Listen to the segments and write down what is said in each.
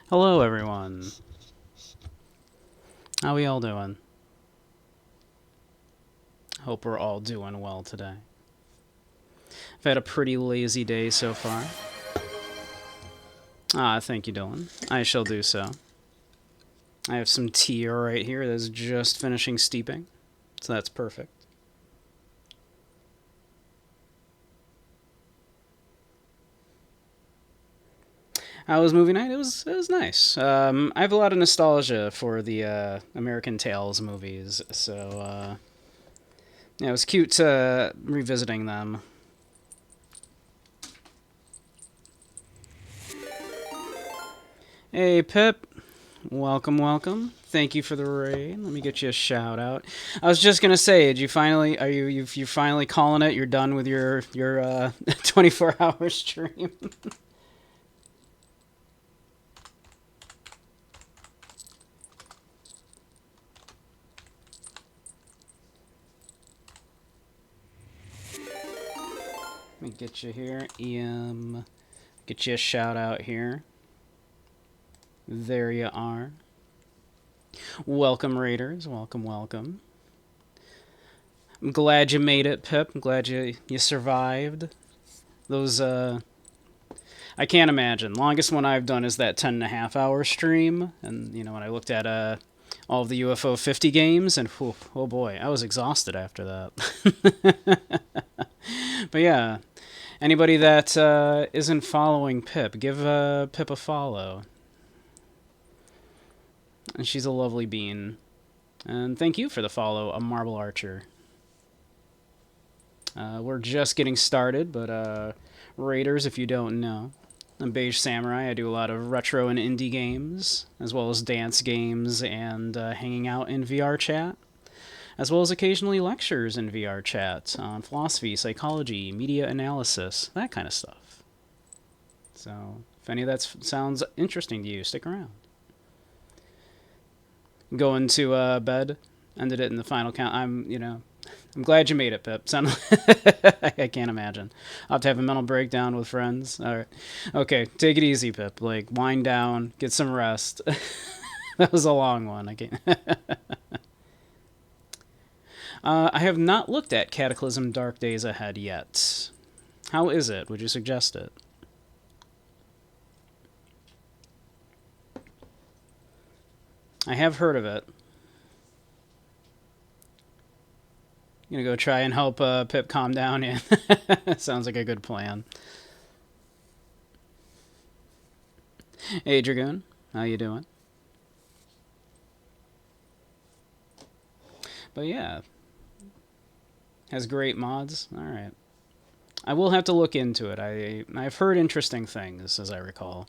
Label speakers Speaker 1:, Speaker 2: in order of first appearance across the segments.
Speaker 1: Hello, everyone. How we all doing? Hope we're all doing well today. I've had a pretty lazy day so far. Thank you, Dylan. I shall do so. I have some tea right here that's just finishing steeping, so that's perfect. How was movie night? It was nice. I have a lot of nostalgia for the American Tales movies, so yeah, it was cute revisiting them. Hey, Pip. Welcome, welcome. Thank you for the raid. Let me get you a shout out. I was just gonna say, did you finally you're finally calling it? You're done with your 24-hour stream. Let me get you here, Get you a shout out here. There you are. Welcome, raiders. Welcome, welcome. I'm glad you made it, Pip. I'm glad you survived. Those I can't imagine. Longest one I've done is that 10.5 hour stream, and when I looked at all of the UFO 50 games, and whew, oh boy, I was exhausted after that. But yeah, anybody that isn't following Pip, give Pip a follow. And she's a lovely bean. And thank you for the follow, a Marble Archer. We're just getting started, but Raiders, if you don't know, I'm Beige Samurai. I do a lot of retro and indie games, as well as dance games and hanging out in VRChat, as well as occasionally lectures in VRChat on philosophy, psychology, media analysis, that kind of stuff. So if any of that sounds interesting to you, stick around. Going to bed, ended it in the final count. I'm glad you made it, Pip. I can't imagine. I'll have to have a mental breakdown with friends. All right. Okay, take it easy, Pip. Like, wind down, get some rest. That was a long one. I can't. I have not looked at Cataclysm Dark Days Ahead yet. How is it? Would you suggest it? I have heard of it. Gonna go try and help Pip calm down. Yeah, sounds like a good plan. Hey, Dragoon, how you doing? But yeah, has great mods. All right, I will have to look into it. I've heard interesting things, as I recall.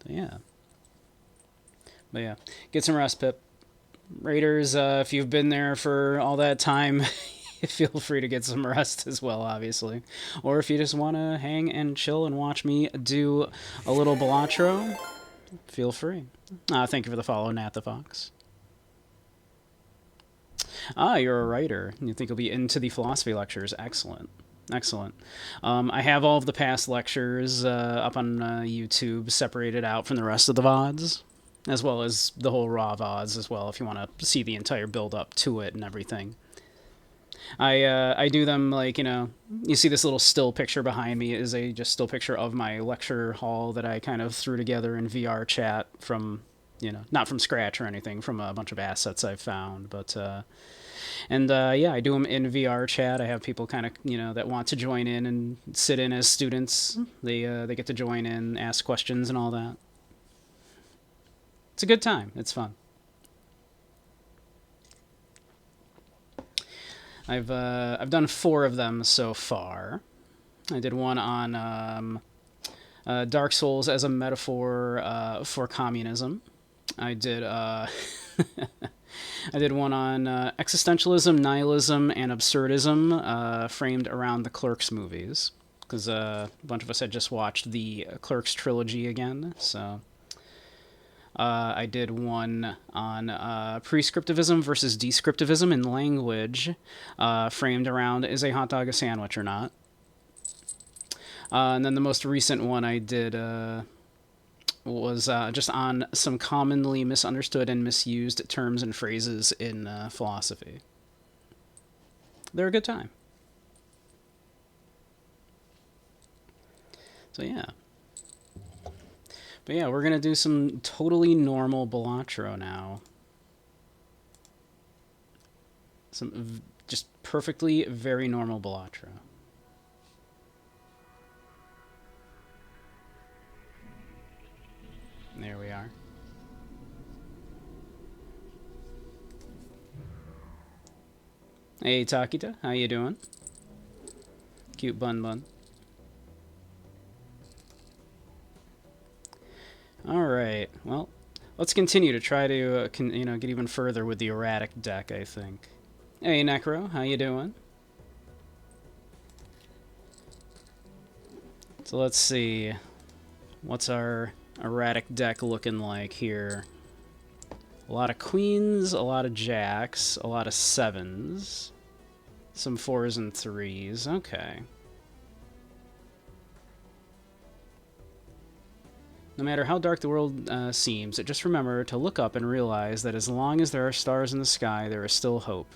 Speaker 1: But yeah, get some rest, Pip. Raiders, if you've been there for all that time, feel free to get some rest as well, obviously. Or if you just want to hang and chill and watch me do a little Balatro, feel free. Thank you for the follow, Nat the Fox. You're a writer. You think you'll be into the philosophy lectures. Excellent. Excellent. I have all of the past lectures up on YouTube, separated out from the rest of the VODs, as well as the whole raw VODs as well, if you want to see the entire build up to it and everything. I do them like, you see this little still picture behind me is a just still picture of my lecture hall that I kind of threw together in VRChat from, not from scratch or anything, from a bunch of assets I've found, but yeah, I do them in VRChat. I have people kind of, that want to join in and sit in as students. They get to join in, ask questions and all that. It's a good time. It's fun. I've done 4 of them so far. I did one on Dark Souls as a metaphor for communism. I did I did one on existentialism, nihilism, and absurdism, framed around the Clerks movies, because a bunch of us had just watched the Clerks trilogy again. So I did one on prescriptivism versus descriptivism in language, framed around is a hot dog a sandwich or not. And then the most recent one I did was just on some commonly misunderstood and misused terms and phrases in philosophy. They're a good time. So yeah. But yeah, we're going to do some totally normal Balatro now. Some just perfectly very normal Balatro. There we are. Hey Takita, how you doing? Cute bun bun. All right. Well, let's continue to try to get even further with the erratic deck, I think. Hey Necro, how you doing? So let's see. What's our erratic deck looking like here? A lot of queens, a lot of jacks, a lot of sevens, some fours and threes. Okay. No matter how dark the world seems, just remember to look up and realize that as long as there are stars in the sky, there is still hope.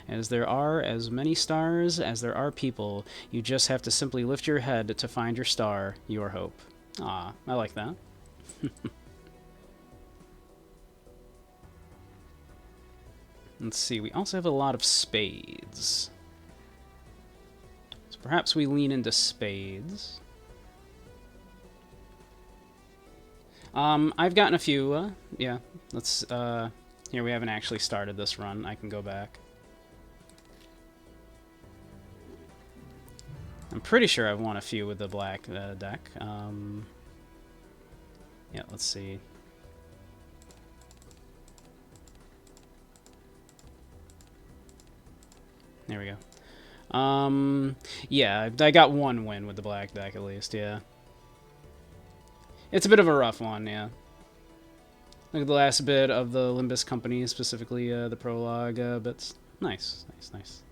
Speaker 1: As there are as many stars as there are people, you just have to simply lift your head to find your star, your hope. Ah, I like that. Let's see, we also have a lot of spades. So perhaps we lean into spades. I've gotten a few, yeah. Let's, here we haven't actually started this run. I can go back. I'm pretty sure I've won a few with the black deck. Yeah, let's see. There we go. Yeah, I got one win with the black deck at least, yeah. It's a bit of a rough one, yeah. Look at the last bit of the Limbus Company, specifically the prologue bits. Nice, nice, nice.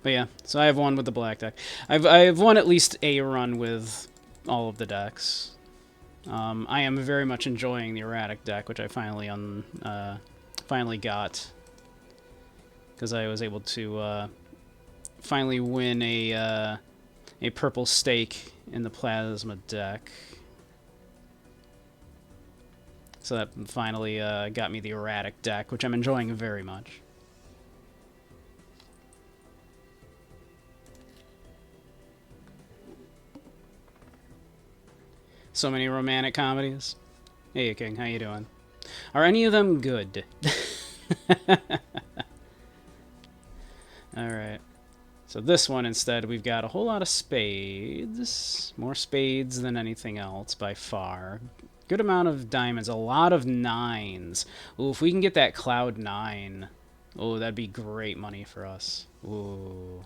Speaker 1: But yeah, so I have one with the black deck. I've won at least a run with all of the decks. I am very much enjoying the erratic deck, which I finally finally got, because I was able to finally win a purple stake in the plasma deck. So that finally got me the erratic deck, which I'm enjoying very much. So many romantic comedies. Hey, King, how you doing? Are any of them good? Alright. So this one, instead, we've got a whole lot of spades. More spades than anything else, by far. Good amount of diamonds. A lot of nines. Ooh, if we can get that cloud 9. Oh, that'd be great money for us. Ooh.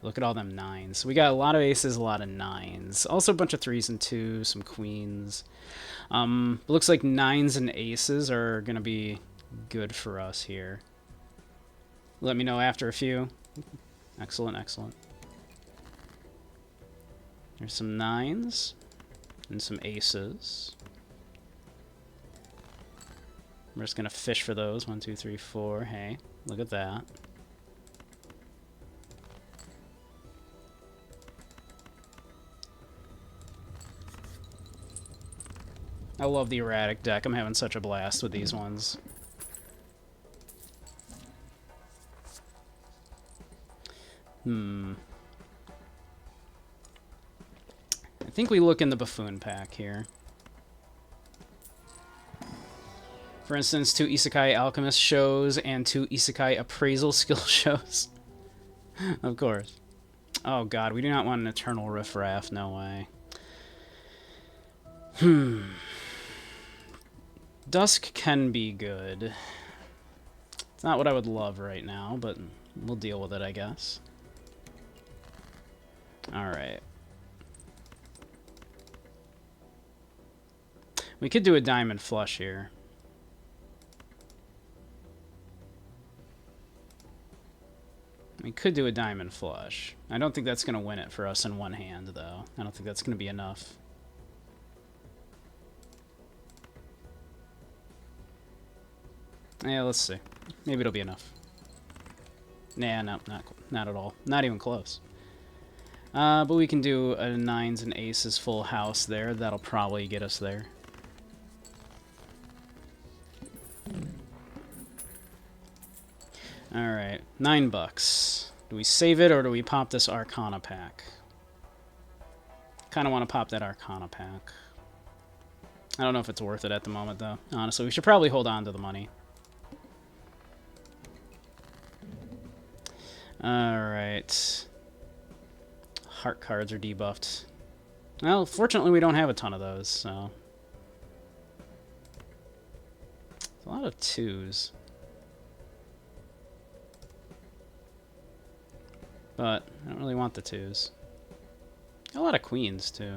Speaker 1: Look at all them nines. So we got a lot of aces, a lot of nines. Also a bunch of 3s and 2s, some queens. Looks like 9s and aces are going to be good for us here. Let me know after a few. Excellent, excellent. There's some 9s and some aces. We're just going to fish for those. 1, 2, 3, 4. Hey, look at that. I love the erratic deck. I'm having such a blast with these ones. I think we look in the buffoon pack here. For instance, 2 Isekai Alchemist shows and 2 Isekai Appraisal skill shows. Of course. Oh god, we do not want an Eternal Riffraff, no way. Dusk can be good. It's not what I would love right now, but we'll deal with it, I guess. Alright. We could do a diamond flush here. We could do a diamond flush. I don't think that's going to win it for us in one hand, though. I don't think that's going to be enough. Yeah, let's see. Maybe it'll be enough. Nah, no, not at all. Not even close. But we can do a 9s and aces full house there. That'll probably get us there. Alright, $9. Do we save it or do we pop this Arcana pack? Kind of want to pop that Arcana pack. I don't know if it's worth it at the moment, though. Honestly, we should probably hold on to the money. Alright. Heart cards are debuffed. Well, fortunately we don't have a ton of those, so... It's a lot of 2s. But I don't really want the 2s. A lot of queens, too.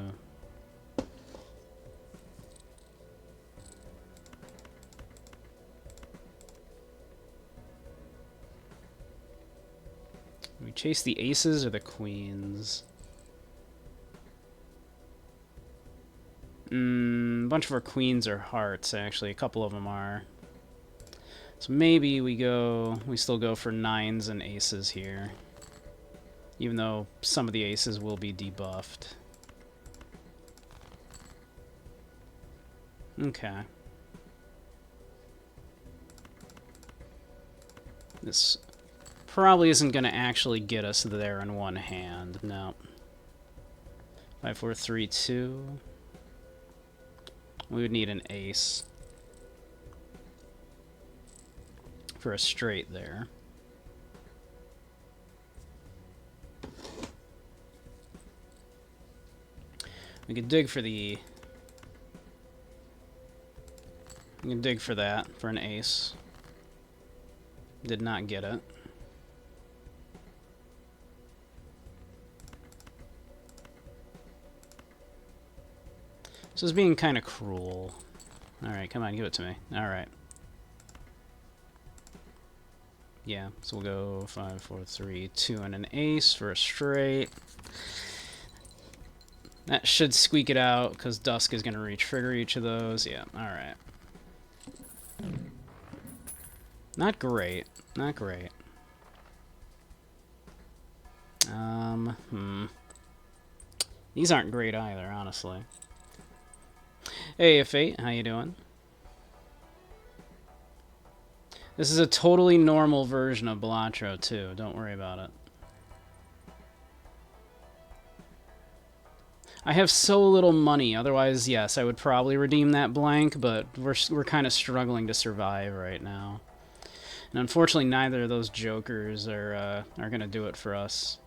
Speaker 1: We chase the aces or the queens? A bunch of our queens are hearts, actually. A couple of them are. So maybe we still go for 9s and aces here. Even though some of the aces will be debuffed. Okay. This probably isn't going to actually get us there in one hand. No. 5, 4, 3, 2. We would need an ace for a straight there. We could dig for the... We can dig for that, for an ace. Did not get it. This is being kind of cruel. Alright, come on, give it to me. Alright. Yeah, so we'll go 5, 4, 3, 2, and an ace for a straight. That should squeak it out, because Dusk is going to re-trigger each of those. Yeah, alright. Not great. Not great. These aren't great either, honestly. Hey, Fate, how you doing? This is a totally normal version of Balatro, too. Don't worry about it. I have so little money. Otherwise, yes, I would probably redeem that blank, but we're kind of struggling to survive right now. And unfortunately, neither of those jokers are going to do it for us.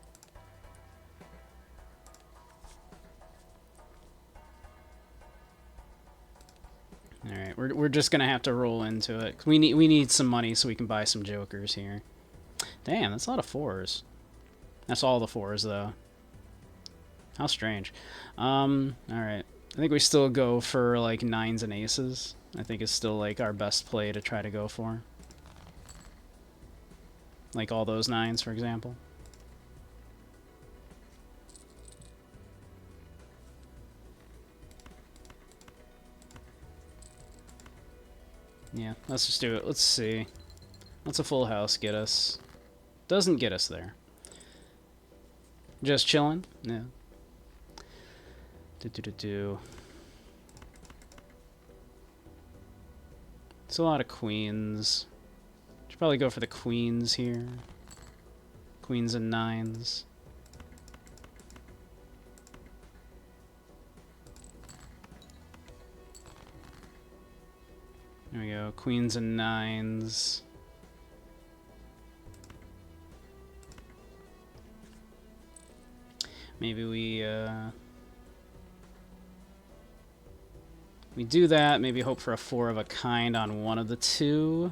Speaker 1: Alright, we're just gonna have to roll into it. We need some money so we can buy some jokers here. Damn, that's a lot of 4s. That's all the 4s, though. How strange. Alright. I think we still go for, like, 9s and aces. I think it's still, like, our best play to try to go for. Like all those 9s, for example. Yeah, let's just do it. Let's see. What's a full house get us? Doesn't get us there. Just chilling? Yeah. It's a lot of queens. Should probably go for the queens here. Queens and 9s. There we go, queens and 9s. Maybe we do that, maybe hope for a 4 of a kind on one of the 2,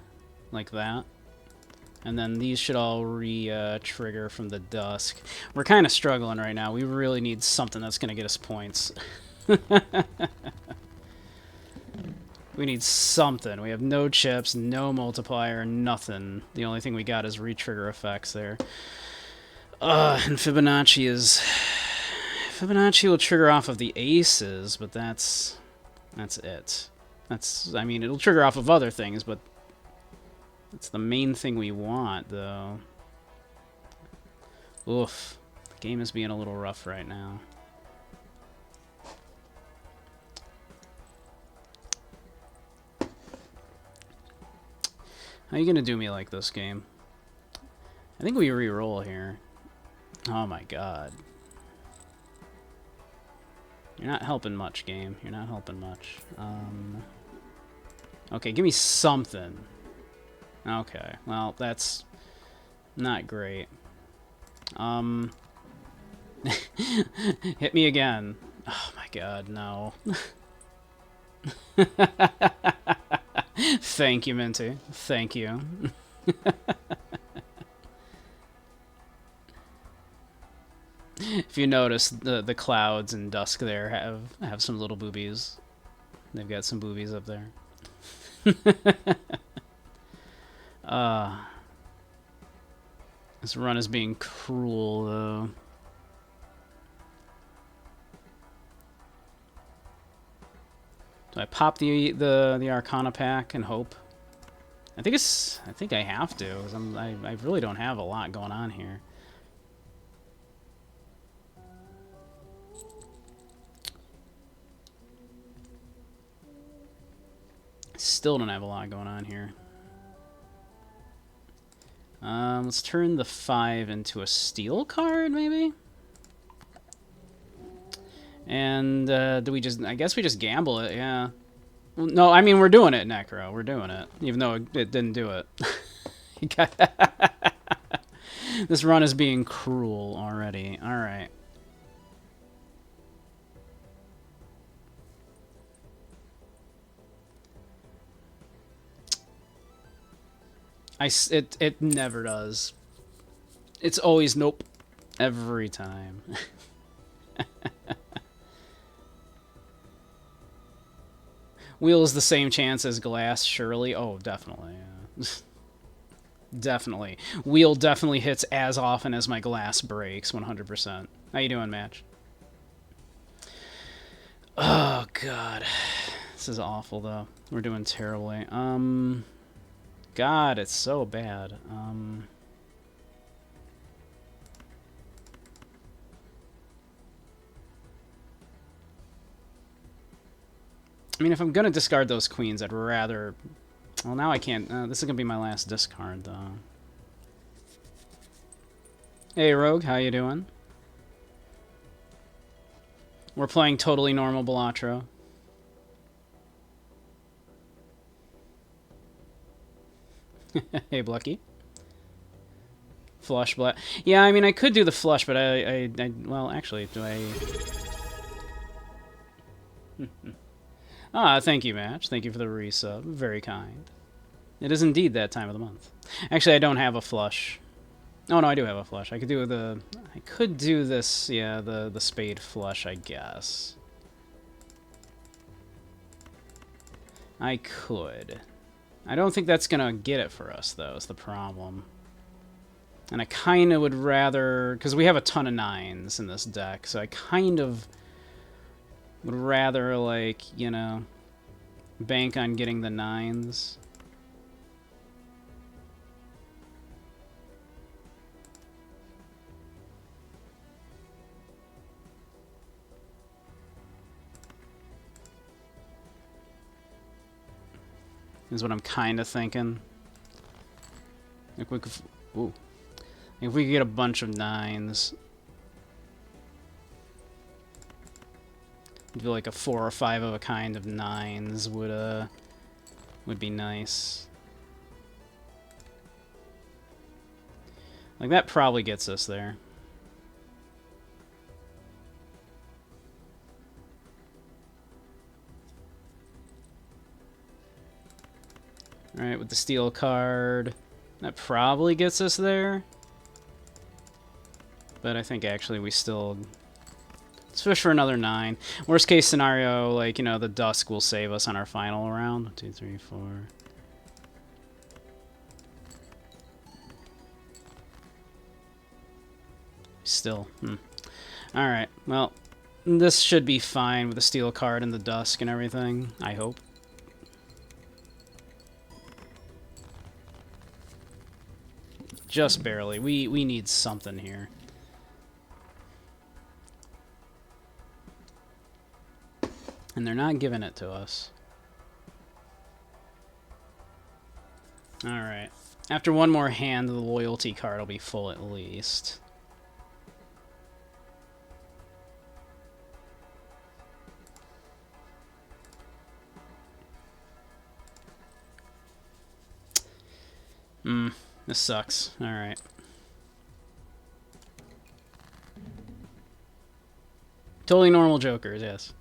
Speaker 1: like that. And then these should all trigger from the Dusk. We're kind of struggling right now. We really need something that's going to get us points. We need something. We have no chips, no multiplier, nothing. The only thing we got is re-trigger effects there. And Fibonacci is... Fibonacci will trigger off of the aces, but that's it. I mean, it'll trigger off of other things, but It's the main thing we want, though. Oof. The game is being a little rough right now. How you gonna do me like this, game? I think we re-roll here. Oh my god. You're not helping much, game. You're not helping much. Okay, give me something. Okay, well, that's not great. Hit me again. Oh my god, no. Thank you, Minty. Thank you. If you notice, the clouds and dusk there have some little boobies. They've got some boobies up there. This run is being cruel, though. Do I pop the Arcana pack and hope? I think I have to, because I really don't have a lot going on here. Still don't have a lot going on here. Let's turn the 5 into a steel card, maybe? And, do we just... I guess we just gamble it, yeah. Well, no, I mean, we're doing it, Necro. We're doing it. Even though it didn't do it. This run is being cruel already. Alright. It never does. It's always nope. Every time. Wheel is the same chance as glass, surely. Oh, definitely. Yeah. Definitely. Wheel definitely hits as often as my glass breaks, 100%. How you doing, Match? Oh, God. This is awful, though. We're doing terribly. God, it's so bad. I mean, if I'm gonna discard those queens, I'd rather... Well, now I can't... this is gonna be my last discard, though. Hey, Rogue, how you doing? We're playing totally normal Balatro. Hey, Blucky. Flush, black. Yeah, I mean, I could do the flush, but I well, actually, do I... Ah, thank you, Match. Thank you for the resub. Very kind. It is indeed that time of the month. Actually, I don't have a flush. Oh, no, I do have a flush. I could do the... I could do this, yeah, the spade flush, I guess. I could. I don't think that's gonna get it for us, though, is the problem. And I kind of would rather... Because we have a ton of 9s in this deck, so I kind of would rather, like, you know, bank on getting the 9s. Is what I'm kind of thinking. If we could... Ooh. If we could get a bunch of 9s... I feel like a 4 or 5 of a kind of 9s would be nice. Like, that probably gets us there. Alright, with the steel card, that probably gets us there. But I think actually we still... Let's fish for another 9. Worst case scenario, like, you know, the dusk will save us on our final round. 1, 2, 3, 4. Still. Alright, well, this should be fine with the steel card and the dusk and everything, I hope. Just barely. We need something here. And they're not giving it to us. Alright. After one more hand, the loyalty card will be full at least. This sucks. Alright. Totally normal jokers, yes.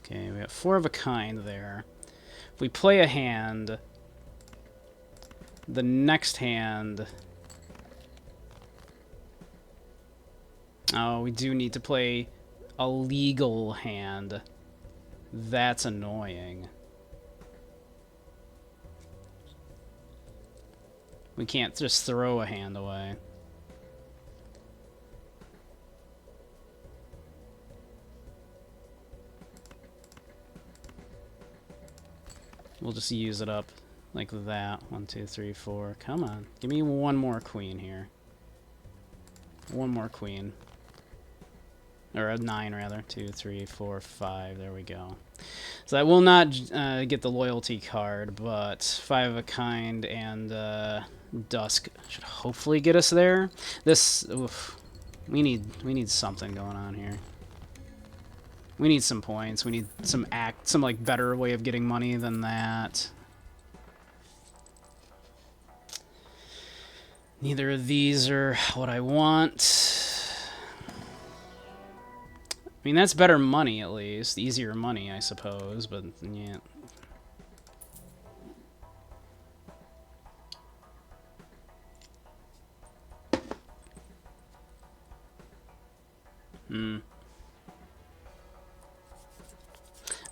Speaker 1: Okay, we got 4 of a kind there. If we play a hand, the next hand... Oh, we do need to play a legal hand. That's annoying. We can't just throw a hand away. We'll just use it up like that. 1, 2, 3, 4. Come on. Give me one more queen here. One more queen. Or a 9, rather. 2, 3, 4, 5. There we go. So that will not get the loyalty card, but 5 of a kind and Dusk should hopefully get us there. This... Oof, we need something going on here. We need some points. We need some like better way of getting money than that. Neither of these are what I want. I mean, that's better money at least. Easier money, I suppose, but yeah.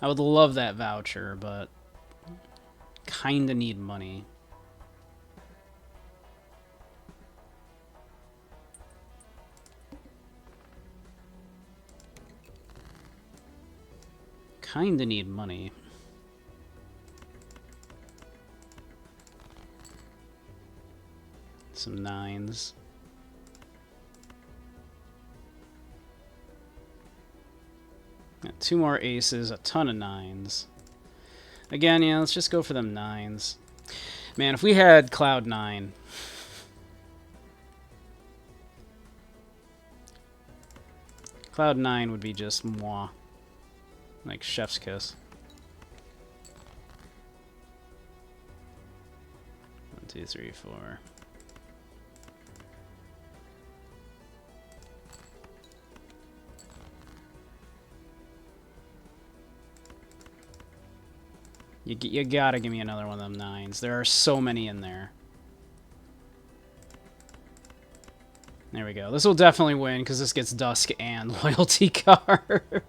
Speaker 1: I would love that voucher, but kinda need money. Kinda need money. Some 9s. Got 2 more aces, a ton of 9s. Again, yeah, let's just go for them 9s. Man, if we had Cloud 9... Cloud 9 would be just moi. Like chef's kiss. 1, 2, 3, 4. You gotta give me another one of them 9s. There are so many in there. There we go. This will definitely win because this gets Dusk and loyalty card.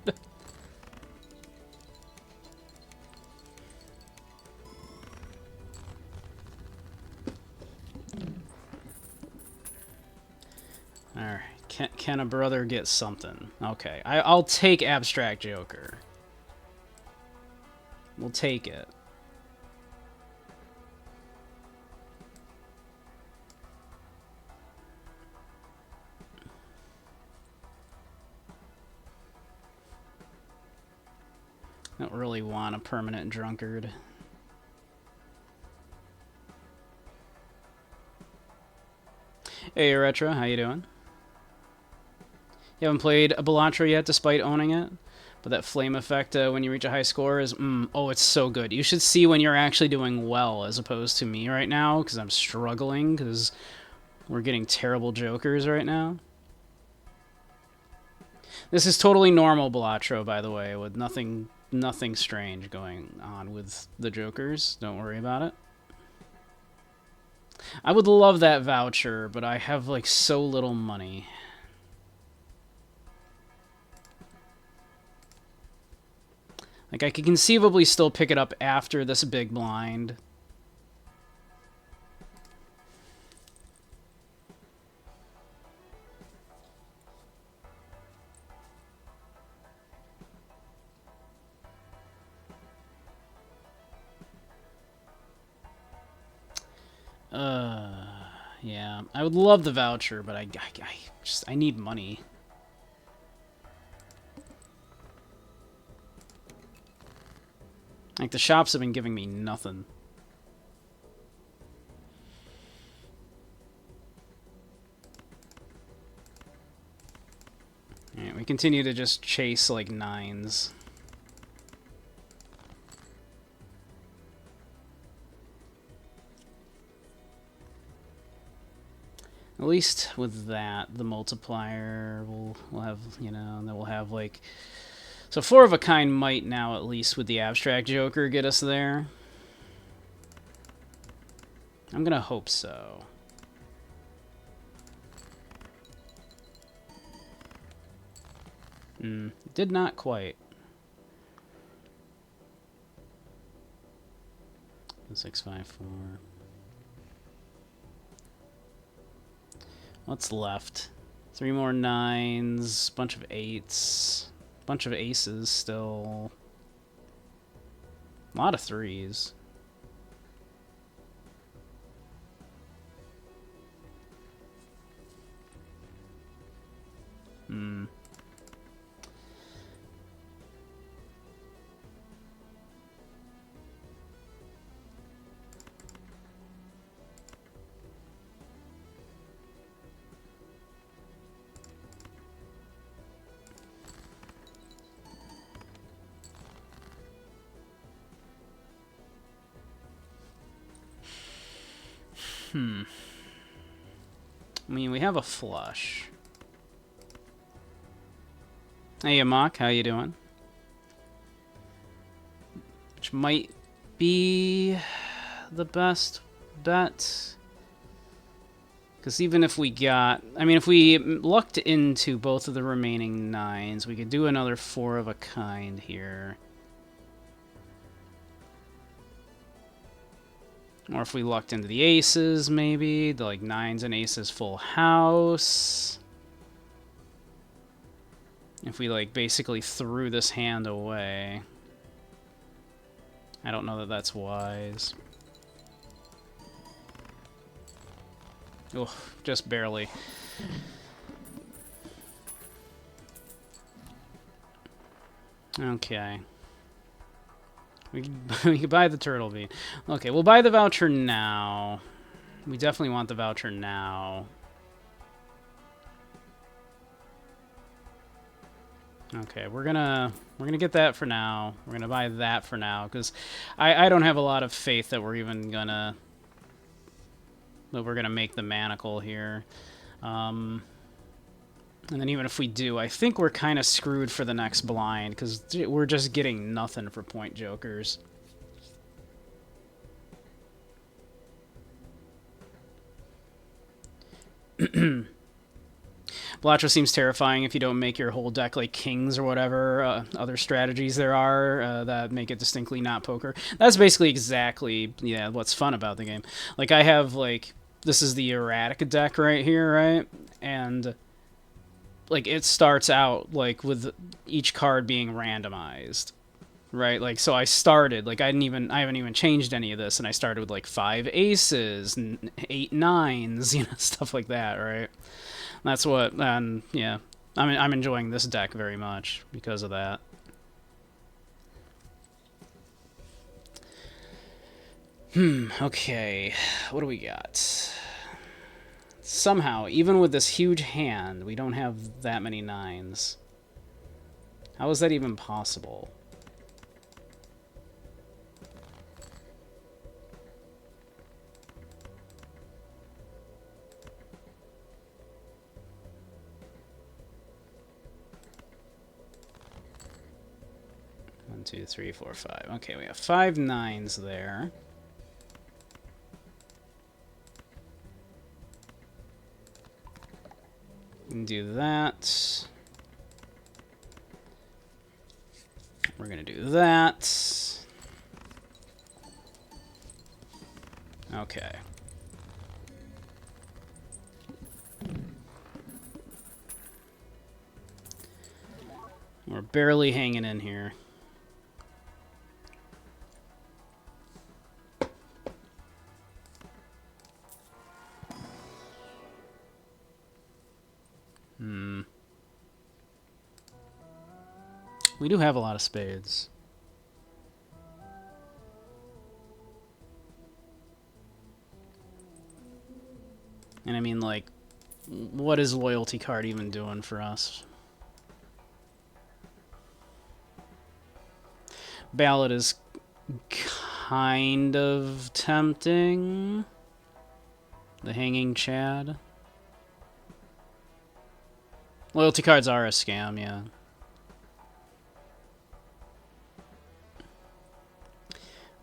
Speaker 1: Alright. Can a brother get something? Okay. I'll take Abstract Joker. We'll take it. Don't really want a permanent drunkard. Hey, Retro, how you doing? You haven't played a Balatro yet, despite owning it? But that flame effect when you reach a high score is... oh, it's so good. You should see when you're actually doing well, as opposed to me right now, because I'm struggling, because we're getting terrible jokers right now. This is totally normal Balatro, by the way, with nothing strange going on with the jokers. Don't worry about it. I would love that voucher, but I have, like, so little money. Like, I could conceivably still pick it up after this big blind. Yeah, I would love the voucher, but I need money. Like, the shops have been giving me nothing. Alright, we continue to just chase, like, 9s. At least with that, the multiplier will have, you know, and then we'll have, like... So 4 of a kind might now, at least with the abstract joker, get us there. I'm gonna hope so. Did not quite. 654. What's left? 3 more 9s, bunch of 8s, bunch of aces still. A lot of 3s. I mean, we have a flush. Hey, Amok, how you doing? Which might be the best bet. Because even if we got... I mean, if we lucked into both of the remaining 9s, we could do another 4 of a kind here. Or if we lucked into the aces, maybe. The, like, 9s and aces full house. If we, like, basically threw this hand away. I don't know that that's wise. Oh, just barely. Okay. We could buy the turtle bean. Okay, we'll buy the voucher now. We definitely want the voucher now. Okay, we're gonna get that for now. We're gonna buy that for now because I don't have a lot of faith that we're even gonna make the manacle here. And then even if we do, I think we're kind of screwed for the next blind because we're just getting nothing for point jokers. Balatro seems terrifying if you don't make your whole deck like kings or whatever other strategies there are that make it distinctly not poker. That's basically exactly, yeah, what's fun about the game. Like, I have, like, this is the erratic deck right here, right? And... like, it starts out, like, with each card being randomized, right? Like, so I started, like, I haven't even changed any of this, and I started with, like, 5 aces, and 8 9s, you know, stuff like that, right? That's what, and, yeah, I'm enjoying this deck very much because of that. Okay, what do we got? Somehow, even with this huge hand, we don't have that many 9s. How is that even possible? One, two, three, four, five. Okay, we have 5 9s there. And do that. We're gonna do that. Okay. We're barely hanging in here. We do have a lot of spades. And I mean, like, what is loyalty card even doing for us? Ballot is kind of tempting. The Hanging Chad. Loyalty cards are a scam, yeah.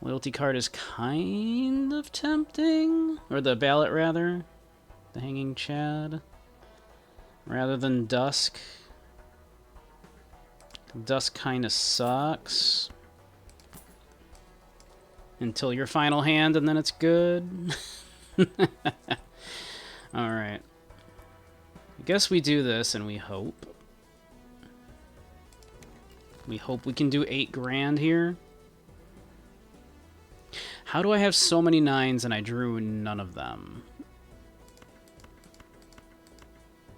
Speaker 1: Loyalty card is kind of tempting. Or the Ballot, rather. The Hanging Chad. Rather than Dusk. Dusk kind of sucks. Until your final hand, and then it's good. Alright. I guess we do this, and we hope. We hope we can do 8 grand here. How do I have so many 9s and I drew none of them?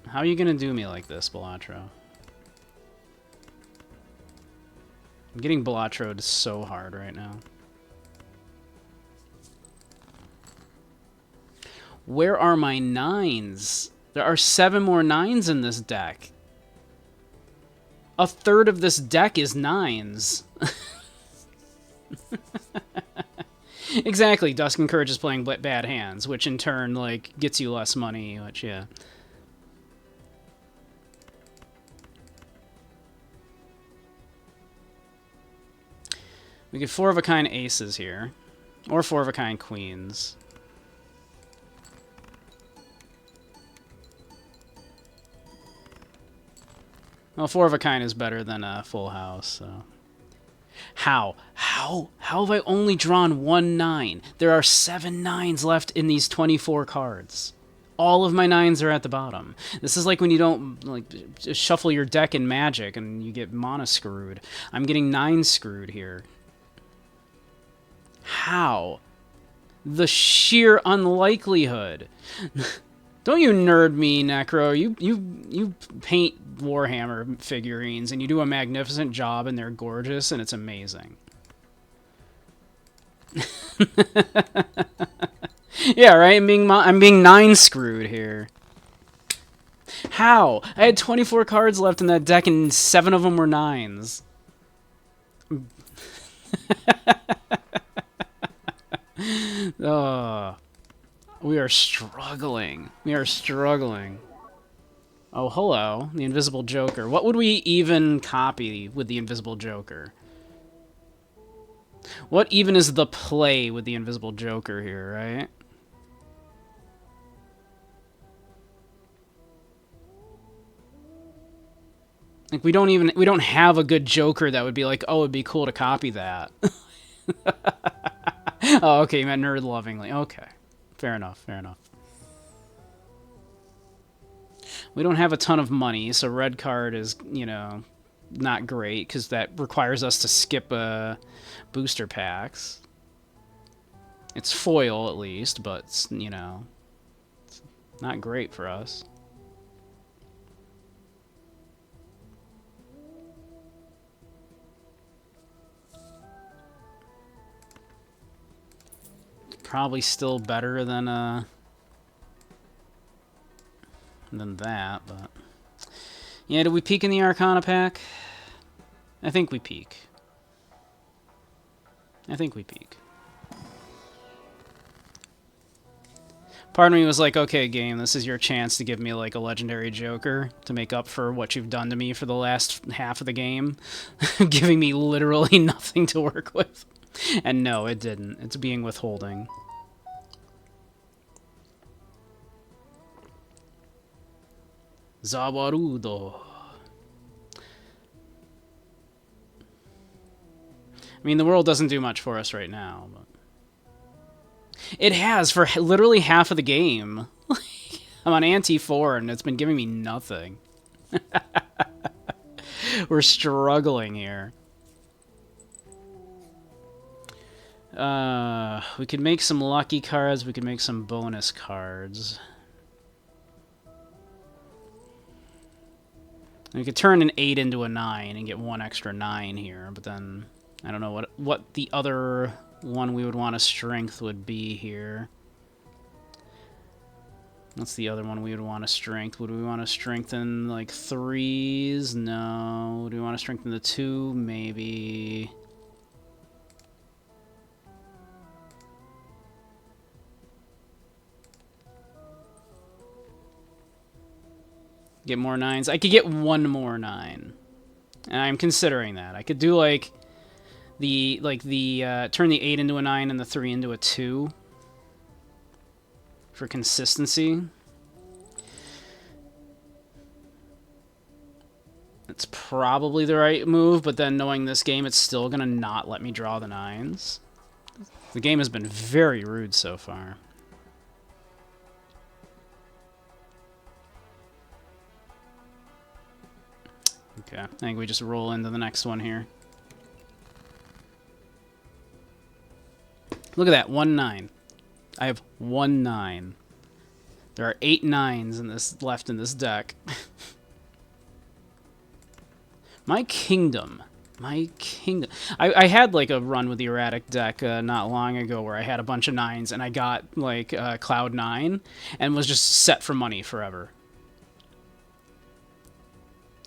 Speaker 1: How are you gonna do me like this, Balatro? I'm getting Balatro'd so hard right now. Where are my 9s? There are 7 more 9s in this deck. A third of this deck is 9s. Exactly, Dusk encourages playing bad hands, which in turn, like, gets you less money, which, yeah. We get 4-of-a-kind aces here. Or 4-of-a-kind queens. Well, 4-of-a-kind is better than a full house, so... How have I only drawn 1 9? There are 7 9s left in these 24 cards. All of my 9s are at the bottom. This is like when you don't, like, shuffle your deck in Magic and you get mana screwed. I'm getting 9 screwed here. How? The sheer unlikelihood. Don't you nerd me, Necro. You paint Warhammer figurines, and you do a magnificent job, and they're gorgeous, and it's amazing. Yeah, right? I'm being 9 screwed here. How? I had 24 cards left in that deck, and 7 of them were 9s. Oh... We are struggling. We are struggling. Oh, hello. The Invisible Joker. What would we even copy with the Invisible Joker? What even is the play with the Invisible Joker here, right? Like, we don't have a good Joker that would be like, oh, it'd be cool to copy that. Oh, okay, you meant nerd-lovingly. Okay. Fair enough, fair enough. We don't have a ton of money, so red card is, you know, not great, because that requires us to skip booster packs. It's foil, at least, but, it's, you know, it's not great for us. Probably still better than that, but... Yeah, did we peek in the Arcana pack? I think we peek. I think we peek. Part of me was like, okay, game, this is your chance to give me, like, a legendary Joker to make up for what you've done to me for the last half of the game. Giving me literally nothing to work with. And no, it didn't. It's being withholding. Zawarudo. I mean, the world doesn't do much for us right now, but... It has for literally half of the game. I'm on Ante 4, and it's been giving me nothing. We're struggling here. We could make some lucky cards. We could make some bonus cards. We could turn an 8 into a 9 and get one extra 9 here, but then I don't know what the other one we would want a strength would be here. What's the other one we would want a strength? Would we want to strengthen like 3s? No. Do we want to strengthen the 2? Maybe. Get more 9s. I could get one more 9. And I'm considering that. I could do like turn the 8 into a 9 and the 3 into a 2 for consistency. It's probably the right move, but then knowing this game, it's still gonna not let me draw the 9s. The game has been very rude so far. Okay, I think we just roll into the next one here. Look at that, 1 9. I have 1 9. There are 8 9s in this left in this deck. My kingdom. My kingdom. I had like a run with the erratic deck not long ago where I had a bunch of 9s and I got like Cloud 9 and was just set for money forever.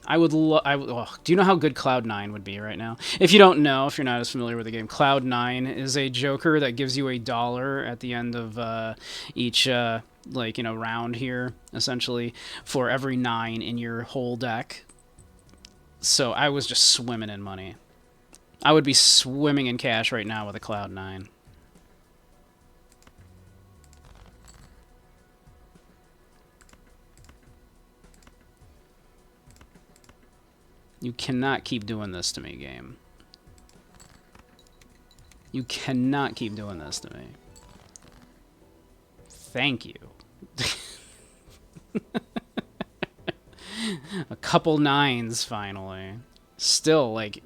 Speaker 1: I would oh, do you know how good Cloud 9 would be right now? If you don't know, if you're not as familiar with the game, Cloud 9 is a joker that gives you $1 at the end of each like, you know, round here, essentially, for every 9 in your whole deck. So I was just swimming in money. I would be swimming in cash right now with a Cloud 9. You cannot keep doing this to me, game. You cannot keep doing this to me. Thank you. A couple 9s, finally. Still, like,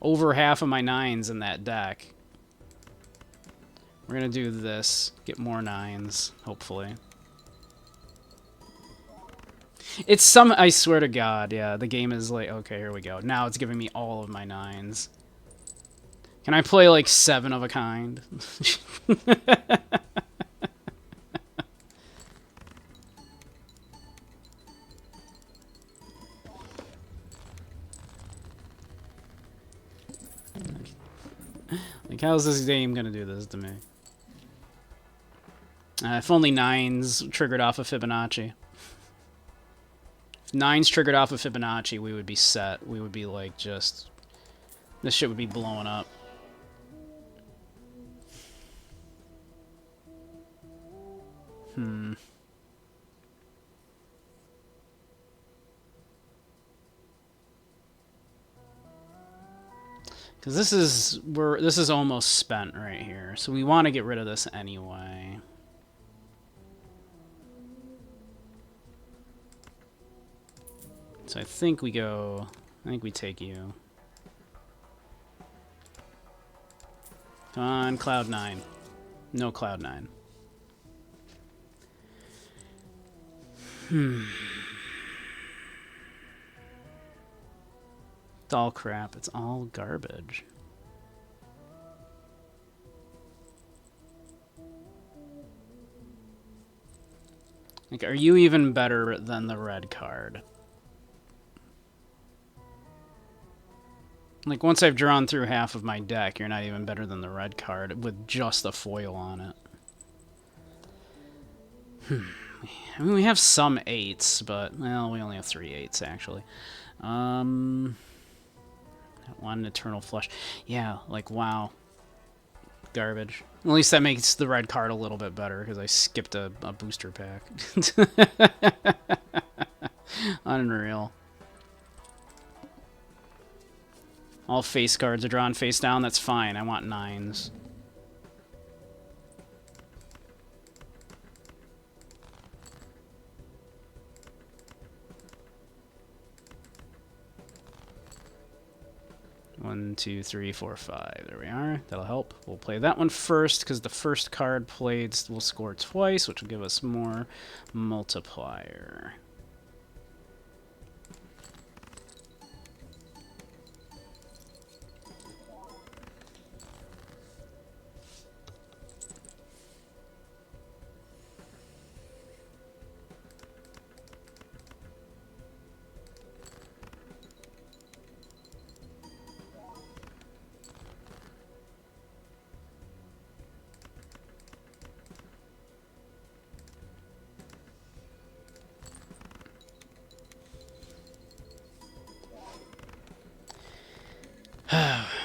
Speaker 1: over half of my 9s in that deck. We're gonna do this. Get more 9s, hopefully. It's some... I swear to God, yeah, the game is like... Okay, here we go. Now it's giving me all of my 9s. Can I play, like, 7 of a kind? Like, how's this game gonna do this to me? If only 9s triggered off of Fibonacci. If 9s triggered off of Fibonacci, we would be set. We would be, like, just... This shit would be blowing up. Because this is almost spent right here, so we want to get rid of this anyway. So I think we take you. Come on, Cloud 9. No Cloud 9. It's all crap. It's all garbage. Like, are you even better than the red card? Like, once I've drawn through half of my deck, you're not even better than the red card with just a foil on it. I mean, we have some 8s, but, well, we only have 3 8s, actually. One Eternal Flush. Yeah, like, wow. Garbage. At least that makes the red card a little bit better, because I skipped a booster pack. Unreal. All face cards are drawn face down. That's fine. I want 9s. One, two, three, four, five. There we are. That'll help. We'll play that one first, because the first card played will score twice, which will give us more multiplier.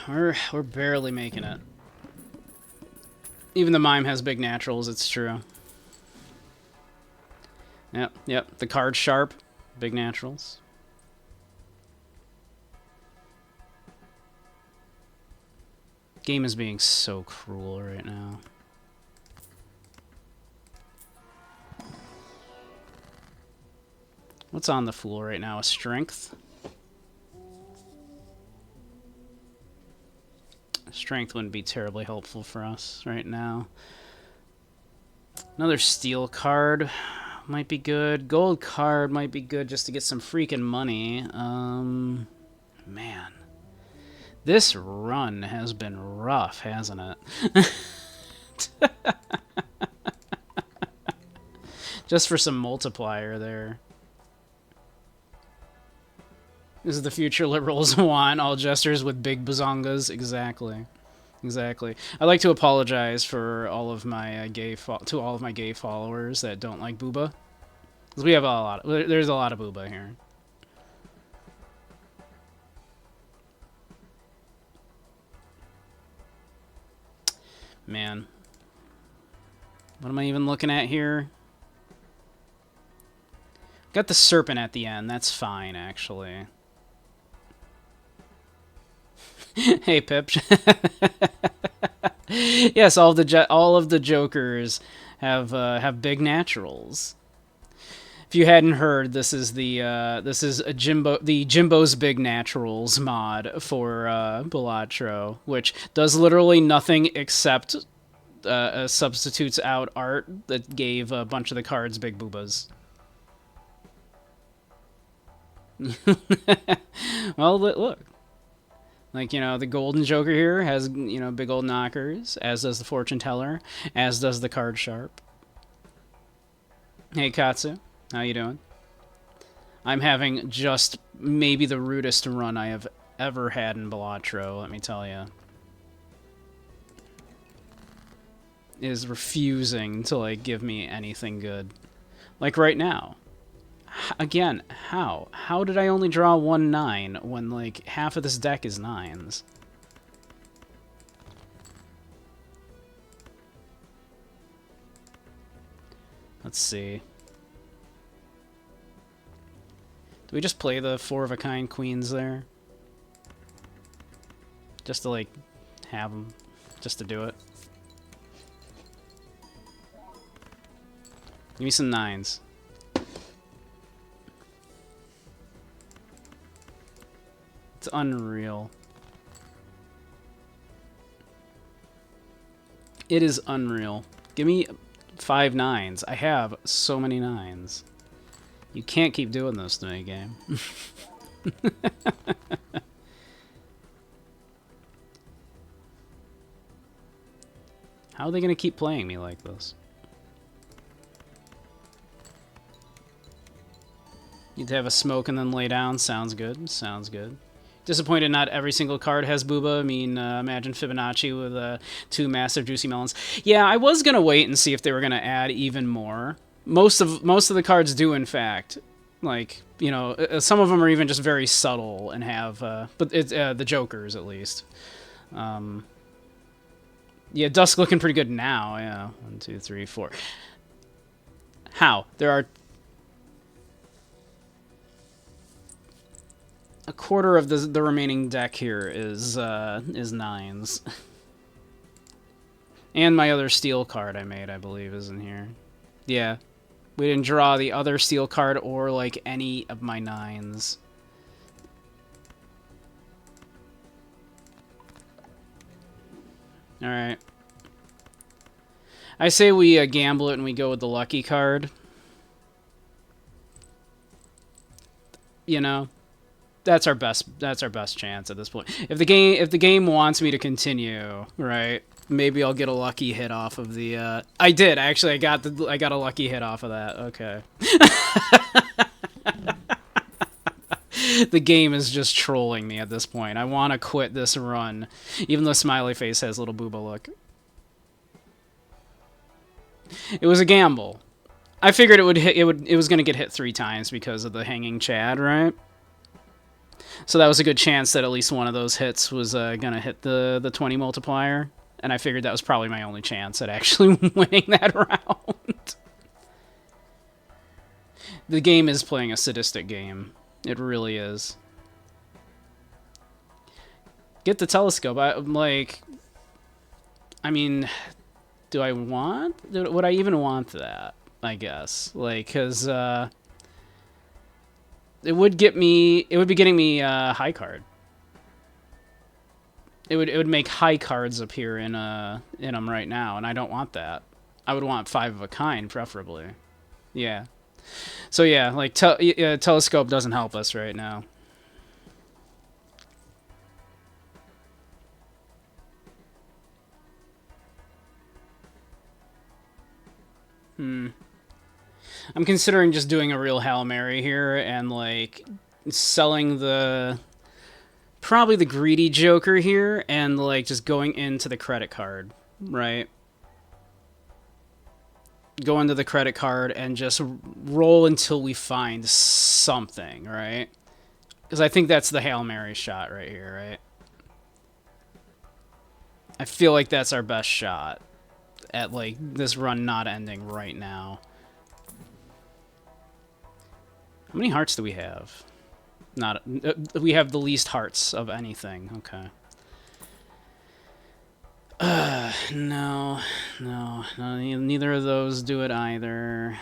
Speaker 1: We're barely making it. Even the mime has big naturals, it's true. Yep. The card sharp, big naturals. Game is being so cruel right now. What's on the fool right now? A strength? Strength wouldn't be terribly helpful for us right now. Another steel card might be good. Gold card might be good just to get some freaking money. Man. This run has been rough, hasn't it? Just for some multiplier there. This is the future liberals want, all jesters with big bazongas. Exactly. Exactly. I'd like to apologize for all of my gay followers that don't like booba. Because we have there's a lot of booba here. Man. What am I even looking at here? Got the serpent at the end. That's fine, actually. Hey, Pip. Yes, all of the jokers have big naturals. If you hadn't heard, this is a Jimbo's Big Naturals mod for Balatro, which does literally nothing except substitutes out art that gave a bunch of the cards big boobas. Well, look. Like, you know, the Golden Joker here has, you know, big old knockers, as does the Fortune Teller, as does the Card Sharp. Hey, Katsu. How you doing? I'm having just maybe the rudest run I have ever had in Balatro, let me tell you. It is refusing to, like, give me anything good. Like right now. Again, how? How did I only draw 1 9 when, like, half of this deck is 9s? Let's see. Do we just play the 4 of a kind queens there? Just to, like, have them. Just to do it. Give me some 9s. It's unreal. It is unreal. Give me 5 9s. I have so many 9s. You can't keep doing this to me, game. How are they going to keep playing me like this? You'd have a smoke and then lay down. Sounds good. Sounds good. Disappointed not every single card has booba. I mean, imagine Fibonacci with 2 massive juicy melons. Yeah, I was going to wait and see if they were going to add even more. Most of the cards do, in fact. Like, you know, some of them are even just very subtle and have... but it's the Jokers, at least. Yeah, Dusk looking pretty good now. Yeah, 1, 2, 3, 4. How? There are... A quarter of the remaining deck here is 9s. And my other steel card I made, I believe, is in here. Yeah. We didn't draw the other steel card or, like, any of my 9s. Alright. I say we gamble it and we go with the lucky card. You know? That's our best chance at this point. If the game wants me to continue, right? Maybe I'll get a lucky hit off of the I did. Actually, I got a lucky hit off of that. Okay. The game is just trolling me at this point. I want to quit this run, even though Smiley Face has little booba look. It was a gamble. I figured it was going to get hit 3 times because of the hanging Chad, right? So that was a good chance that at least one of those hits was gonna hit the 20 multiplier, and I figured that was probably my only chance at actually winning that round. The game is playing a sadistic game. It really is. Get the telescope. I mean, do I want? Would I even want that? I guess, like, cause it would get me. It would be getting me high card. It would make high cards appear in them right now, and I don't want that. I would want 5 of a kind, preferably. Yeah. So yeah, like telescope doesn't help us right now. I'm considering just doing a real Hail Mary here and like selling probably the greedy Joker here and like just going into the credit card, right? Go into the credit card and just roll until we find something, right? Because I think that's the Hail Mary shot right here, right? I feel like that's our best shot at like this run not ending right now. How many hearts do we have? Not we have the least hearts of anything. Okay. No, neither of those do it either.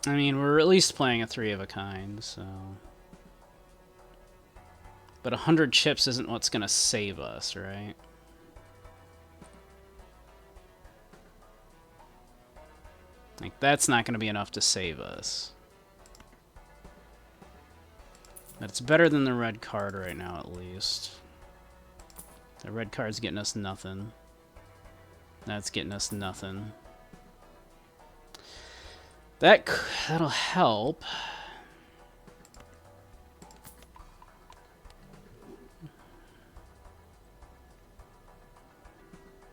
Speaker 1: I mean, we're at least playing a 3 of a kind, so. But 100 chips isn't what's gonna save us, right? Like, that's not gonna be enough to save us. But it's better than the red card right now, at least. The red card's getting us nothing. That's getting us nothing. That'll help.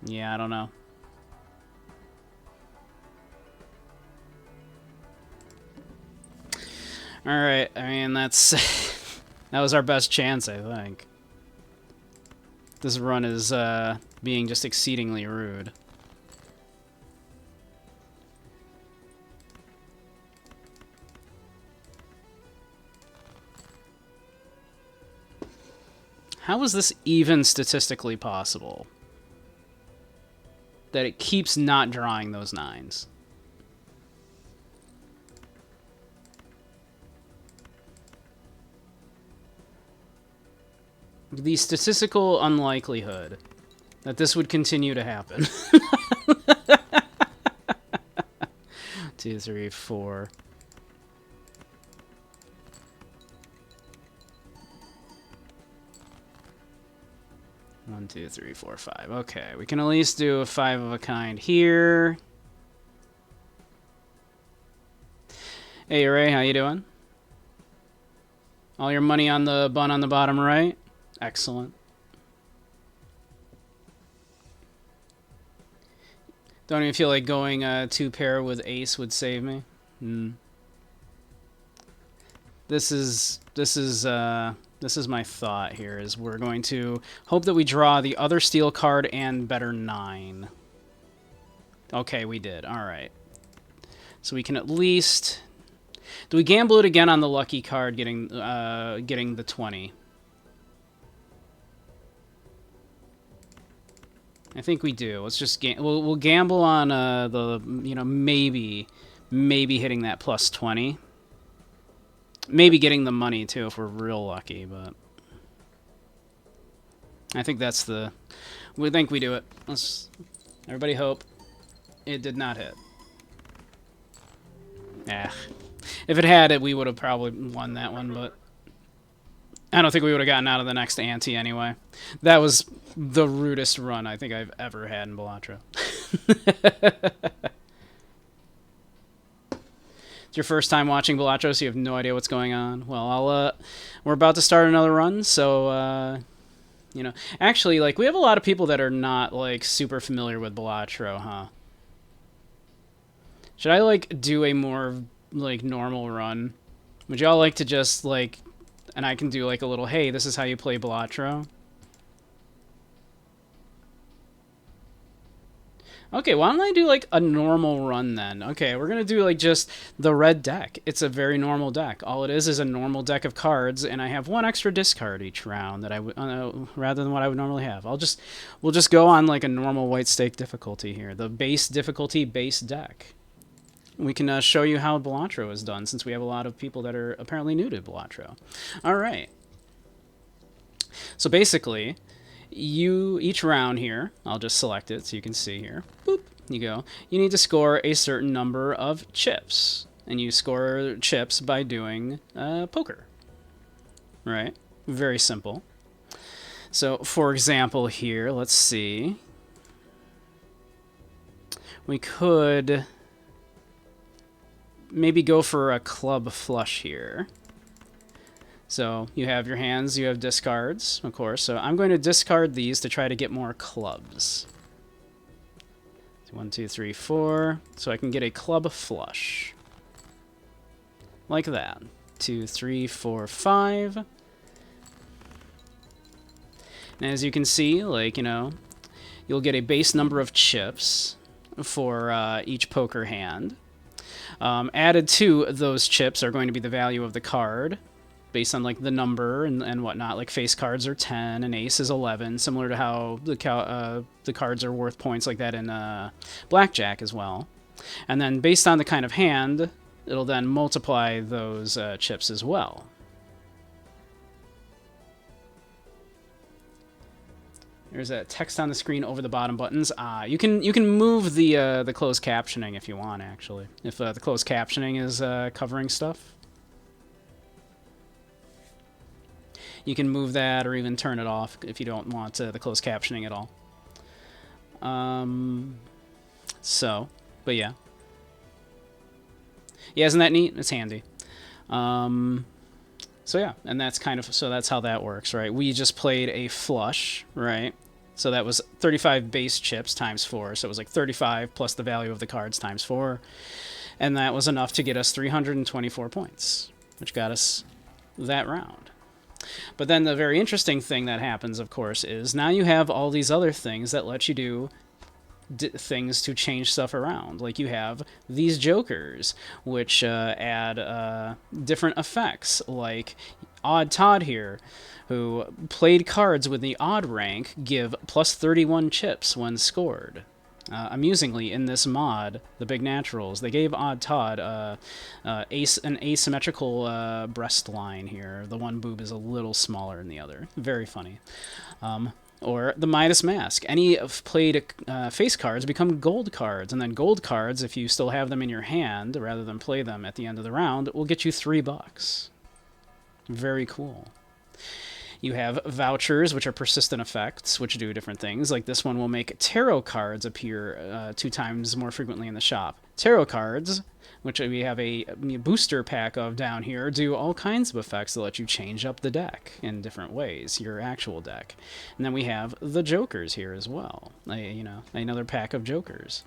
Speaker 1: Yeah, I don't know. Alright, I mean, that's... that was our best chance, I think. This run is being just exceedingly rude. How is this even statistically possible? That it keeps not drawing those 9s. The statistical unlikelihood that this would continue to happen. 2, 3, 4. One, 2, 3, 4, 5. Okay, we can at least do a 5 of a kind here. Hey, Ray, how you doing? All your money on the bun on the bottom right? Excellent. Don't even feel like going 2-pair with ace would save me. This is my thought here, is we're going to hope that we draw the other steel card and better 9. Okay, we did. All right. So we can at least... Do we gamble it again on the lucky card getting the 20? I think we do. Let's just we'll gamble on the maybe hitting that plus 20. Maybe getting the money too if we're real lucky, but I think that's we think we do it. Let's everybody hope. It did not hit. If it had it, we would have probably won that one, but I don't think we would have gotten out of the next ante anyway. That was the rudest run I think I've ever had in Balatro. It's your first time watching Balatro, so you have no idea what's going on. Well, we're about to start another run, so You know, actually, like, we have a lot of people that are not, like, super familiar with Balatro, huh? Should I, like, do a more, like, normal run? Would y'all like to just, like, and I can do, like, a little, hey, this is how you play Balatro? Okay, why don't I do, like, a normal run then? Okay, we're gonna do, like, just the red deck. It's a very normal deck. All it is a normal deck of cards, and I have one extra discard each round that I would, rather than what I would normally have. We'll just go on, like, a normal white stake difficulty here. The base difficulty base deck. We can show you how Balatro is done, since we have a lot of people that are apparently new to Balatro. All right. So basically, each round here, I'll just select it so you can see here. Boop, you go. You need to score a certain number of chips, and you score chips by doing poker. Right? Very simple. So, for example, here, let's see. We could maybe go for a club flush here. So you have your hands, you have discards, of course. So I'm going to discard these to try to get more clubs. 1, 2, 3, 4. So I can get a club flush. Like that. 2, 3, 4, 5. And as you can see, like, you know, you'll get a base number of chips for each poker hand. Added to those chips are going to be the value of the card, based on, like, the number and whatnot. Like, face cards are 10 and ace is 11, similar to how the cards are worth points like that in blackjack as well. And then based on the kind of hand, it'll then multiply those chips as well. There's a text on the screen over the bottom buttons. You can move the closed captioning if you want, actually. If the closed captioning is covering stuff. You can move that or even turn it off if you don't want the closed captioning at all. But yeah. Yeah, isn't that neat? It's handy. So yeah, and that's that's how that works, right? We just played a flush, right? So that was 35 base chips times 4, so it was like 35 plus the value of the cards times 4. And that was enough to get us 324 points, which got us that round. But then the very interesting thing that happens, of course, is now you have all these other things that let you do things to change stuff around. Like, you have these jokers, which add different effects, like Odd Todd here, who played cards with the odd rank give plus 31 chips when scored. Amusingly, in this mod, the Big Naturals, they gave Odd Todd an asymmetrical breast line here. The one boob is a little smaller than the other. Very funny. Or the Midas Mask. Any played face cards become gold cards, and then gold cards, if you still have them in your hand, rather than play them at the end of the round, will get you $3. Very cool. You have vouchers, which are persistent effects, which do different things. Like this one will make tarot cards appear 2 times more frequently in the shop. Tarot cards, which we have a booster pack of down here, do all kinds of effects that let you change up the deck in different ways, your actual deck. And then we have the jokers here as well. Another pack of jokers.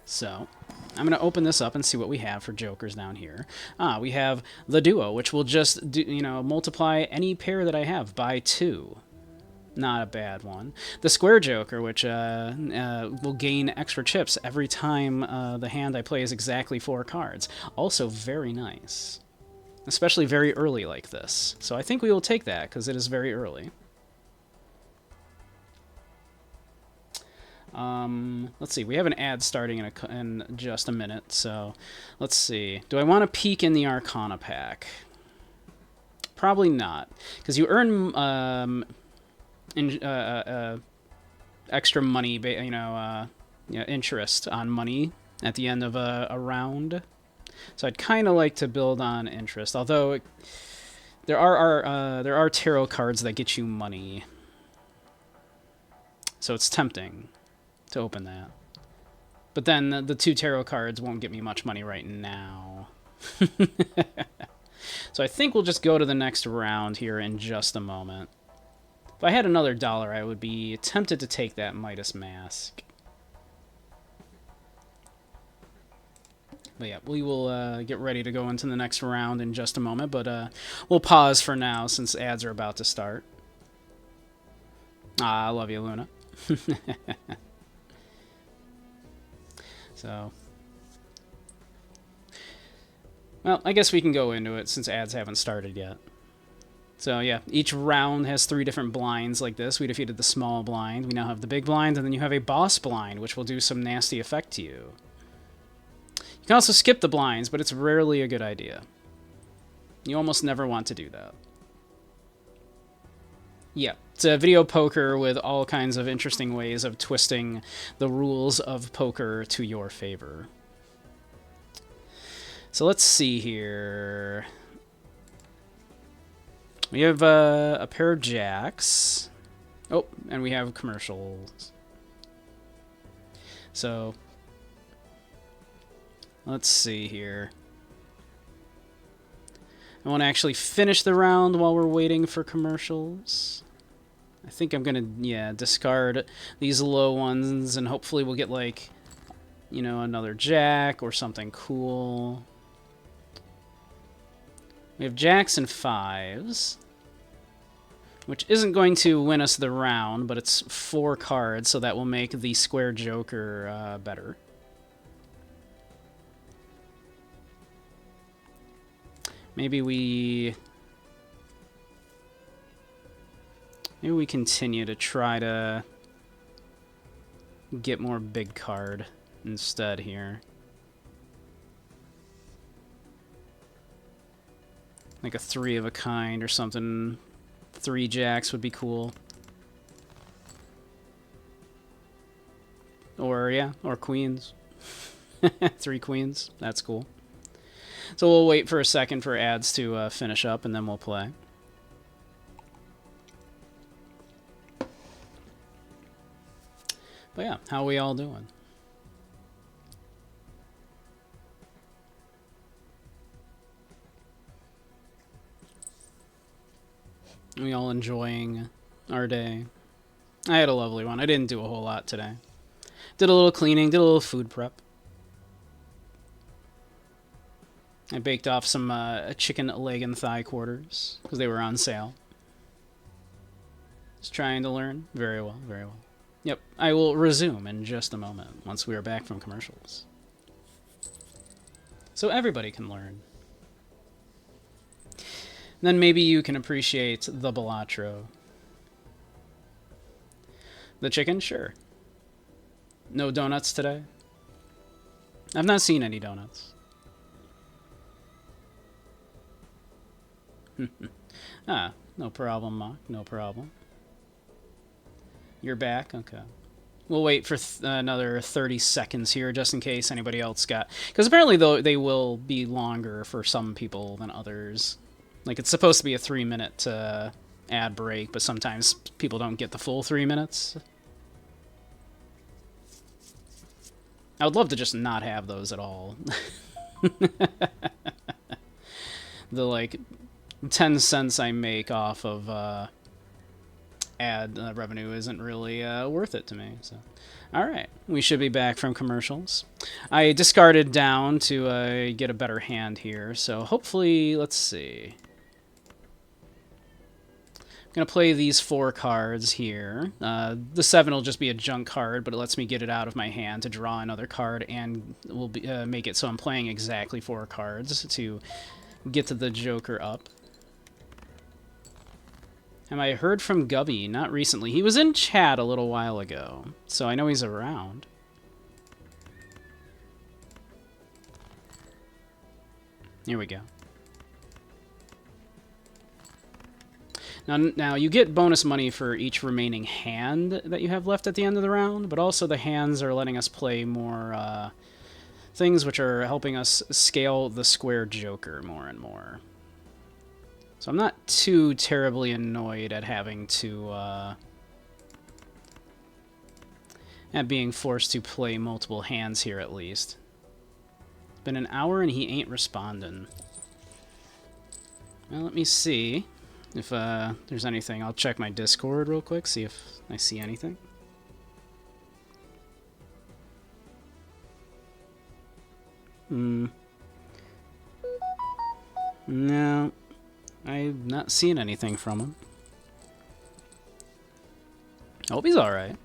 Speaker 1: So I'm going to open this up and see what we have for jokers down here. We have the duo, which will just multiply any pair that I have by 2. Not a bad one. The square joker, which will gain extra chips every time the hand I play is exactly 4 cards. Also very nice. Especially very early like this. So I think we will take that because it is very early. Let's see. We have an ad starting in just a minute, so let's see. Do I want to peek in the Arcana pack? Probably not, because you earn extra money, interest on money at the end of a round. So I'd kind of like to build on interest, although there are tarot cards that get you money, so it's tempting to open that. But then the 2 tarot cards won't get me much money right now. So I think we'll just go to the next round here in just a moment. If I had another dollar, I would be tempted to take that Midas mask. But yeah, we will get ready to go into the next round in just a moment, but we'll pause for now since ads are about to start. Ah, I love you, Luna. So, well, I guess we can go into it since ads haven't started yet. So yeah, each round has 3 different blinds like this. We defeated the small blind. We now have the big blind, and then you have a boss blind, which will do some nasty effect to you. You can also skip the blinds, but it's rarely a good idea. You almost never want to do that. Yeah, it's a video poker with all kinds of interesting ways of twisting the rules of poker to your favor. So let's see here. We have a pair of jacks. Oh, and we have commercials. So let's see here. I want to actually finish the round while we're waiting for commercials. I think I'm going to, yeah, discard these low ones, and hopefully we'll get, like, you know, another jack or something cool. We have jacks and 5s, which isn't going to win us the round, but it's 4 cards, so that will make the square joker better. Maybe we continue to try to get more big card instead here. Like a 3 of a kind or something. 3 jacks would be cool. Or, yeah, or queens. 3 queens. That's cool. So we'll wait for a second for ads to finish up, and then we'll play. But yeah, how are we all doing? Are we all enjoying our day? I had a lovely one. I didn't do a whole lot today. Did a little cleaning, did a little food prep. I baked off some chicken leg and thigh quarters because they were on sale. Just trying to learn. Very well, very well. Yep, I will resume in just a moment once we are back from commercials. So everybody can learn. Then maybe you can appreciate the Balatro. The chicken? Sure. No donuts today? I've not seen any donuts. Ah, no problem, Mock. No problem. You're back? Okay. We'll wait for another 30 seconds here, just in case anybody else got... Because apparently they will be longer for some people than others. Like, it's supposed to be a 3-minute ad break, but sometimes people don't get the full 3 minutes. I would love to just not have those at all. The, like, 10 cents I make off of ad revenue isn't really worth it to me. So, all right, we should be back from commercials. I discarded down to get a better hand here, so hopefully, let's see. I'm going to play these 4 cards here. The 7 will just be a junk card, but it lets me get it out of my hand to draw another card, and will be, make it so I'm playing exactly 4 cards to get to the Joker up. Have I heard from Gubby? Not recently. He was in chat a little while ago, so I know he's around. Here we go. Now you get bonus money for each remaining hand that you have left at the end of the round, but also the hands are letting us play more things which are helping us scale the square Joker more and more. So I'm not too terribly annoyed at having to, at being forced to play multiple hands here at least. It's been an hour and he ain't responding. Well, let me see. If there's anything, I'll check my Discord real quick, see if I see anything. No, I'm not seeing anything from him. I hope he's alright.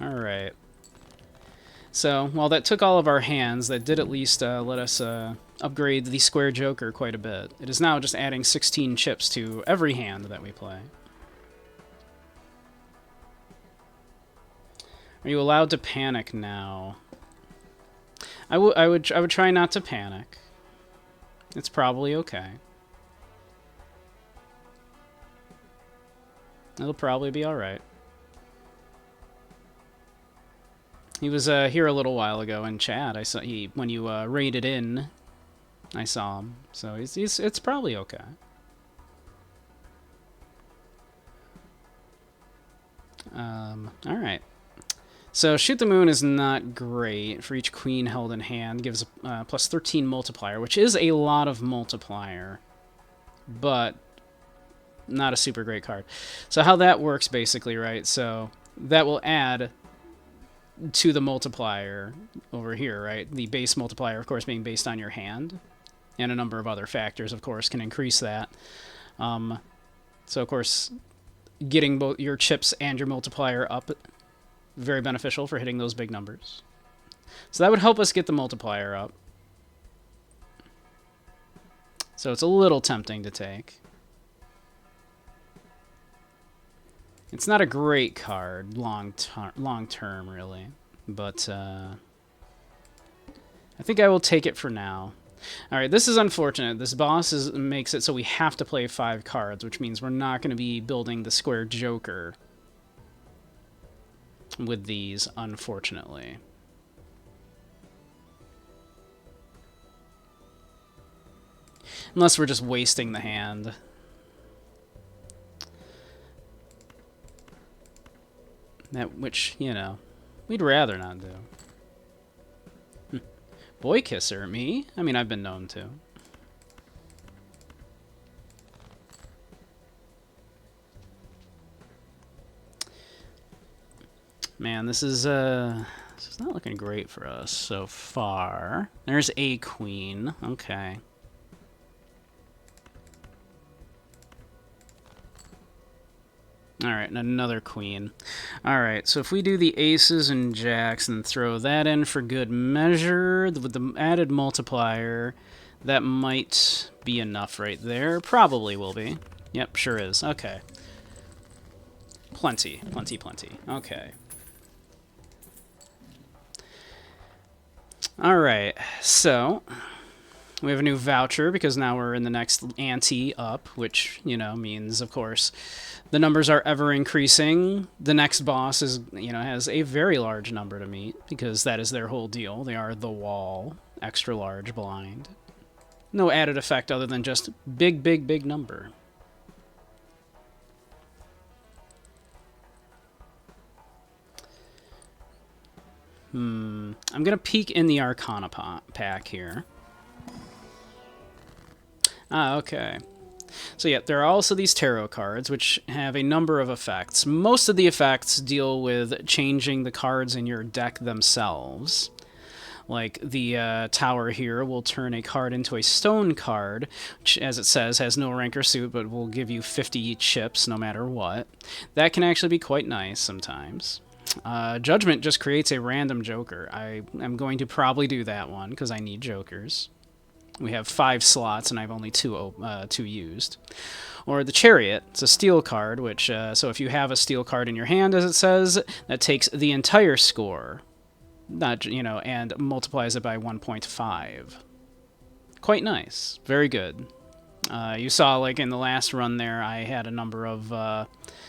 Speaker 1: Alright. So, while that took all of our hands, that did at least let us upgrade the Square Joker quite a bit. It is now just adding 16 chips to every hand that we play. Are you allowed to panic now? I would try not to panic. It's probably okay. It'll probably be alright. He was here a little while ago in chat. I saw when you raided in. I saw him, so it's probably okay. All right. So Shoot the Moon is not great. For each queen held in hand, gives a plus 13 multiplier, which is a lot of multiplier, but not a super great card. So how that works, basically, right? So that will add to the multiplier over here, right? The base multiplier, of course, being based on your hand, and a number of other factors, of course, can increase that. So, of course, getting both your chips and your multiplier up, very beneficial for hitting those big numbers. So that would help us get the multiplier up. So it's a little tempting to take. It's not a great card long term, really, but I think I will take it for now. All right, this is unfortunate. This boss makes it so we have to play 5 cards, which means we're not going to be building the Square Joker with these, unfortunately. Unless we're just wasting the hand. Which, you know, we'd rather not do. Boy kisser, me? I mean, I've been known to. Man, this is not looking great for us so far. There's a queen. Okay. Alright, and another queen. Alright, so if we do the aces and jacks and throw that in for good measure, with the added multiplier, that might be enough right there. Probably will be. Yep, sure is. Okay. Plenty. Plenty, plenty. Okay. Alright, so we have a new voucher because now we're in the next ante up, which, you know, means, of course, the numbers are ever increasing. The next boss is, you know, has a very large number to meet because that is their whole deal. They are the wall, extra large blind. No added effect other than just big, big, big number. I'm going to peek in the Arcana pack here. Ah, okay. So yeah, there are also these tarot cards, which have a number of effects. Most of the effects deal with changing the cards in your deck themselves. Like the Tower here will turn a card into a stone card, which, as it says, has no rank or suit, but will give you 50 chips no matter what. That can actually be quite nice sometimes. Judgment just creates a random joker. I am going to probably do that one because I need jokers. We have 5 slots and I have only 2 used. Or the Chariot. It's a steel card, which so if you have a steel card in your hand, as it says, that takes the entire score, not, you know, and multiplies it by 1.5. Quite nice. Very good. You saw, like, in the last run there, I had a number of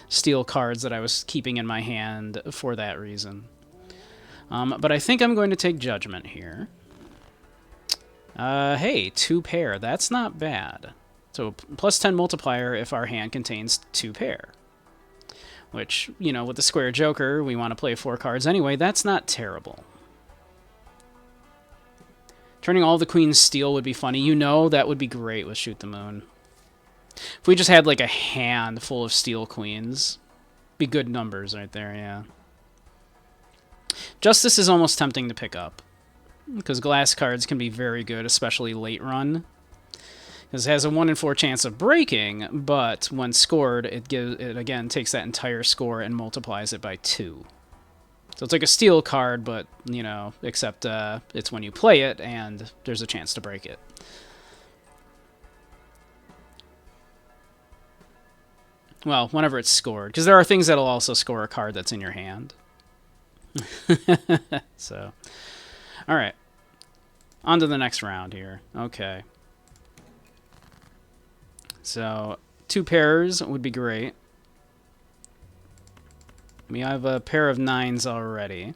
Speaker 1: steel cards that I was keeping in my hand for that reason. But I think I'm going to take Judgment here. Hey, 2 pair. That's not bad. So, plus 10 multiplier if our hand contains 2 pair. Which, you know, with the Square Joker, we want to play 4 cards anyway. That's not terrible. Turning all the queens steel would be funny. You know that would be great with Shoot the Moon. If we just had like a hand full of steel queens, be good numbers right there, yeah. Justice is almost tempting to pick up, because glass cards can be very good, especially late run. Because it has a 1 in 4 chance of breaking, but when scored, it again takes that entire score and multiplies it by 2. So it's like a steel card, but, you know, except it's when you play it, and there's a chance to break it. Well, whenever it's scored. Because there are things that'll also score a card that's in your hand. So, alright. On to the next round here. Okay. So, 2 pairs would be great. We have a pair of 9s already.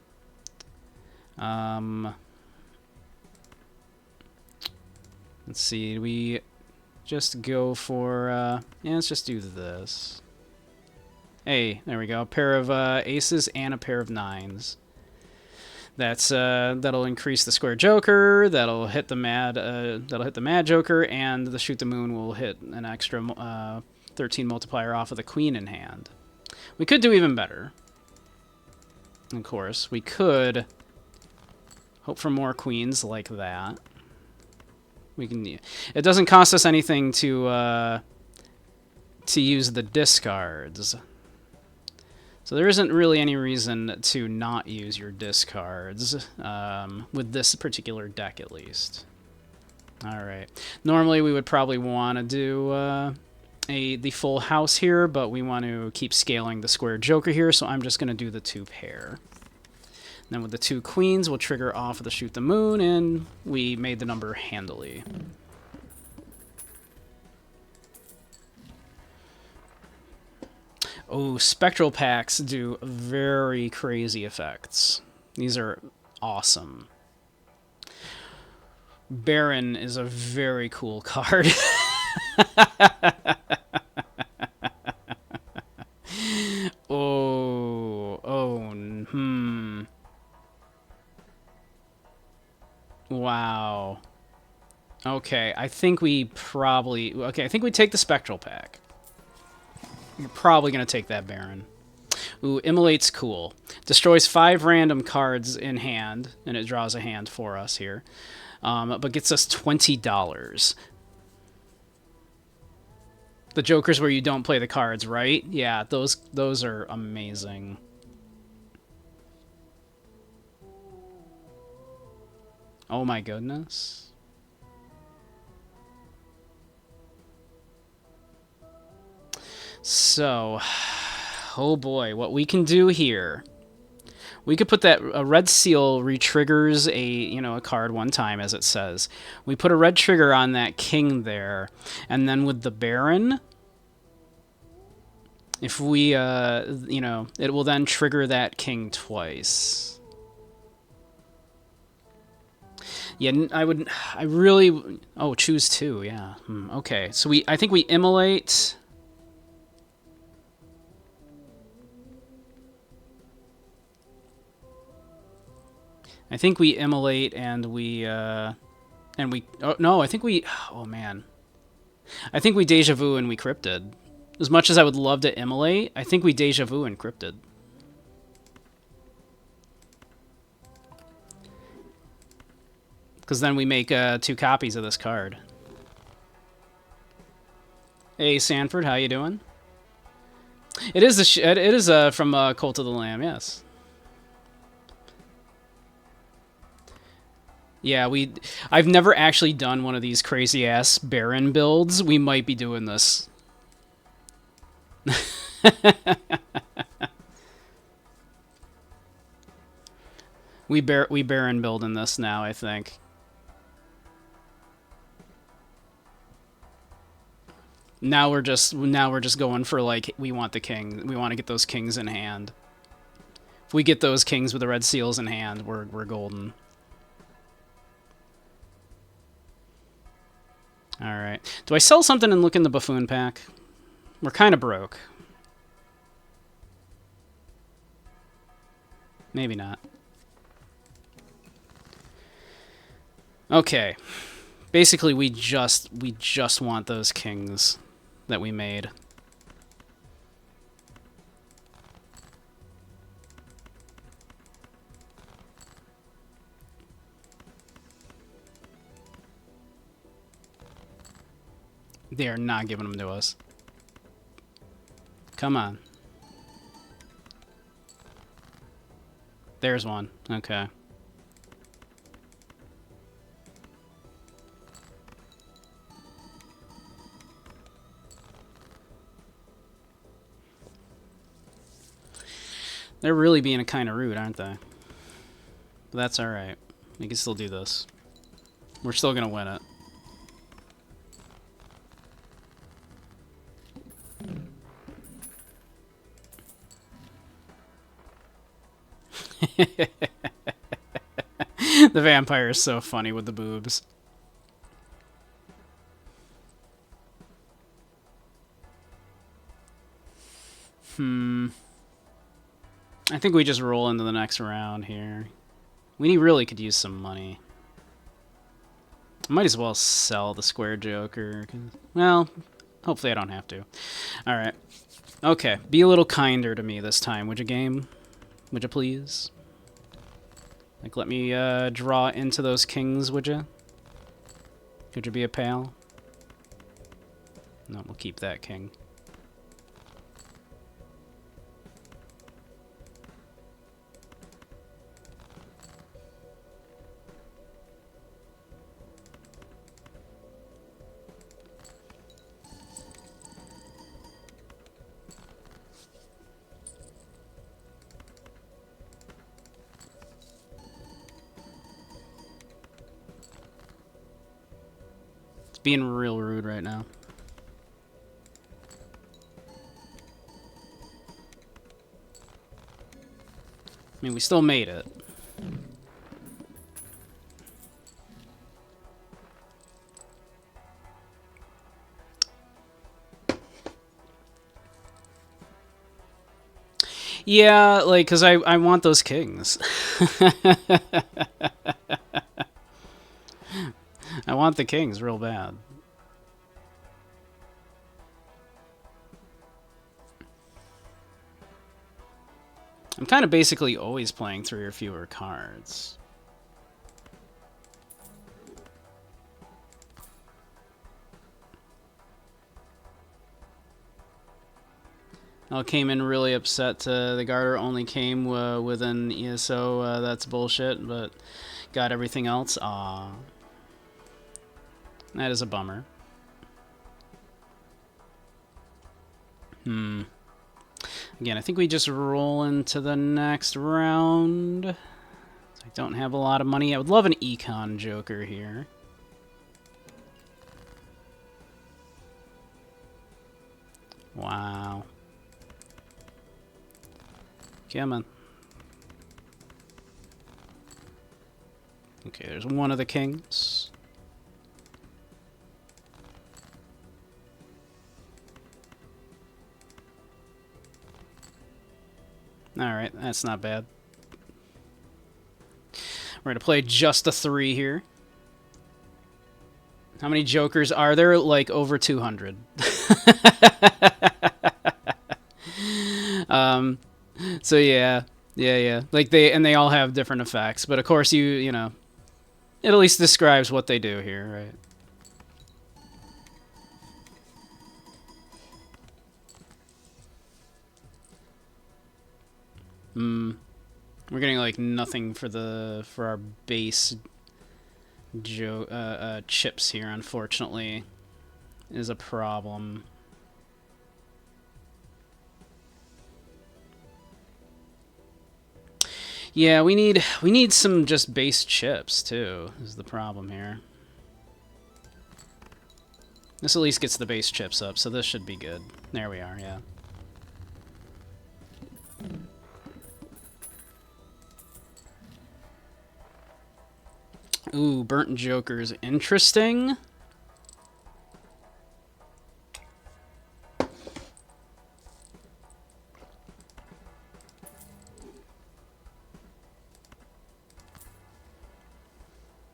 Speaker 1: Let's see, we just go for, yeah, let's just do this. Hey, there we go, a pair of aces and a pair of 9s. That's that'll increase the square joker, that'll hit the mad joker, and the Shoot the Moon will hit an extra 13 multiplier off of the queen in hand. We could do even better. Of course, we could hope for more queens like that. We can. It doesn't cost us anything to use the discards, so there isn't really any reason to not use your discards with this particular deck, at least. All right. Normally, we would probably want to do the full house here, but we want to keep scaling the square joker here, so I'm just going to do the 2 pair. And then with the 2 queens, we'll trigger off of the Shoot the Moon, and we made the number handily. Oh, spectral packs do very crazy effects. These are awesome. Baron is a very cool card. Wow. Okay, I think we probably... Okay, I think we take the Spectral Pack. You're probably going to take that Baron. Ooh, Immolate's cool. Destroys 5 random cards in hand, and it draws a hand for us here. But gets us $20. The Jokers where you don't play the cards, right? Yeah, those are amazing. Oh my goodness. So, oh boy, what we can do here. We could put that, a red seal retriggers a card one time, as it says. We put a red trigger on that king there, and then with the Baron, if we, it will then trigger that king twice. Yeah, I really, oh, choose 2, yeah. Okay, so I think we immolate. I think we immolate and we, oh, no, I think we, oh man. I think we Deja Vu and we Cryptid. As much as I would love to immolate, I think we Deja Vu and Cryptid. Because then we make 2 copies of this card. Hey, Sanford, how you doing? It is from Cult of the Lamb, yes. Yeah, I've never actually done one of these crazy ass Baron builds. We might be doing this. we Baron build in this now, I think. Now we're just going for, like, we want the king. We want to get those kings in hand. If we get those kings with the red seals in hand, we're golden. Alright. Do I sell something and look in the Buffoon pack? We're kind of broke. Maybe not. Okay. Basically, we just want those kings that we made. They are not giving them to us. Come on. There's one. Okay. They're really being a kind of rude, aren't they? But that's alright. We can still do this. We're still gonna win it. The vampire is so funny with the boobs. I think we just roll into the next round here. We really could use some money. I might as well sell the square joker. Well, hopefully I don't have to. Alright. Okay, be a little kinder to me this time, would you, game? Would you please? Like, let me draw into those kings, would you? Could you be a pal? No, we'll keep that king. It's being real rude right now. I mean, we still made it. Yeah, like, because I want those kings. I want the kings real bad. I'm kind of basically always playing 3 or fewer cards. I came in really upset. The Garter only came with an ESO. That's bullshit, but got everything else. Aww. That is a bummer. Again, I think we just roll into the next round. I don't have a lot of money. I would love an econ joker here. Wow. Come on. Okay, there's one of the kings. Alright, that's not bad. We're going to play just a 3 here. How many jokers are there? Like, over 200. So yeah. Like, they all have different effects. But of course, you know, it at least describes what they do here, right? We're getting like nothing for our base chips here, unfortunately, is a problem. Yeah, we need some just base chips too, is the problem here. This at least gets the base chips up, so this should be good. There we are, yeah. Ooh, Burnt Joker's interesting.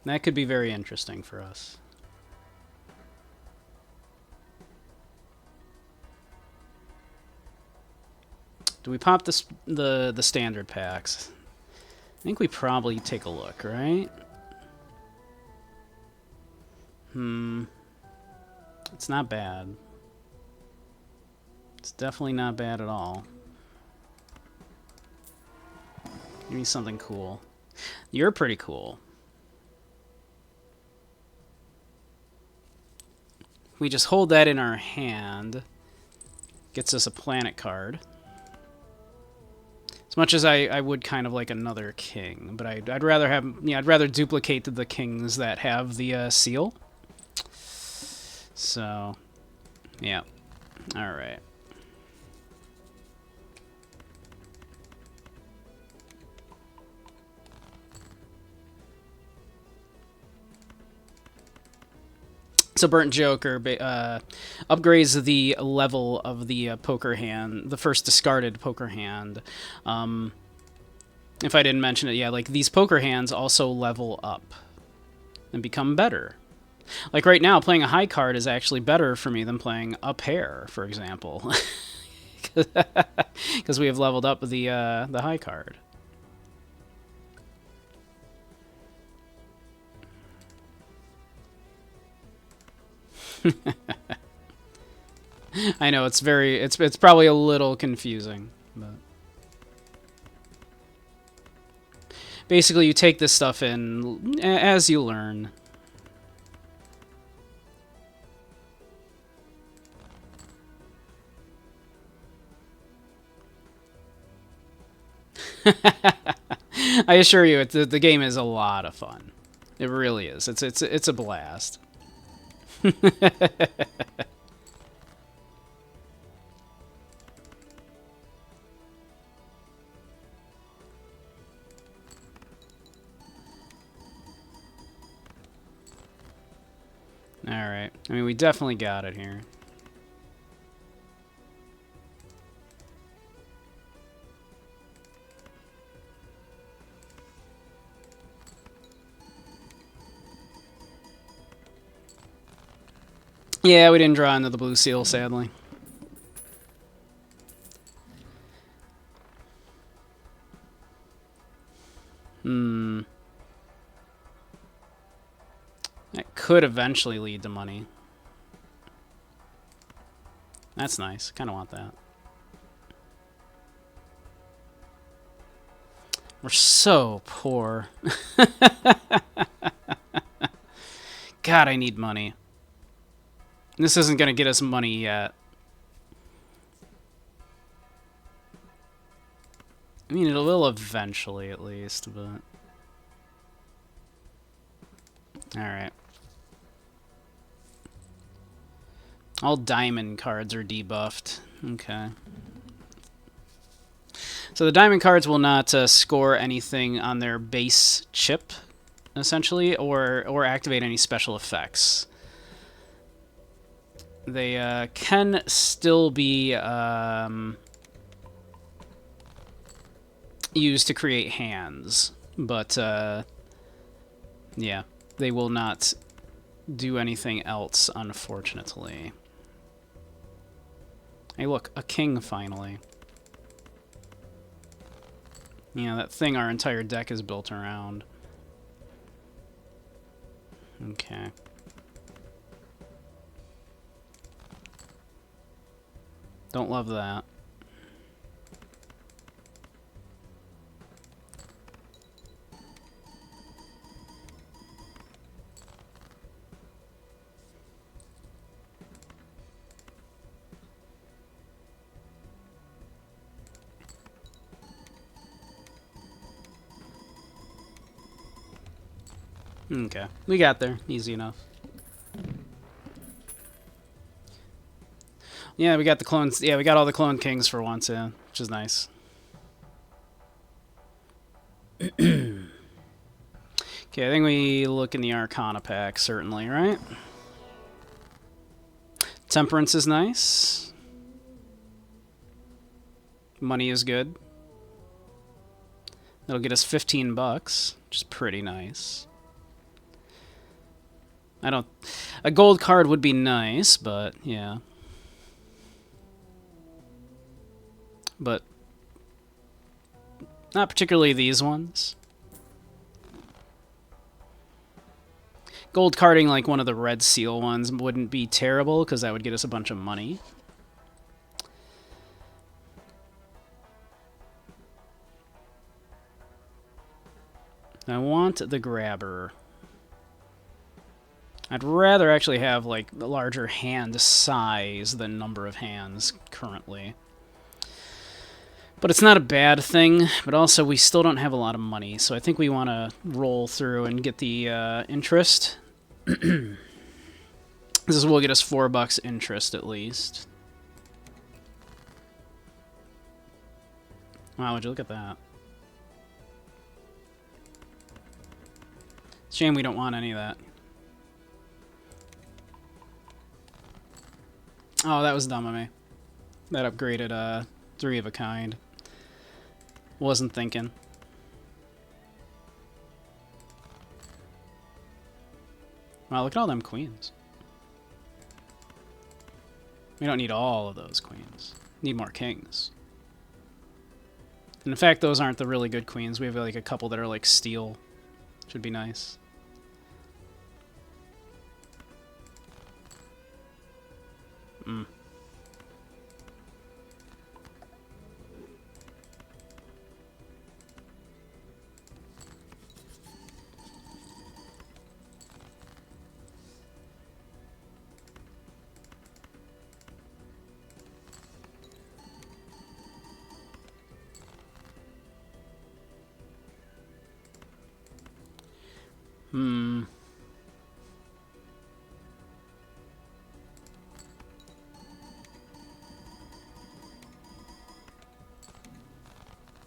Speaker 1: That could be very interesting for us. Do we pop this the standard packs? I think we probably take a look, right? It's not bad. It's definitely not bad at all. Give me something cool. You're pretty cool. We just hold that in our hand. Gets us a planet card. As much as I would kind of like another king, but I'd rather have, I'd rather duplicate the kings that have the seal. So, yeah. All right. So Burnt Joker upgrades the level of the poker hand, the first discarded poker hand. If I didn't mention it, yeah, like these poker hands also level up and become better. Like right now, playing a high card is actually better for me than playing a pair, for example, because we have leveled up the high card. I know it's probably a little confusing, but basically you take this stuff in as you learn. I assure you, the game is a lot of fun. It really is. It's a blast. Alright. I mean, we definitely got it here. Yeah, we didn't draw into the blue seal, sadly. That could eventually lead to money. That's nice. Kind of want that. We're so poor. God, I need money. This isn't going to get us money yet. I mean, it will eventually, at least, but... Alright. All diamond cards are debuffed. Okay. So the diamond cards will not score anything on their base chip, essentially, or activate any special effects. They can still be used to create hands, but yeah, they will not do anything else, unfortunately. Hey, look, a king finally. Yeah, that thing our entire deck is built around. Okay. Don't love that. Okay, we got there. Easy enough. Yeah, we got the clones. Yeah, we got all the clone kings for once, yeah, which is nice. Okay, I think we look in the Arcana pack, certainly, right? Temperance is nice. Money is good. That'll get us $15, which is pretty nice. I don't... A gold card would be nice, but yeah. But not particularly these ones. Gold carding like one of the red seal ones wouldn't be terrible, because that would get us a bunch of money. I want the grabber. I'd rather actually have like the larger hand size than number of hands currently. But it's not a bad thing, but also we still don't have a lot of money, so I think we want to roll through and get the interest. This will get us $4 interest at least. Wow, would you look at that? Shame we don't want any of that. Oh, that was dumb of me. That upgraded 3 of a kind. Wasn't thinking. Wow, look at all them queens. We don't need all of those queens. Need more kings. And in fact, those aren't the really good queens. We have like a couple that are like steel. Should be nice. Mm.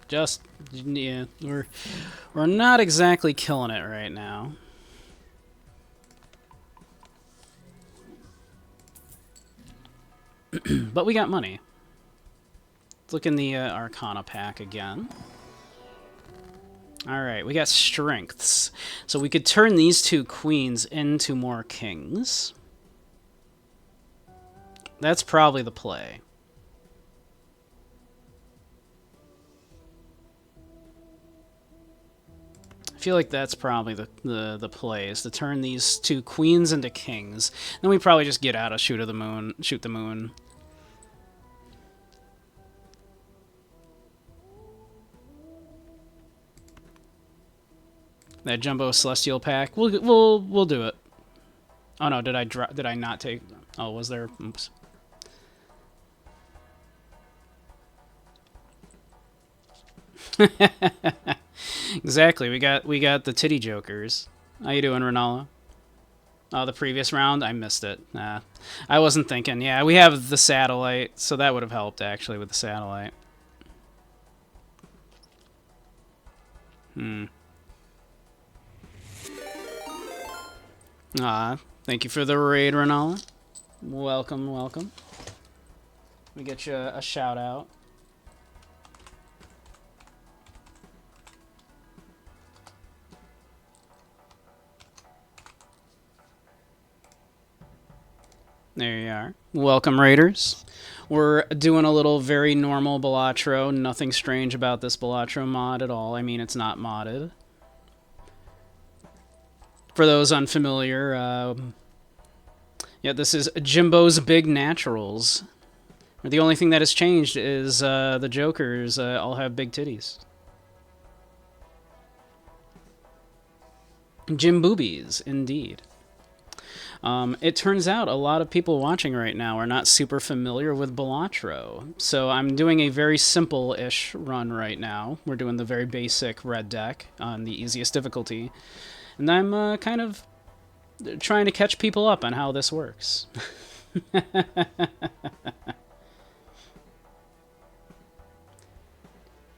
Speaker 1: Just, yeah, we're not exactly killing it right now. But we got money. Let's look in the Arcana pack again. Alright, we got strengths. So we could turn these 2 queens into more kings. That's probably the play. I feel like that's probably the play, is to turn these 2 queens into kings. Then we probably just get out of shoot the moon. That Jumbo Celestial pack. We'll do it. Oh no, did I not take? Oh, was there? Oops. Exactly. We got the titty jokers. How you doing, Ronaldo? Oh, the previous round, I missed it. Nah, I wasn't thinking. Yeah, we have the satellite, so that would have helped actually with the satellite. Thank you for the raid, Ronaldo. Welcome, welcome. We get you a shout out. There you are. Welcome, Raiders. We're doing a little very normal Balatro. Nothing strange about this Balatro mod at all. I mean, it's not modded. For those unfamiliar, yeah, this is Jimbo's Big Naturals. The only thing that has changed is the Jokers all have big titties. Jim Boobies, indeed. It turns out a lot of people watching right now are not super familiar with Balatro, so I'm doing a very simple-ish run right now. We're doing the very basic red deck on the easiest difficulty, and I'm kind of trying to catch people up on how this works.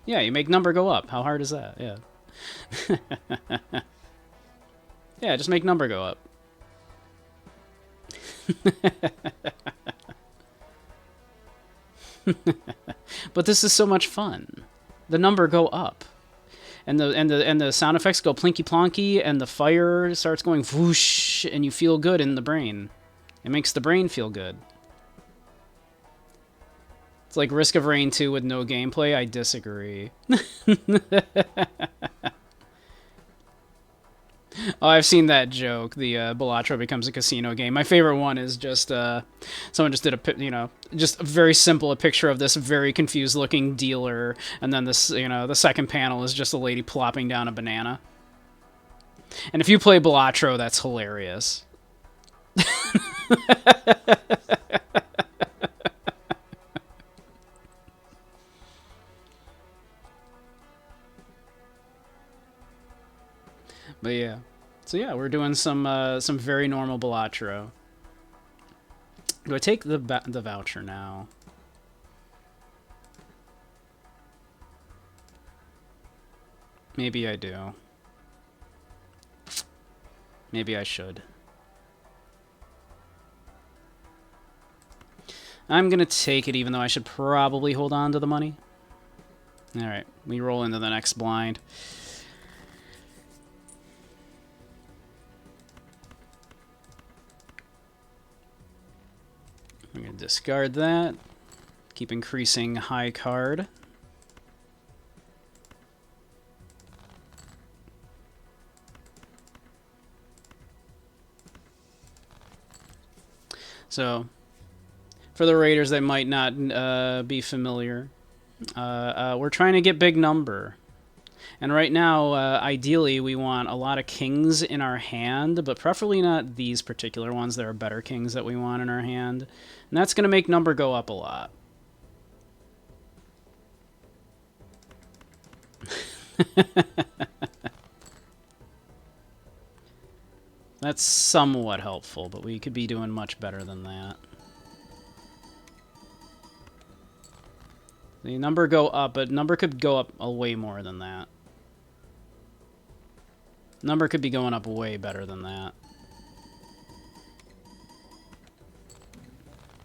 Speaker 1: Yeah, you make number go up. How hard is that? Yeah. Yeah, just make number go up. But this is so much fun. The number go up. and the sound effects go plinky plonky, and the fire starts going whoosh, and you feel good in the brain. It makes the brain feel good. It's like Risk of Rain 2 with no gameplay. I disagree. Oh, I've seen that joke. The Balatro becomes a casino game. My favorite one is just someone just did just very simple, a picture of this very confused looking dealer, and then this, the second panel is just a lady plopping down a banana. And if you play Balatro, that's hilarious. But yeah. So yeah, we're doing some very normal Balatro. Do I take the voucher now? Maybe I do. Maybe I should. I'm gonna take it, even though I should probably hold on to the money. Alright, we roll into the next blind. I'm going to discard that. Keep increasing high card. So, for the Raiders that might not be familiar, we're trying to get big number. And right now, ideally, we want a lot of kings in our hand, but preferably not these particular ones. There are better kings that we want in our hand. And that's going to make number go up a lot. That's somewhat helpful, but we could be doing much better than that. The number go up, but number could go up a way more than that. Number could be going up way better than that.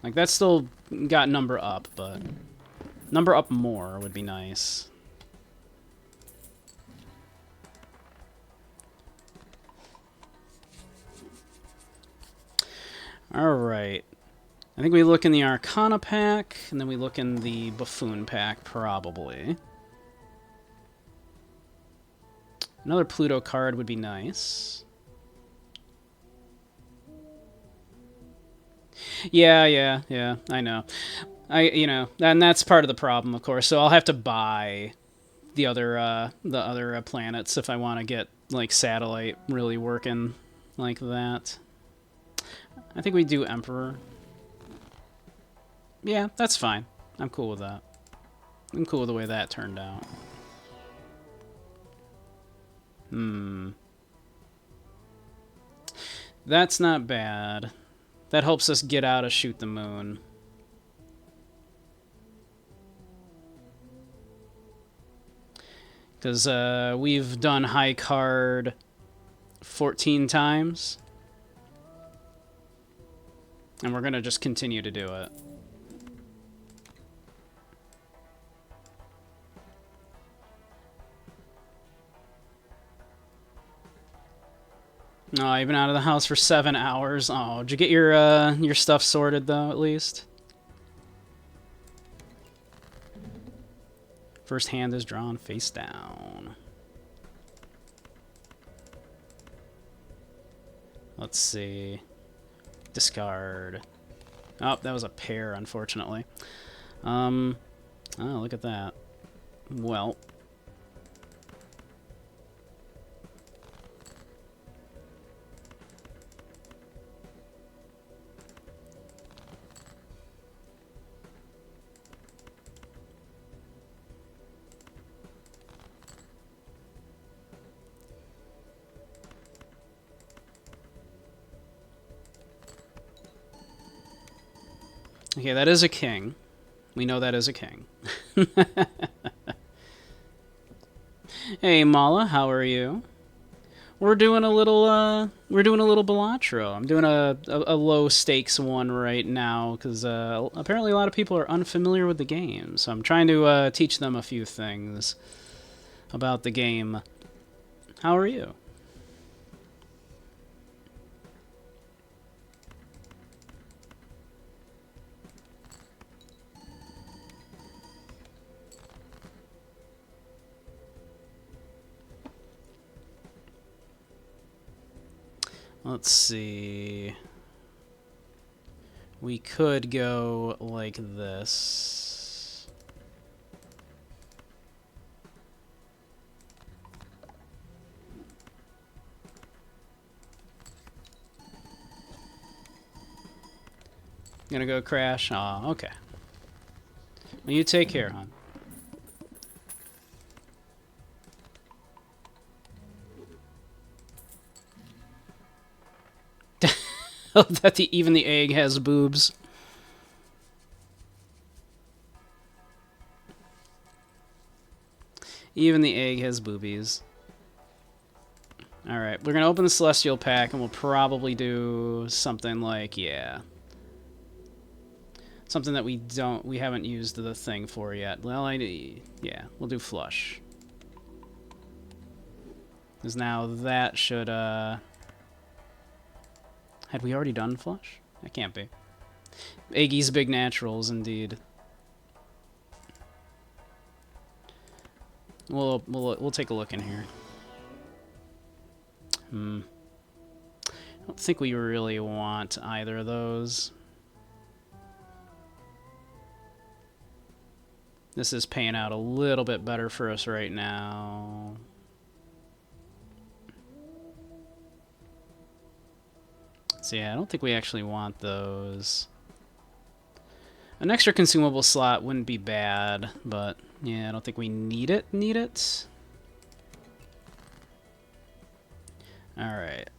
Speaker 1: Like, that's still got number up, but number up more would be nice. Alright. I think we look in the Arcana pack, and then we look in the Buffoon pack, probably. Another Pluto card would be nice. Yeah, I know. And that's part of the problem, of course. So I'll have to buy the other planets if I want to get, like, Satellite really working like that. I think we do Emperor. Yeah, that's fine. I'm cool with that. I'm cool with the way that turned out. That's not bad. That helps us get out of Shoot the Moon. Because we've done high card 14 times. And we're going to just continue to do it. Oh, you've been out of the house for 7 hours. Oh, did you get your stuff sorted, though, at least? First hand is drawn face down. Let's see. Discard. Oh, that was a pair, unfortunately. Oh, look at that. Well. Okay, that is a king. We know that is a king. Hey, Mala, how are you? We're doing a little Balatro. I'm doing a low stakes one right now because apparently a lot of people are unfamiliar with the game, so I'm trying to teach them a few things. about the game. How are you? Let's see. We could go like this. Gonna go crash? Aw, okay. Well, you take care, hon. Oh, that even the egg has boobs. Even the egg has boobies. Alright, we're gonna open the Celestial Pack and we'll probably do something like, yeah. Something that we haven't used the thing for yet. Well, yeah, we'll do Flush. Because now that should, had we already done Flush? That can't be. Iggy's Big Naturals, indeed. We'll take a look in here. I don't think we really want either of those. This is paying out a little bit better for us right now. So yeah, I don't think we actually want those. An extra consumable slot wouldn't be bad, but yeah, I don't think we need it. Alright.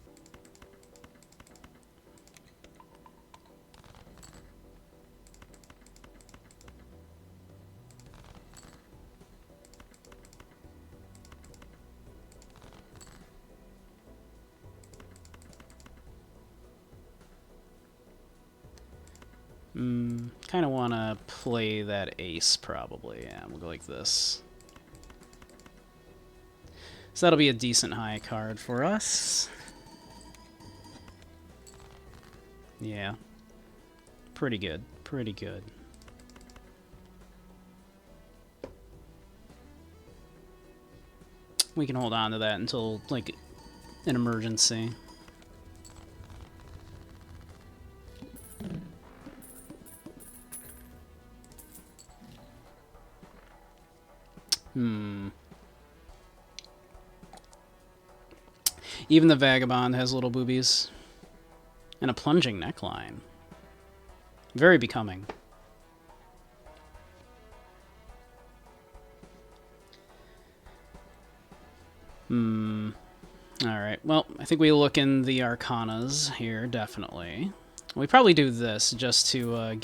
Speaker 1: Kind of want to play that ace, probably. Yeah, we'll go like this. So that'll be a decent high card for us. Yeah. Pretty good. Pretty good. We can hold on to that until, like, an emergency. Even the Vagabond has little boobies. And a plunging neckline. Very becoming. Alright, well, I think we look in the Arcanas here, definitely. We probably do this just to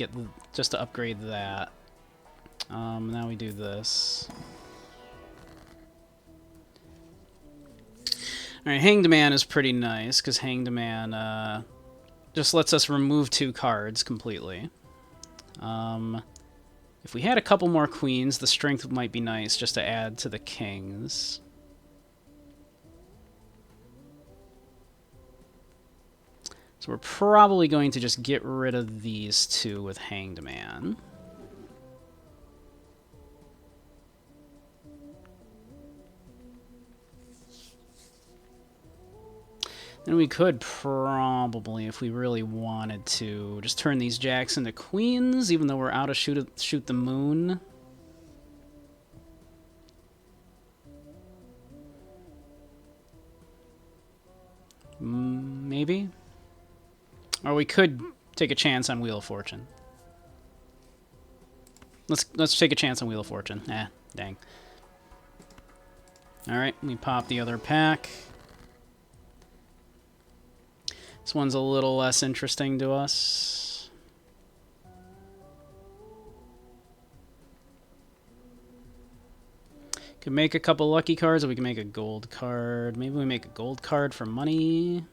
Speaker 1: just to upgrade that. Now we do this. Alright, Hanged Man is pretty nice, because Hanged Man just lets us remove 2 cards completely. If we had a couple more queens, the strength might be nice just to add to the kings. So we're probably going to just get rid of these 2 with Hanged Man. Then we could probably, if we really wanted to, just turn these jacks into queens, even though we're out of shoot the moon. Maybe? Or we could take a chance on Wheel of Fortune. Let's take a chance on Wheel of Fortune. Dang. Alright, we pop the other pack. This one's a little less interesting to us. Could make a couple lucky cards, or we can make a gold card. Maybe we make a gold card for money.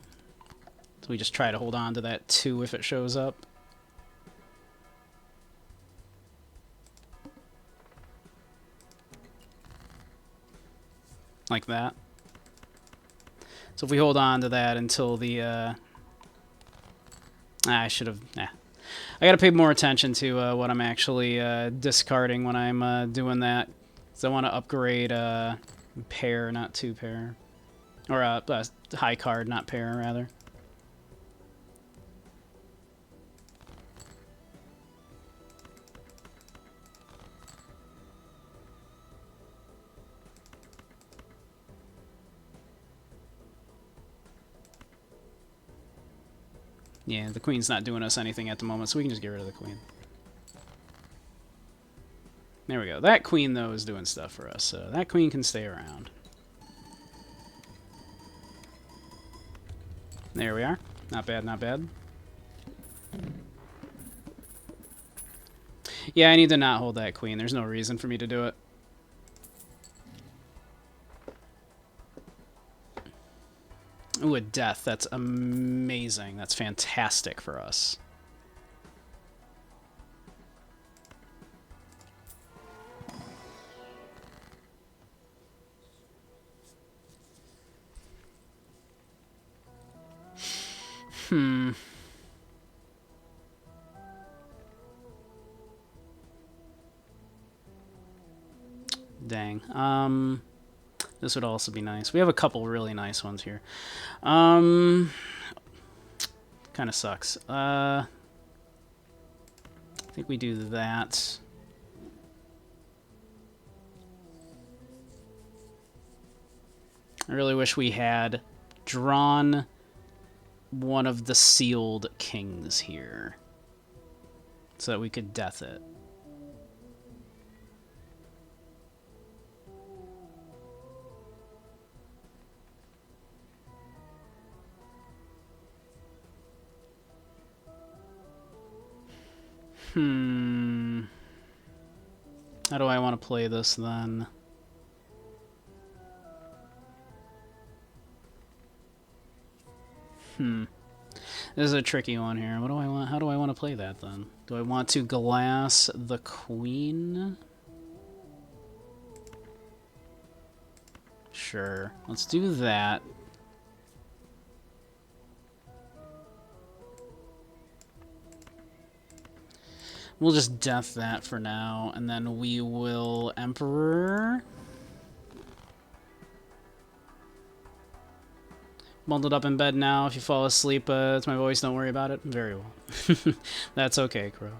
Speaker 1: So we just try to hold on to that 2 if it shows up. like that. So if we hold on to that until the... I should have... I gotta pay more attention to what I'm actually discarding when I'm doing that. So I want to upgrade pair, not two pair. Or high card, not pair, rather. Yeah, the queen's not doing us anything at the moment, so we can just get rid of the queen. There we go. That queen, though, is doing stuff for us, so that queen can stay around. There we are. Not bad, not bad. Yeah, I need to not hold that queen. There's no reason for me to do it. Ooh, a death. That's amazing. That's fantastic for us. Dang. This would also be nice. We have a couple really nice ones here. Kind of sucks. I think we do that. I really wish we had drawn one of the sealed kings here so that we could death it. How do I want to play this then? This is a tricky one here. What do I want? How do I want to play that then? Do I want to glass the queen? Sure. Let's do that. We'll just death that for now, and then we will Emperor. Bundled up in bed now. If you fall asleep, it's my voice. Don't worry about it. Very well. That's okay, Crow.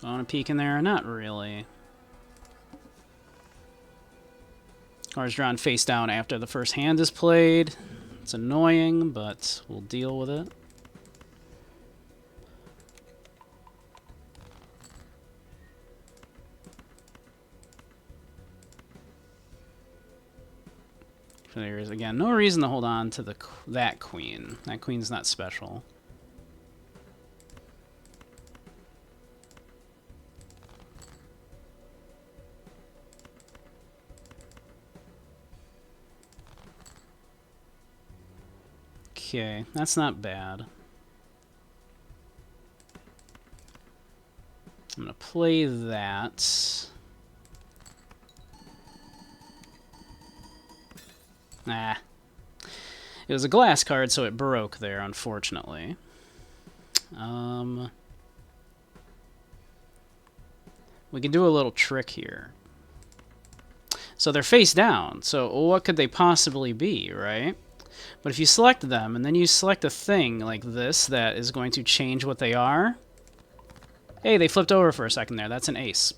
Speaker 1: I want to peek in there? Not really. Cards drawn face down after the first hand is played. It's annoying, but we'll deal with it. So there is, again, no reason to hold on to that queen. That queen's not special. Okay, that's not bad. I'm going to play that. Nah. It was a glass card, so it broke there, unfortunately. We can do a little trick here. So they're face down, so what could they possibly be, right? But if you select them, and then you select a thing like this that is going to change what they are... Hey, they flipped over for a second there. That's an ace.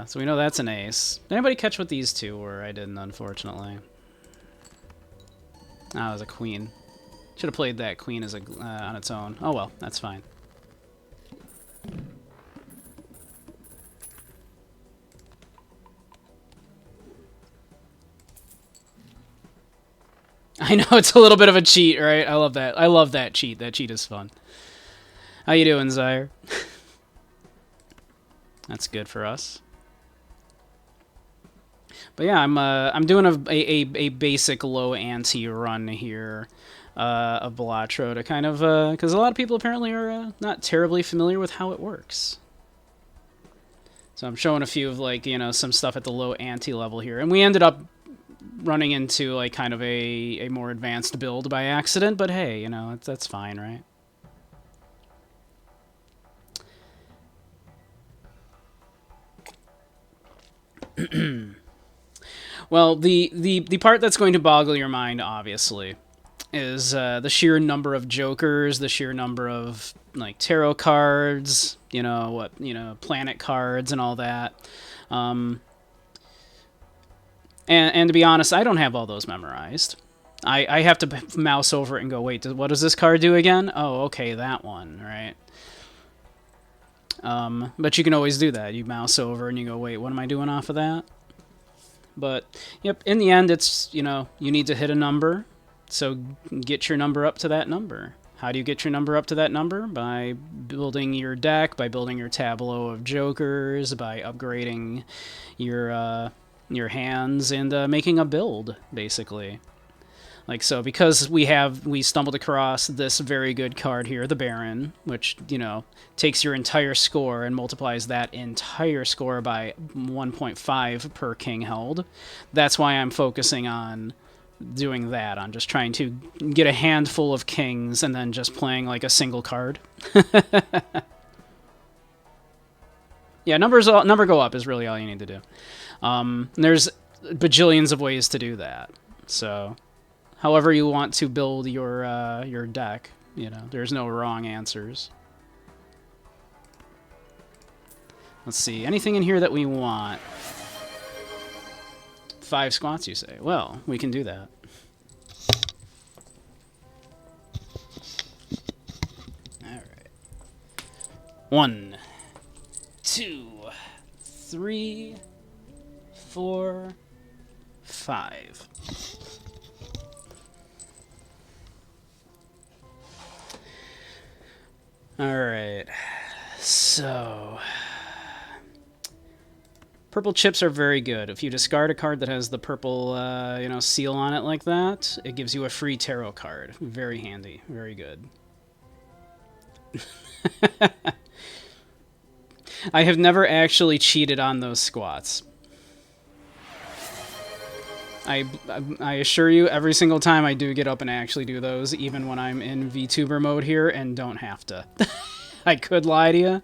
Speaker 1: So we know that's an ace. Did anybody catch what these two were? I didn't, unfortunately. Oh, it was a queen. Should have played that queen as on its own. Oh well, that's fine. I know it's a little bit of a cheat, right? I love that. I love that cheat. That cheat is fun. How you doing, Zyre? That's good for us. But yeah, I'm doing a basic low ante run here of Balatro to kind of because a lot of people apparently are not terribly familiar with how it works. So I'm showing a few of like some stuff at the low ante level here, and we ended up running into like kind of a more advanced build by accident. But hey, that's fine, right? Well, the part that's going to boggle your mind, obviously, is the sheer number of jokers, the sheer number of like tarot cards, planet cards and all that. Um, and to be honest, I don't have all those memorized. I have to mouse over it and go, wait, what does this card do again? Oh, okay, that one, right? But you can always do that. You mouse over and you go, wait, what am I doing off of that? But, yep, in the end, it's, you need to hit a number. So get your number up to that number. How do you get your number up to that number? By building your deck, by building your tableau of jokers, by upgrading your hands, and making a build, basically. Like so, because we stumbled across this very good card here, the Baron, which, takes your entire score and multiplies that entire score by 1.5 per king held. That's why I'm focusing on doing that, on just trying to get a handful of kings and then just playing like a single card. Yeah, number go up is really all you need to do. There's bajillions of ways to do that. So, however you want to build your deck, there's no wrong answers. Let's see, anything in here that we want? 5 squats, you say? Well, we can do that. Alright. 1, 2, 3, 4, 5. Alright. So... purple chips are very good. If you discard a card that has the purple, seal on it like that, it gives you a free tarot card. Very handy. Very good. I have never actually cheated on those squats. I assure you, every single time I do get up and actually do those, even when I'm in VTuber mode here and don't have to. I could lie to you.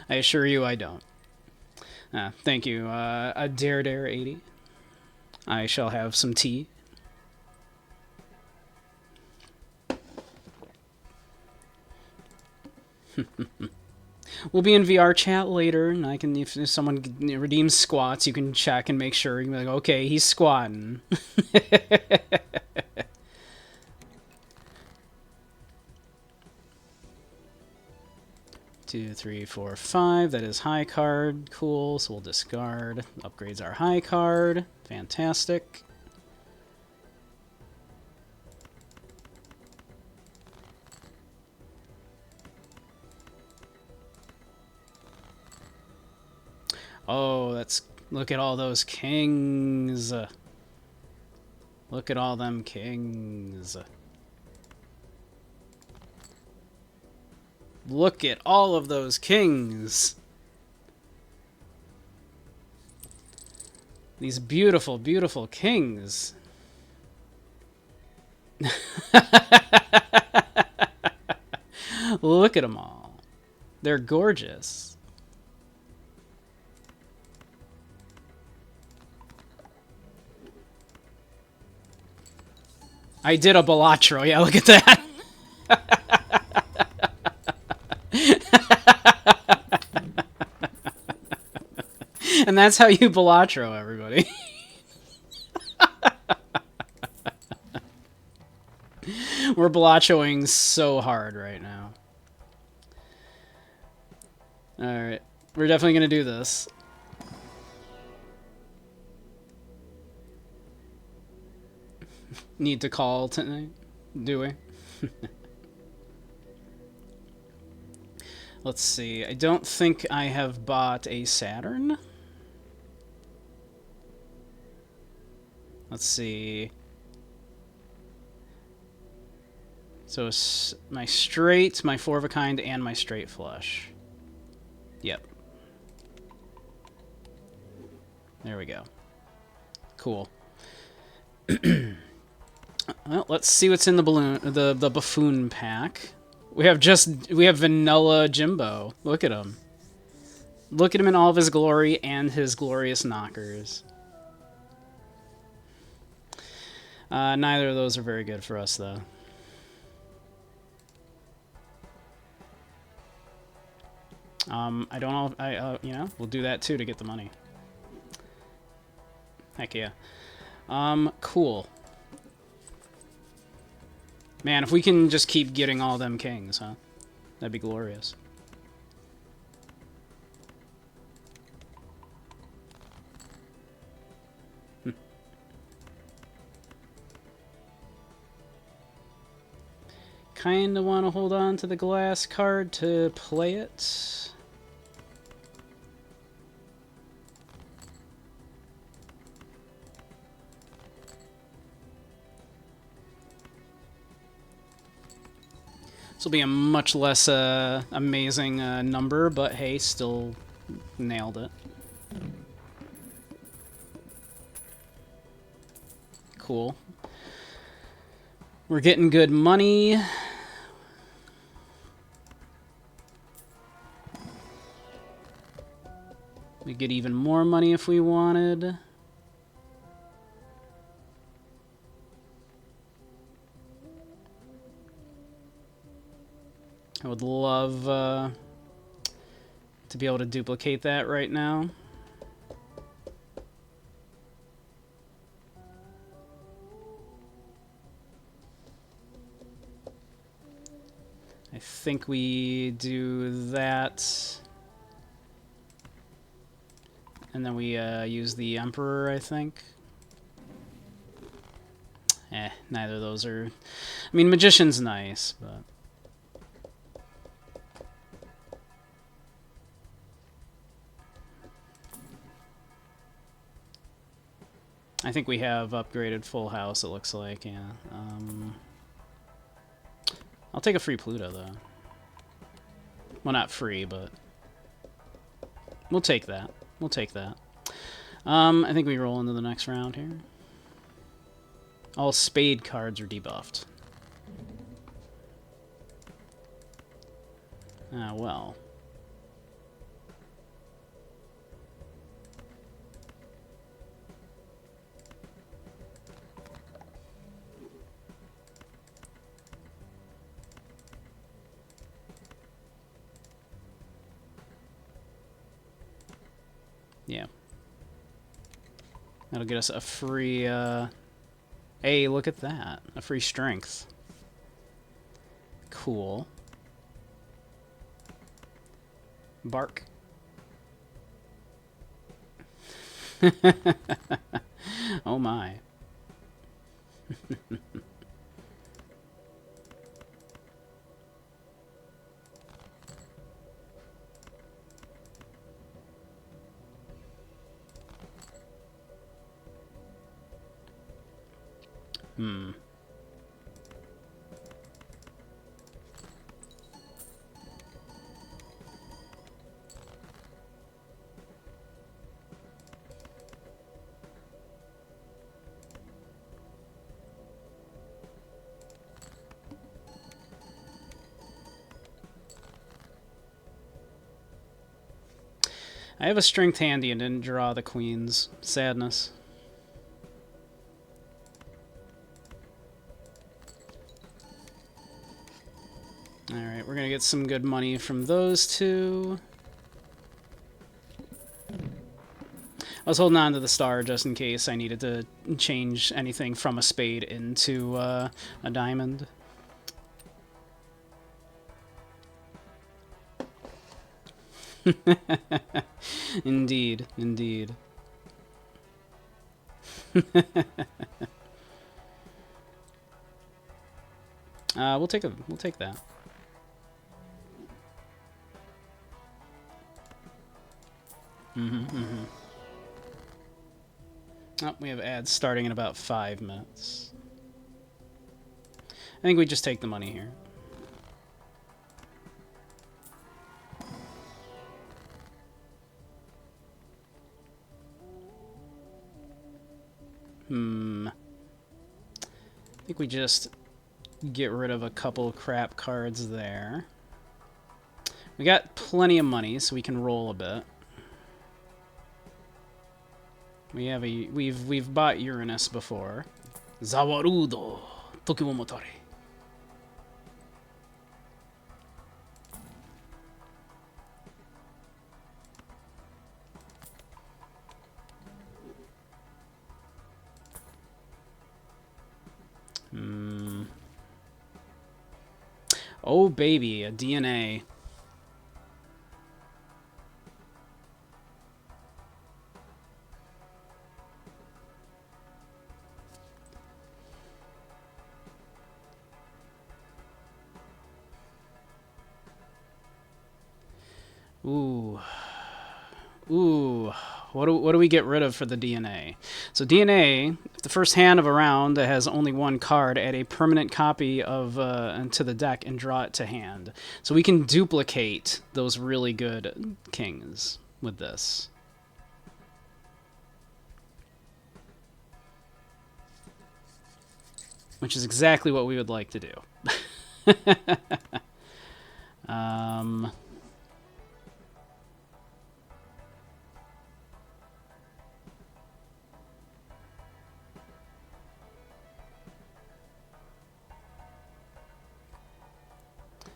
Speaker 1: I assure you I don't. Thank you, a Dare80. I shall have some tea. We'll be in VRChat later, and I can, if someone redeems squats, you can check and make sure. You can be like, okay, he's squatting. 2, 3, 4, 5. That is high card. Cool. So we'll discard. Upgrades our high card. Fantastic. Oh, that's... look at all those kings. Look at all them kings. Look at all of those kings. These beautiful, beautiful kings. Look at them all. They're gorgeous. I did a Balatro. Yeah, look at that. And that's how you Balatro, everybody. We're Balatroing so hard right now. Alright. We're definitely going to do this. Need to call tonight? Do we? Let's see. I don't think I have bought a Saturn. Let's see. So my straight, my 4 of a kind, and my straight flush. Yep. There we go. Cool. Well, let's see what's in the balloon, the buffoon pack. We have vanilla Jimbo. Look at him. Look at him in all of his glory and his glorious knockers. Neither of those are very good for us, though. I don't know. You know, we'll do that too to get the money. Heck yeah. Cool. Man, if we can just keep getting all them kings, huh? That'd be glorious. Kinda want to hold on to the glass card to play it. This will be a much less amazing number, but hey, still nailed it. Cool. We're getting good money. We get even more money if we wanted. I would love to be able to duplicate that right now. I think we do that. And then we use the Emperor, I think. Neither of those are... I mean, Magician's nice, but... I think we have upgraded Full House, it looks like, yeah. I'll take a free Pluto, though. Well, not free, but... We'll take that. We'll take that. I think we roll into the next round here. All spade cards are debuffed. Ah, well. Yeah. That'll get us a free, Hey, look at that. A free strength. Cool. Bark. Oh my. Hmm. I have a strength handy and didn't draw the queens. Sadness. Alright, we're gonna get some good money from those two. I was holding on to the star just in case I needed to change anything from a spade into a diamond. Indeed, indeed. We'll take that. Oh, we have ads starting in about 5 minutes. I think we just take the money here. I think we just get rid of a couple crap cards there. We got plenty of money, so we can roll a bit. We've bought Uranus before. Zawarudo Tokimomotare. Oh baby, a DNA. Ooh. Ooh. What do we get rid of for the DNA? So DNA, if the first hand of a round has only one card, add a permanent copy of to the deck and draw it to hand. So we can duplicate those really good kings with this. Which is exactly what we would like to do.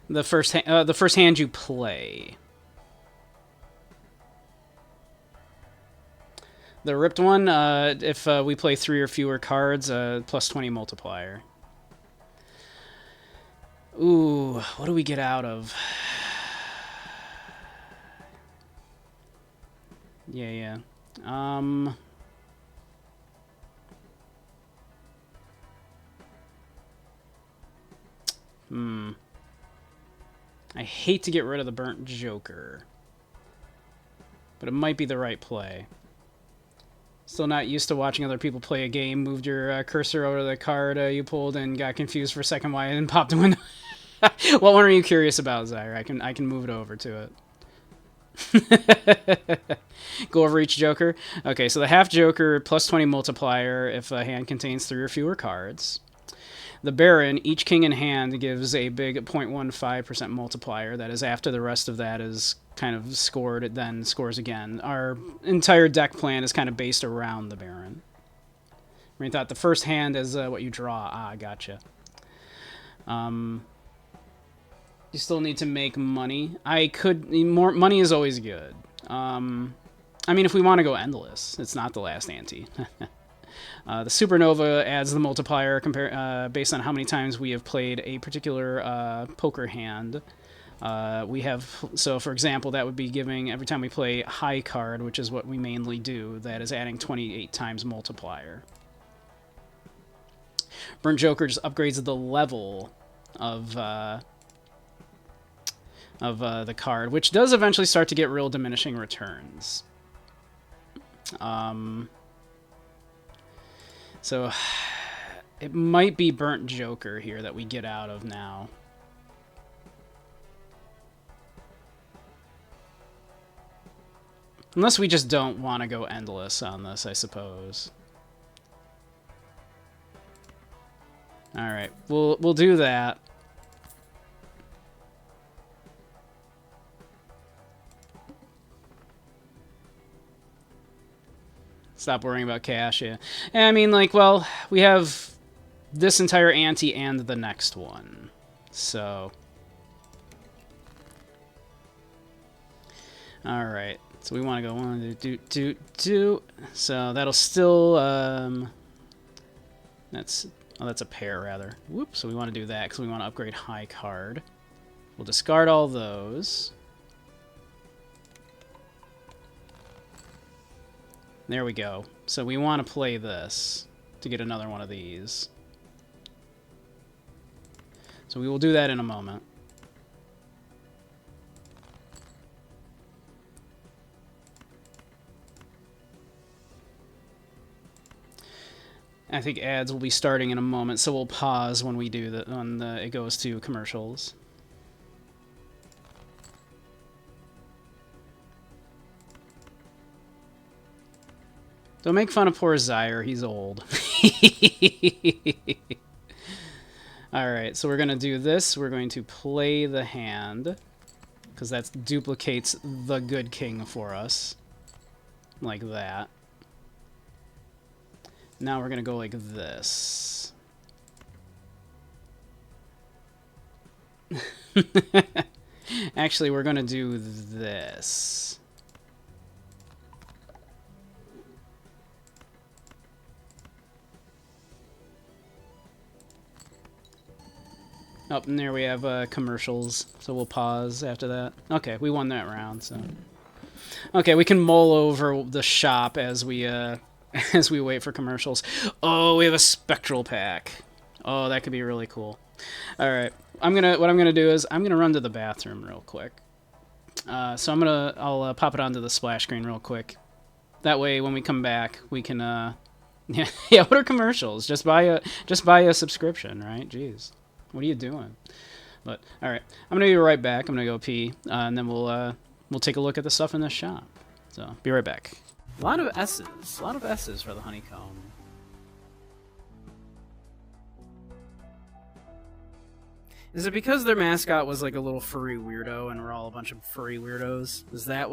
Speaker 1: The first hand you play. The ripped one, if we play 3 or fewer cards, plus 20 multiplier. Ooh, what do we get out of? Yeah. I hate to get rid of the burnt Joker, but it might be the right play. Still not used to watching other people play a game. Moved your cursor over the card you pulled and got confused for a second why it didn't pop the window. What one are you curious about, Zyre? I can move it over to it. Go over each Joker. Okay, so the half Joker plus 20 multiplier if a hand contains 3 or fewer cards. The Baron, each king in hand gives a big 0.15% multiplier. That is after the rest of that is kind of scored, it then scores again. Our entire deck plan is kind of based around the Baron. We thought the first hand is what you draw. Ah, gotcha. You still need to make money. More money is always good. I mean, if we want to go endless, it's not the last ante. The Supernova adds the multiplier based on how many times we have played a particular poker hand. So for example, that would be giving, every time we play high card, which is what we mainly do, that is adding 28 times multiplier. Burnt Joker just upgrades the level of the card, which does eventually start to get real diminishing returns. So it might be Burnt Joker here that we get out of now. Unless we just don't want to go endless on this, I suppose. Alright, we'll do that. Stop worrying about cash, yeah. And I mean, like, well, we have this entire ante and the next one. So. Alright. So we want to go 1, 2, 2. So that'll still, that's a pair, rather. Whoops, so we want to do that because we want to upgrade high card. We'll discard all those. There we go. So we want to play this to get another one of these. So we will do that in a moment. I think ads will be starting in a moment, so we'll pause when we do that when it goes to commercials. Don't make fun of poor Zyre, he's old. Alright, so we're going to do this. We're going to play the hand, because that duplicates the good king for us. Like that. Now we're going to go like this. Actually, we're going to do this. Oh, and there we have commercials, so we'll pause after that. Okay, we won that round, so... Okay, we can mull over the shop as we as we wait for commercials. Oh, we have a spectral pack. Oh, that could be really cool. All right, what I'm gonna do is I'm gonna run to the bathroom real quick. So I'll pop it onto the splash screen real quick. That way, when we come back, we can yeah, what are commercials? Just buy a subscription, right? Jeez. What are you doing? But all right, I'm gonna be right back. I'm gonna go pee, and then we'll take a look at the stuff in the shop. So be right back. A lot of S's for the honeycomb. Is it because their mascot was like a little furry weirdo, and we're all a bunch of furry weirdos? Is that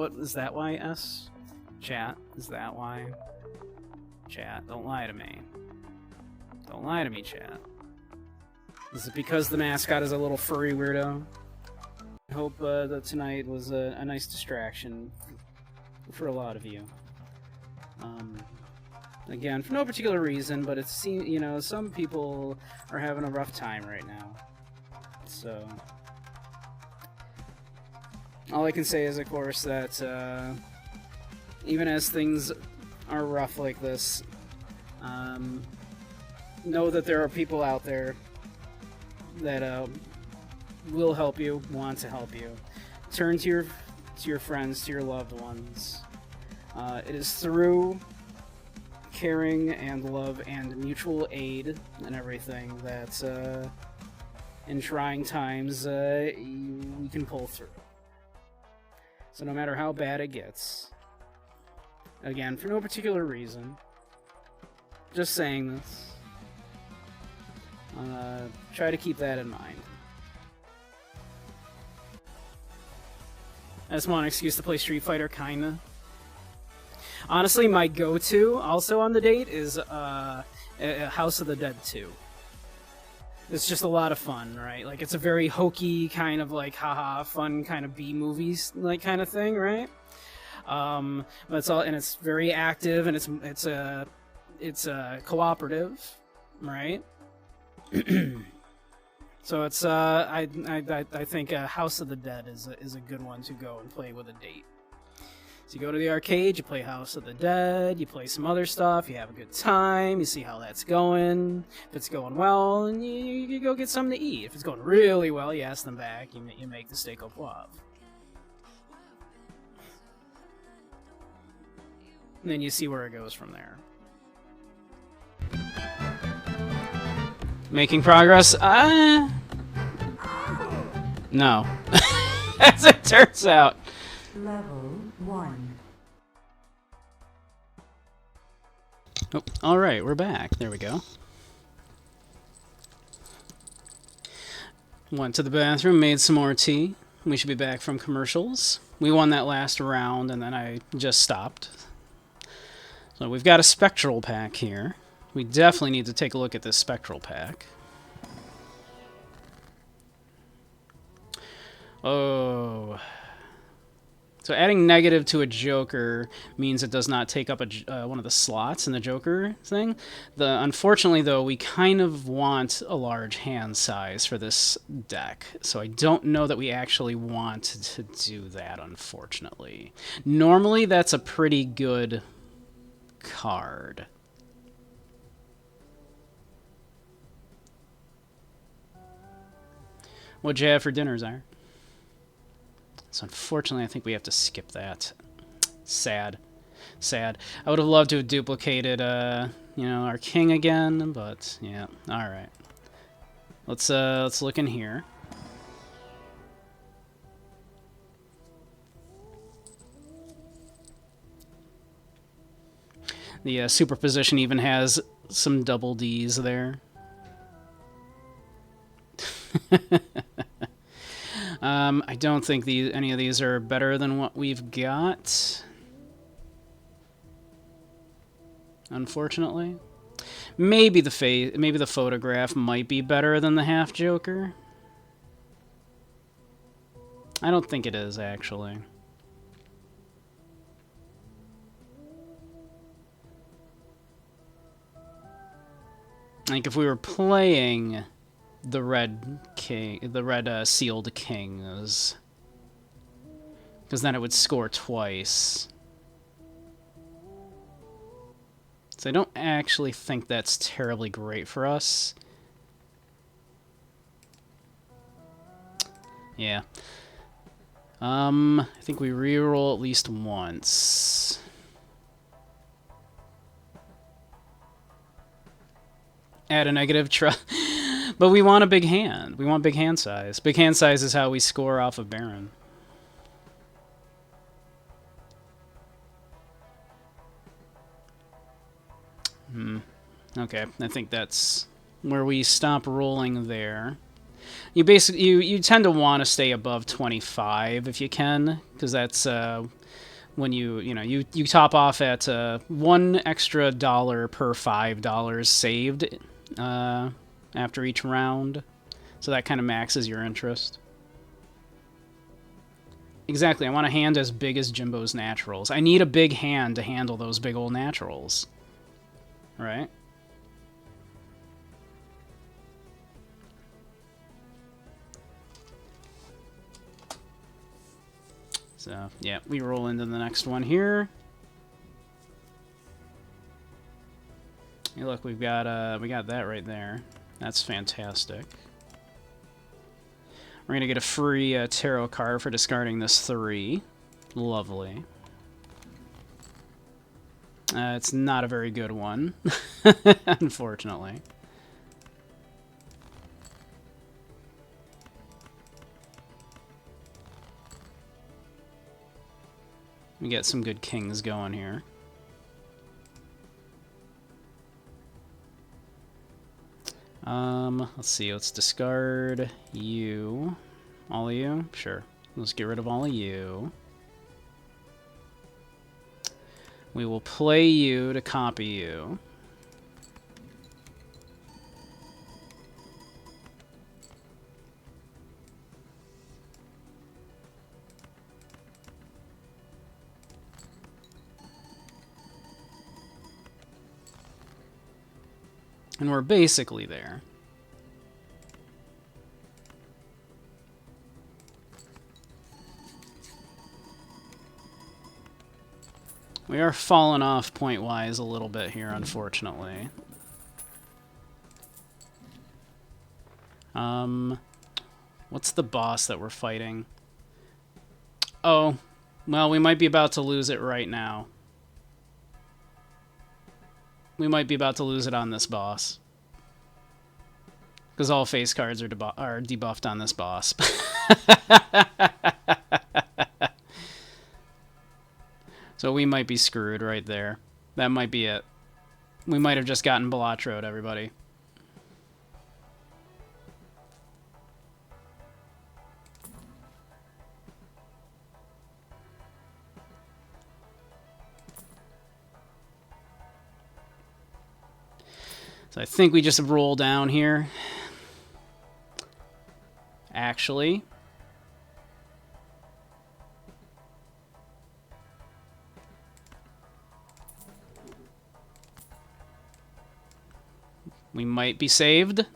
Speaker 1: why S? Chat, is that why? Chat, don't lie to me. Don't lie to me, chat. Is it because the mascot is a little furry weirdo? I hope that tonight was a nice distraction for a lot of you. Again, for no particular reason, but it's, you know, some people are having a rough time right now. So, all I can say is, of course, that even as things are rough like this, know that there are people out there that will help you, want to help you. Turn to your friends, to your loved ones. It is through caring and love and mutual aid and everything that in trying times we can pull through. So no matter how bad it gets, again, for no particular reason, just saying this, try to keep that in mind. I just want an excuse to play Street Fighter, kinda. Honestly, my go-to, also on the date, is House of the Dead 2. It's just a lot of fun, right? Like, it's a very hokey, kind of like, haha, fun kind of B-movies, like, kind of thing, right? But it's very active, and it's cooperative, right? So it's I think House of the Dead is a good one to go and play with a date. So you go to the arcade, you play House of the Dead, you play some other stuff, you have a good time, you see how that's going. If it's going well, and you go get something to eat. If it's going really well, you ask them back, you make the steak au poivre. And then you see where it goes from there. Making progress? No. As it turns out.
Speaker 2: Level 1.
Speaker 1: Oh, alright, we're back. There we go. Went to the bathroom, made some more tea. We should be back from commercials. We won that last round, and then I just stopped. So we've got a spectral pack here. We definitely need to take a look at this spectral pack. Oh. So adding negative to a Joker means it does not take up one of the slots in the Joker thing. Unfortunately, though, we kind of want a large hand size for this deck. So I don't know that we actually want to do that, unfortunately. Normally, that's a pretty good card. What'd you have for dinner, Zyre? So unfortunately, I think we have to skip that. Sad. Sad. I would have loved to have duplicated, you know, our king again, but yeah, all right. Let's look in here. The superposition even has some double D's there. I don't think any of these are better than what we've got. Unfortunately, maybe the photograph might be better than the half Joker. I don't think it is actually. Like if we were playing the red king, the red sealed kings, because then it would score twice. So I don't actually think that's terribly great for us. Yeah. I think we reroll at least once. Add a negative but we want a big hand. We want big hand size. Big hand size is how we score off of Baron. Okay, I think that's where we stop rolling there. You basically you tend to want to stay above 25 if you can, because that's when you top off at $1 extra per $5 saved after each round, so that kind of maxes your interest. Exactly, I want a hand as big as Jimbo's naturals. I need a big hand to handle those big old naturals, right? So, yeah, we roll into the next one here. Hey, look, we got that right there. That's fantastic. We're gonna get a free tarot card for discarding this 3. Lovely. It's not a very good one, unfortunately. We get some good kings going here. Let's see, let's discard you. All of you? Sure. Let's get rid of all of you. We will play you to copy you. And we're basically there. We are falling off point-wise a little bit here, unfortunately. What's the boss that we're fighting? Oh, well, we might be about to lose it right now. We might be about to lose it on this boss. Because all face cards are debuffed on this boss. So we might be screwed right there. That might be it. We might have just gotten Balatro'd, everybody. So I think we just roll down here. Actually, we might be saved.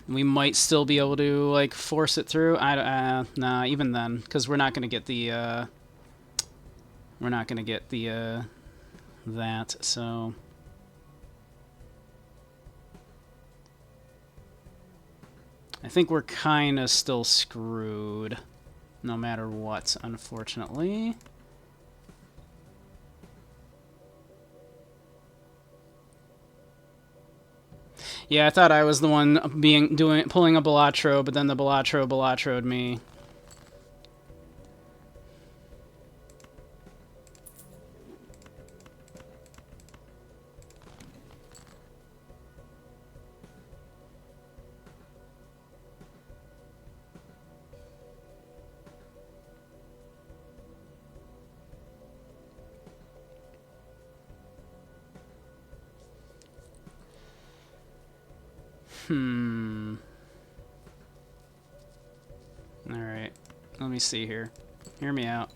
Speaker 1: We might still be able to like force it through. Nah, even then, because we're not going to get the that. So I think we're kind of still screwed, no matter what, unfortunately. Yeah, I thought I was the one pulling a Balatro, but then the Balatro'd me. Alright. Let me see here. Hear me out.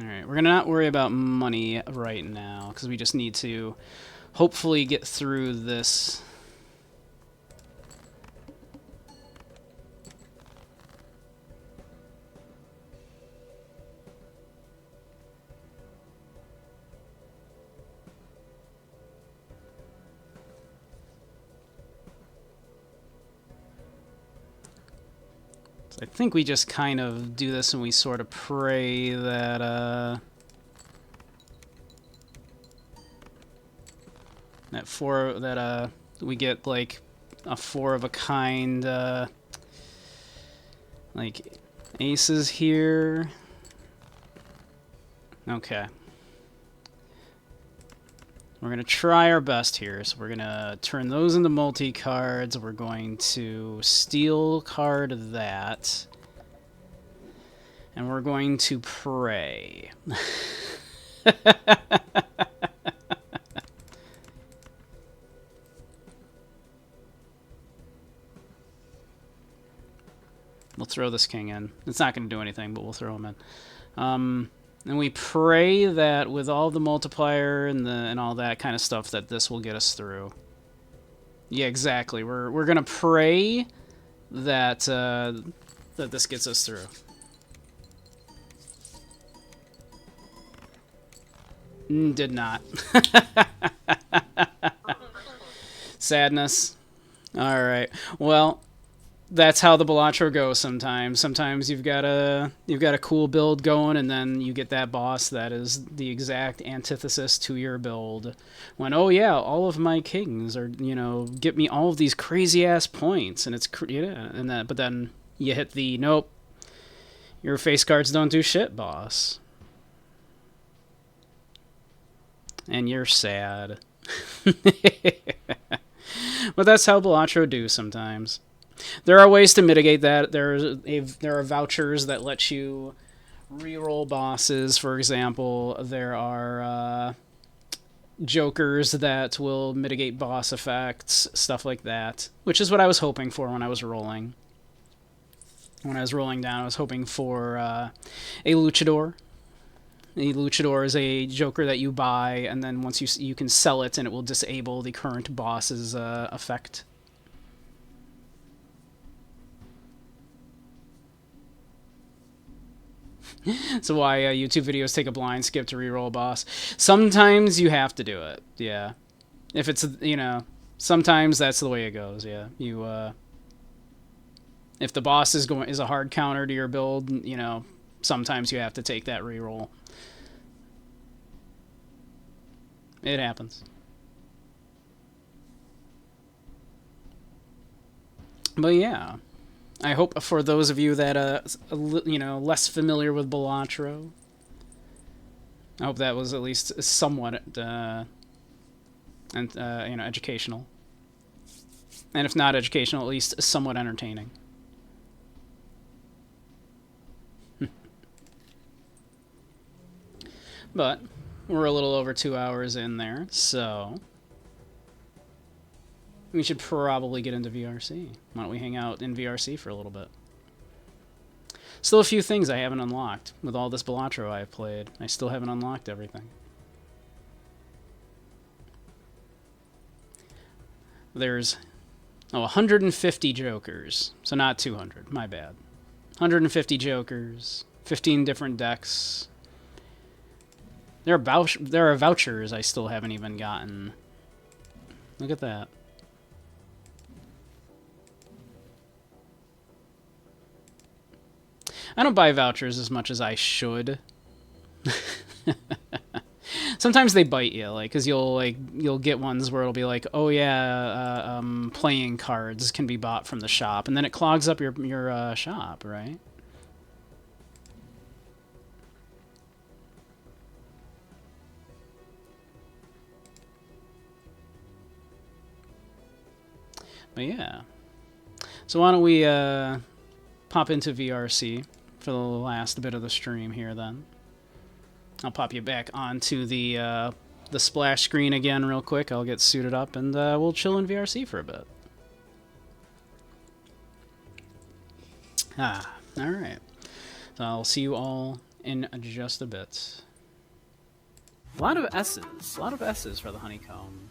Speaker 1: Alright, we're gonna not worry about money right now, because we just need to hopefully get through this. So I think we just kind of do this and we sort of pray that, we get, like, a 4 of a kind, like, aces here. Okay. We're going to try our best here. So we're going to turn those into multi-cards. We're going to steal card that. And we're going to pray. We'll throw this king in. It's not going to do anything, but we'll throw him in. And we pray that with all the multiplier and all that kind of stuff that this will get us through. Yeah, exactly. We're gonna pray that that this gets us through. Did not. Sadness. All right. Well, that's how the Balatro goes sometimes. Sometimes you've got a cool build going, and then you get that boss that is the exact antithesis to your build. When, oh yeah, all of my kings are, get me all of these crazy ass points, and it's but then you hit the nope. Your face cards don't do shit, boss. And you're sad. But that's how Balatro do sometimes. There are ways to mitigate that. There are vouchers that let you reroll bosses, for example. There are jokers that will mitigate boss effects, stuff like that, which is what I was hoping for when I was rolling. When I was rolling down, I was hoping for a luchador. A luchador is a joker that you buy, and then once you can sell it, and it will disable the current boss's effect. So why YouTube videos take a blind skip to reroll a boss. Sometimes you have to do it, yeah. If it's, sometimes that's the way it goes, yeah. If the boss is a hard counter to your build, sometimes you have to take that reroll. It happens. But yeah. I hope for those of you that less familiar with Balatro, I hope that was at least somewhat educational, and if not educational, at least somewhat entertaining. But we're a little over 2 hours in there, so we should probably get into VRC. Why don't we hang out in VRC for a little bit? Still a few things I haven't unlocked. With all this Balatro I've played, I still haven't unlocked everything. There's Oh, 150 jokers. So not 200. My bad. 150 jokers. 15 different decks. There are vouchers I still haven't even gotten. Look at that. I don't buy vouchers as much as I should. Sometimes they bite you, like, because you'll get ones where it'll be like, oh yeah, playing cards can be bought from the shop, and then it clogs up your shop, right? But yeah. So why don't we pop into VRC for the last bit of the stream here then. I'll pop you back onto the splash screen again real quick. I'll get suited up and we'll chill in VRC for a bit. Alright. So I'll see you all in just a bit. A lot of S's. A lot of S's for the honeycomb.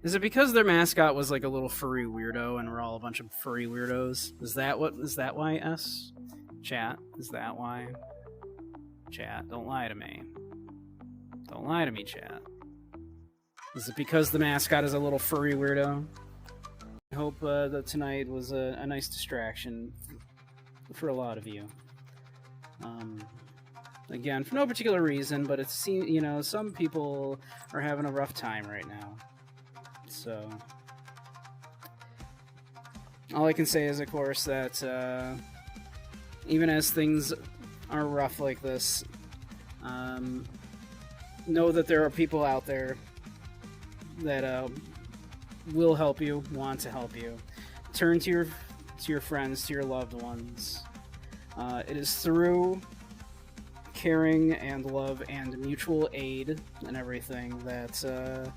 Speaker 1: Is it because their mascot was like a little furry weirdo and we're all a bunch of furry weirdos? Is that why S? Chat, is that why? Chat, don't lie to me. Don't lie to me, chat. Is it because the mascot is a little furry weirdo? I hope that tonight was a nice distraction for a lot of you. Again, for no particular reason, but it seems, you know, some people are having a rough time right now. So, all I can say is, of course, that even as things are rough like this, know that there are people out there that will help you, want to help you. Turn to your friends, to your loved ones. It is through caring and love and mutual aid and everything that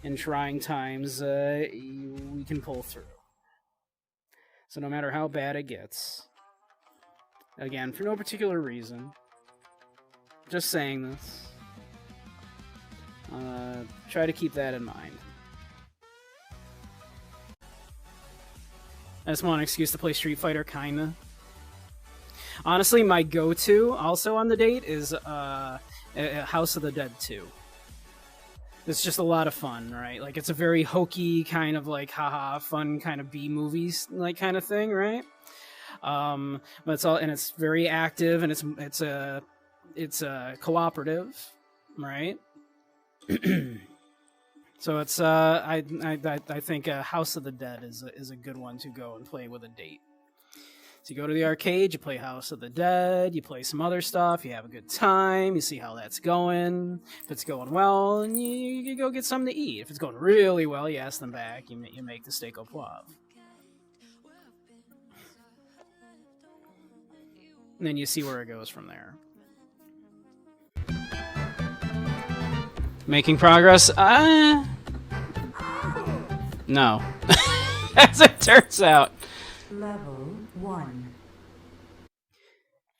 Speaker 1: in trying times, we can pull through. So no matter how bad it gets, again, for no particular reason, just saying this, try to keep that in mind. I just want an excuse to play Street Fighter, kinda. Honestly, my go-to, also on the date, is House of the Dead 2. It's just a lot of fun, right? Like, it's a very hokey kind of like haha fun kind of B-movies like kind of thing, right? But it's very active and it's cooperative, right? So it's I think House of the Dead is a good one to go and play with a date. So you go to the arcade, you play House of the Dead, you play some other stuff, you have a good time, you see how that's going. If it's going well, and you go get something to eat. If it's going really well, you ask them back, you make the steak au poivre. And then you see where it goes from there. Making progress? No. As it turns out.
Speaker 2: Level 1.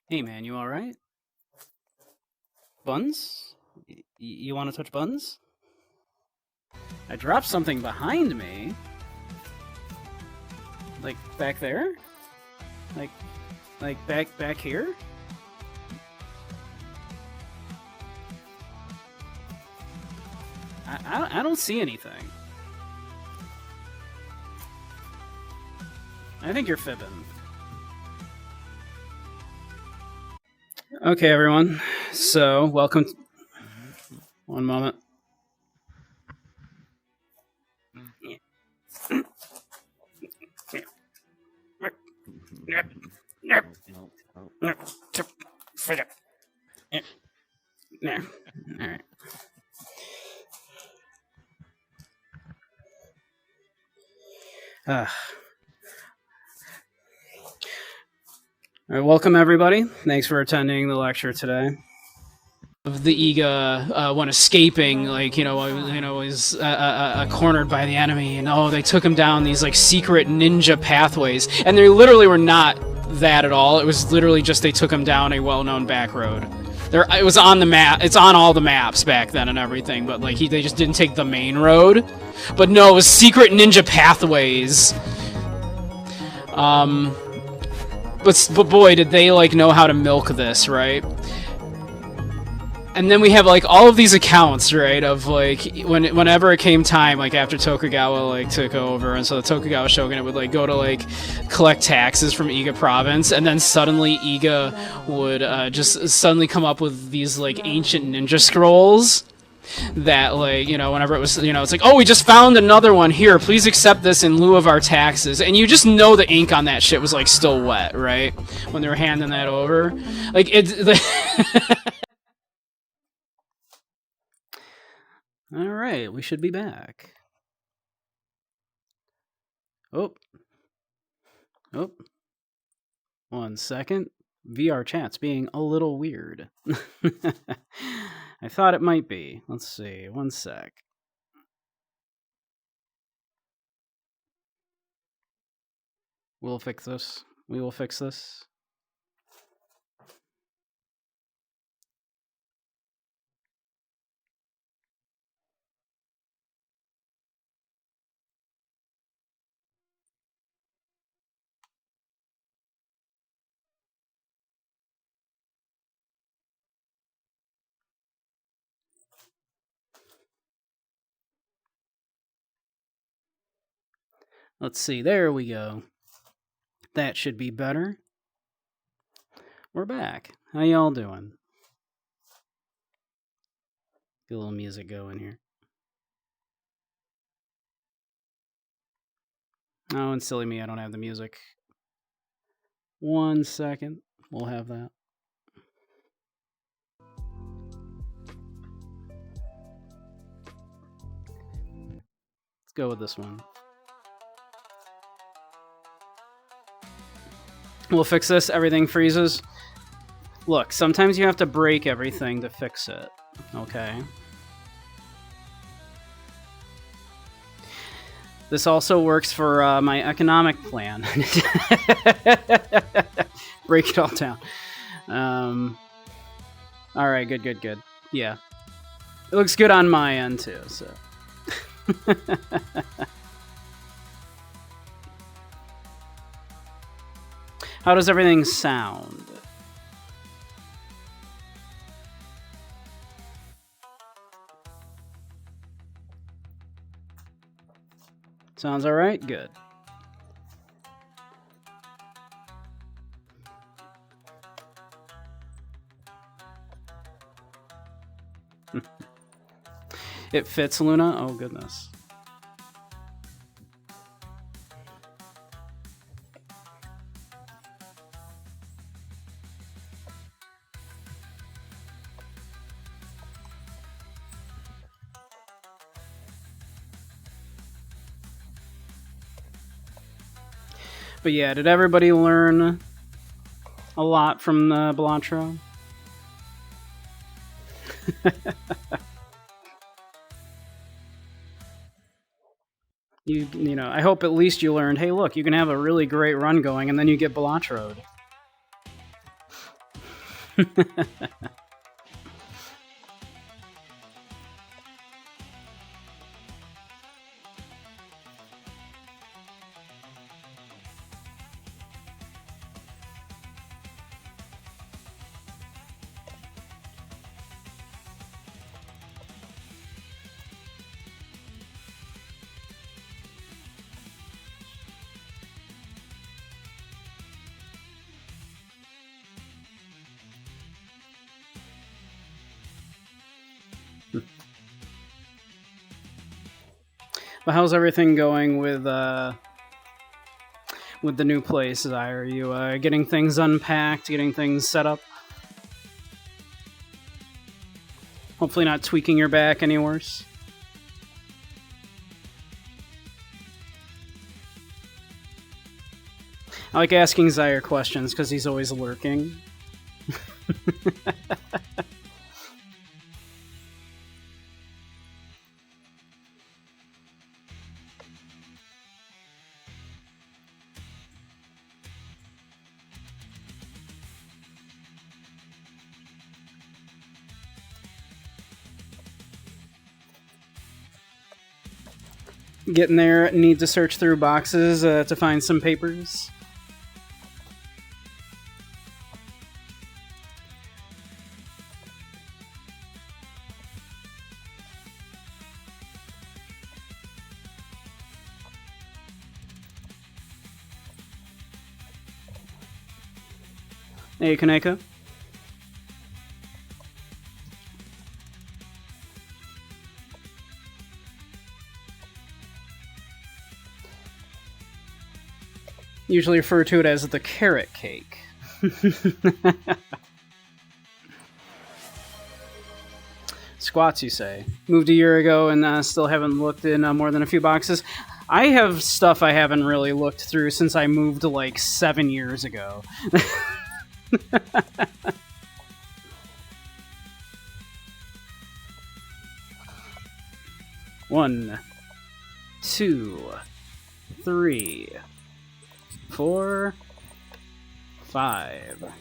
Speaker 1: Hey man, you alright? Buns? You want to touch Buns? I dropped something behind me. Like back there? Like back here? I don't see anything. I think you're fibbing. Okay, everyone. So, welcome. One moment. All right. All right, welcome everybody. Thanks for attending the lecture today. Of the Iga when escaping, like was cornered by the enemy, and they took him down these like secret ninja pathways, and they literally were not that at all. It was literally just they took him down a well-known back road. There, it was on the map. It's on all the maps back then and everything. But like they just didn't take the main road. But no, it was secret ninja pathways. But boy, did they like know how to milk this, right? And then we have like all of these accounts, right, of like whenever it came time, like after Tokugawa like took over, and so the Tokugawa shogunate would like go to like collect taxes from Iga province, and then suddenly Iga would just suddenly come up with these like ancient ninja scrolls that like, you know, whenever it was, you know, it's like, oh, we just found another one here, please accept this in lieu of our taxes, and you just know the ink on that shit was like still wet, right, when they were handing that over, like it's all right, we should be back. Oh, oh, 1 second. VRChat's being a little weird. I thought it might be. Let's see. 1 sec. We'll fix this. We will fix this. Let's see. There we go. That should be better. We're back. How y'all doing? Get a little music going here. Oh, and silly me, I don't have the music. 1 second. We'll have that. Let's go with this one. We'll fix this. Everything freezes. Look, sometimes you have to break everything to fix it. Okay. This also works for my economic plan. Break it all down. All right, good. Yeah. It looks good on my end, too, so. How does everything sound? Sounds all right? Good. It fits, Luna? Oh, goodness. But yeah, did everybody learn a lot from the Balatro? You know, I hope at least you learned, hey, look, you can have a really great run going, and then you get Balatro'd. But how's everything going with the new place, Zyre? Are you getting things unpacked, getting things set up? Hopefully not tweaking your back any worse. I like asking Zyre questions because he's always lurking. Getting there, need to search through boxes to find some papers. Hey, Kaneko. Usually refer to it as the carrot cake. Squats, you say? Moved a year ago and still haven't looked in more than a few boxes. I have stuff I haven't really looked through since I moved like 7 years ago. One, 2, 3, 4, 5.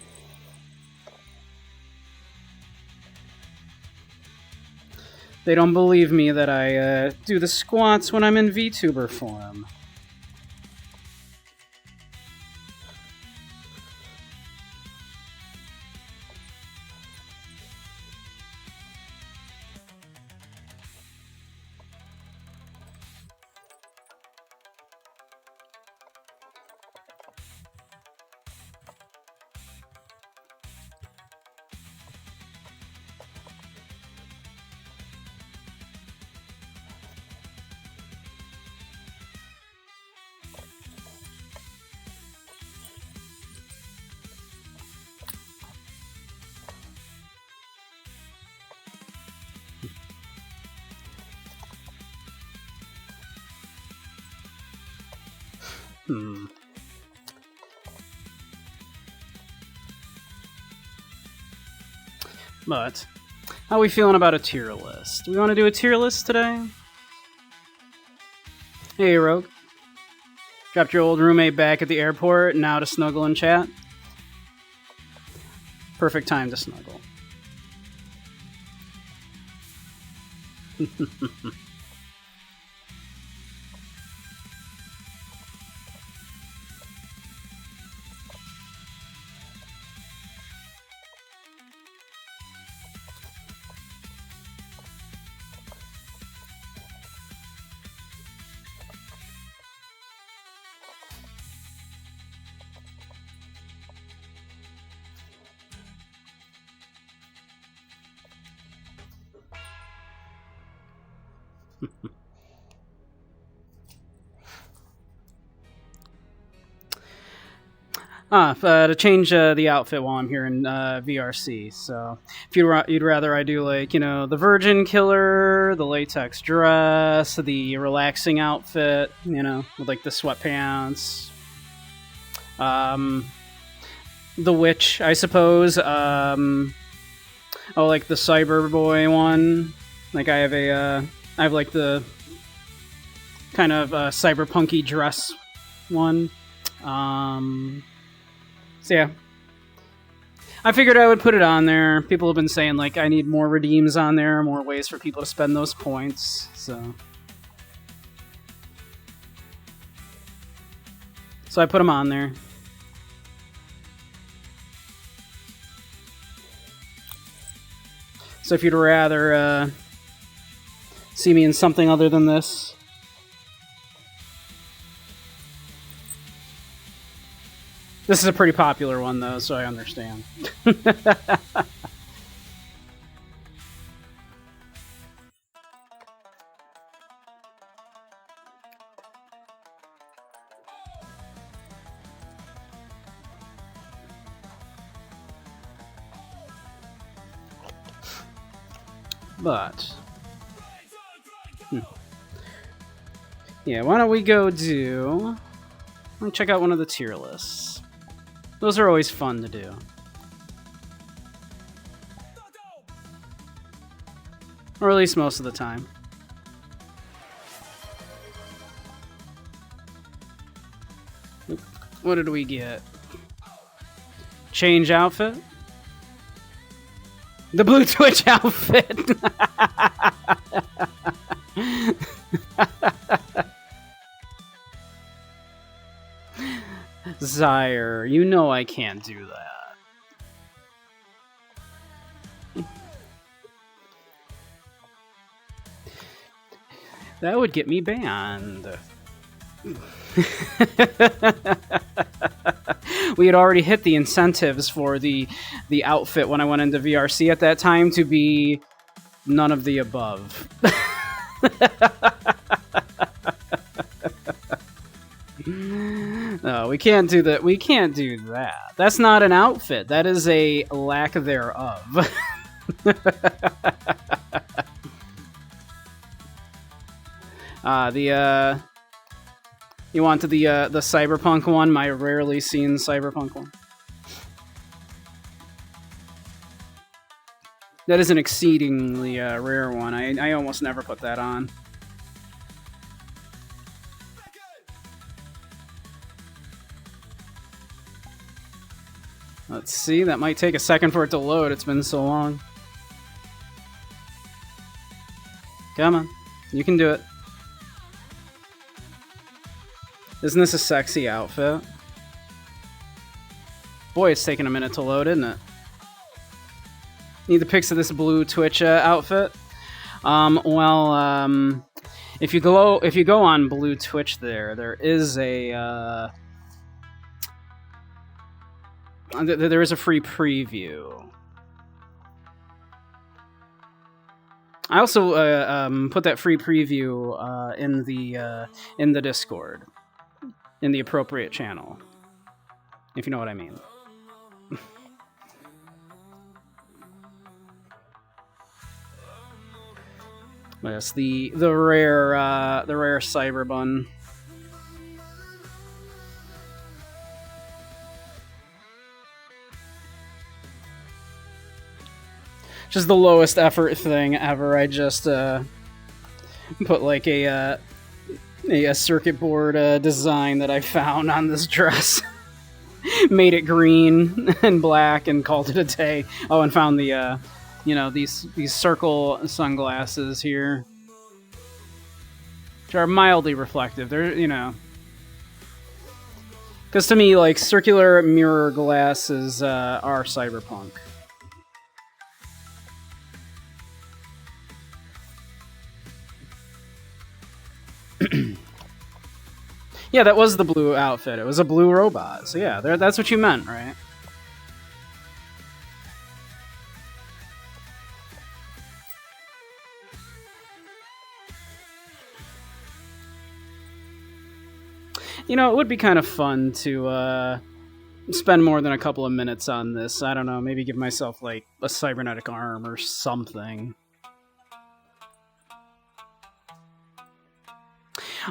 Speaker 1: They don't believe me that I do the squats when I'm in VTuber form. But, how are we feeling about a tier list? Do we want to do a tier list today? Hey, Rogue. Dropped your old roommate back at the airport, now to snuggle and chat? Perfect time to snuggle. To change the outfit while I'm here in VRC. So if you'd rather I do like, the Virgin Killer, the latex dress, the relaxing outfit, with like the sweatpants, the witch, I suppose. Like the Cyberboy one. Like I have like the kind of cyberpunky dress one. So yeah, I figured I would put it on there. People have been saying like I need more redeems on there, more ways for people to spend those points. So I put them on there. So if you'd rather see me in something other than this. This is a pretty popular one, though, so I understand. But... yeah, why don't we go do... let me check out one of the tier lists. Those are always fun to do. Or at least most of the time. What did we get? Change outfit? The Blue Twitch outfit! desire. You know I can't do that. That would get me banned. We had already hit the incentives for the outfit when I went into VRC at that time to be none of the above. No, we can't do that. We can't do that. That's not an outfit. That is a lack thereof. You wanted the cyberpunk one, my rarely seen cyberpunk one. That is an exceedingly rare one. I almost never put that on. Let's see, that might take a second for it to load. It's been so long. Come on, you can do it. Isn't this a sexy outfit? Boy, it's taking a minute to load, isn't it? Need the pics of this blue Twitch outfit. If you go on blue Twitch, there is a there is a free preview. I also put that free preview in the Discord, in the appropriate channel, if you know what I mean. Yes, the rare cyber bun. Just the lowest effort thing ever. I just put like a circuit board design that I found on this dress. Made it green and black and called it a day. Oh, and found the these circle sunglasses here, which are mildly reflective. They're, because to me, like, circular mirror glasses are cyberpunk. Yeah, that was the blue outfit. It was a blue robot. So yeah, that's what you meant, right? It would be kind of fun to spend more than a couple of minutes on this. I don't know, maybe give myself, like, a cybernetic arm or something.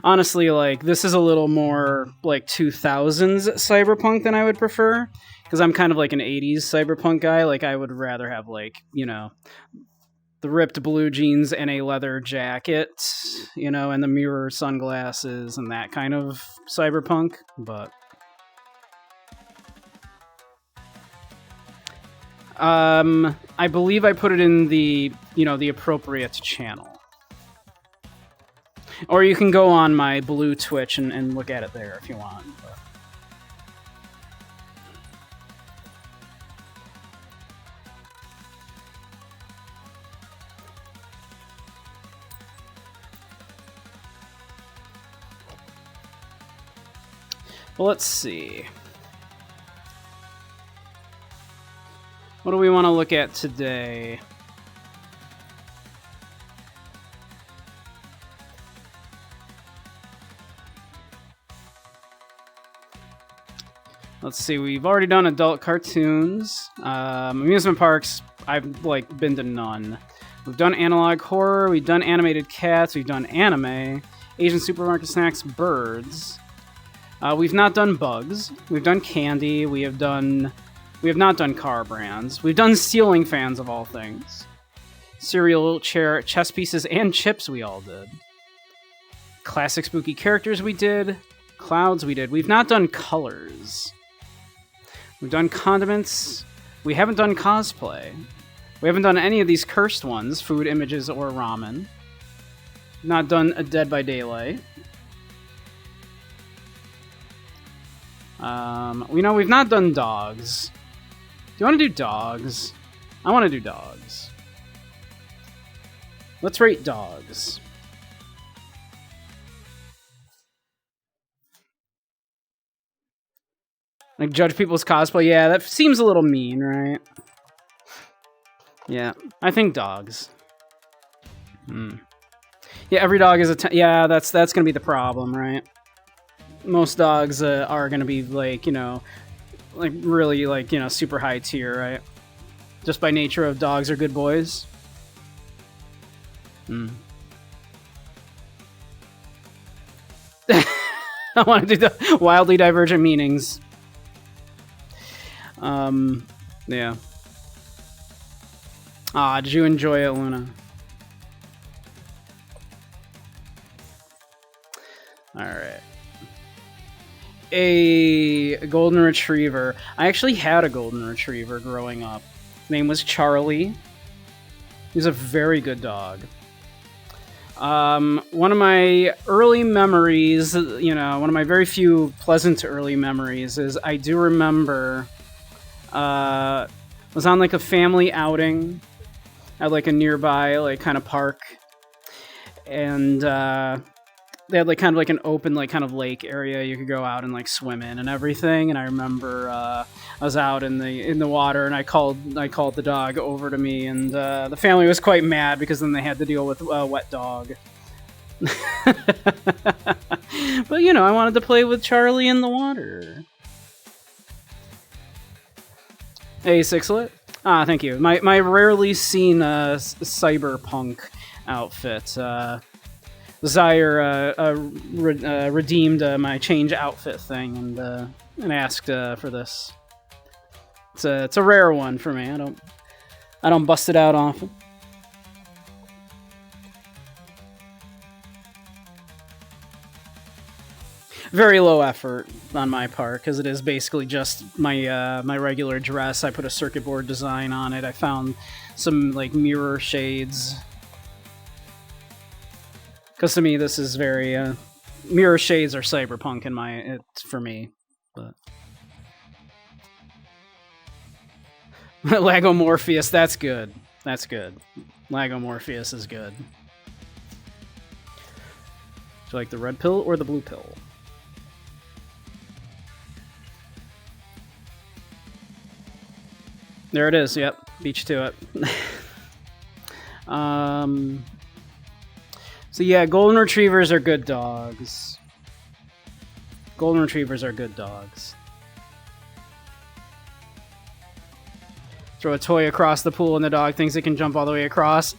Speaker 1: Honestly, like, this is a little more, like, 2000s cyberpunk than I would prefer. Because I'm kind of like an 80s cyberpunk guy. Like, I would rather have, like, the ripped blue jeans and a leather jacket, and the mirror sunglasses and that kind of cyberpunk, but I believe I put it in the appropriate channel. Or you can go on my blue Twitch and look at it there if you want. But well, let's see. What do we want to look at today? Let's see, we've already done adult cartoons. Amusement parks, I've, been to none. We've done analog horror, we've done animated cats, we've done anime, Asian supermarket snacks, birds. We've not done bugs. We've done candy. We have not done car brands. We've done ceiling fans of all things. Cereal, chair, chess pieces, and chips we all did. Classic spooky characters we did. Clouds we did. We've not done colors. We've done condiments. We haven't done cosplay. We haven't done any of these cursed ones, food, images, or ramen. Not done a Dead by Daylight. We've not done dogs. Do you want to do dogs? I want to do dogs. Let's rate dogs. Like, judge people's cosplay? Yeah, that seems a little mean, right? Yeah, I think dogs. Yeah, every dog is a 10. Yeah, that's gonna be the problem, right? Most dogs are gonna be, like, like, really, like, super high tier, right? Just by nature of dogs are good boys. I want to do the wildly divergent meanings. Yeah. Did you enjoy it, Luna? Alright. A golden retriever. I actually had a golden retriever growing up. His name was Charlie. He was a very good dog. One of my early memories, one of my very few pleasant early memories is I do remember was on like a family outing at like a nearby like kind of park, and they had like kind of like an open like kind of lake area you could go out and like swim in and everything. And I remember I was out in the water, and I called the dog over to me, and the family was quite mad because then they had to deal with a wet dog. But I wanted to play with Charlie in the water. Hey, Sixlet. Thank you. My rarely seen cyberpunk outfit. Zaire redeemed my change outfit thing and asked for this. It's a rare one for me. I don't bust it out often. Very low effort on my part, because it is basically just my regular dress. I put a circuit board design on it. I found some like mirror shades, because to me this is very mirror shades are cyberpunk for me. But Lagomorpheus, that's good. That's good. Lagomorpheus is good. Do you like the red pill or the blue pill? There it is, yep. Beach to it. So yeah, golden retrievers are good dogs. Golden retrievers are good dogs. Throw a toy across the pool and the dog thinks it can jump all the way across.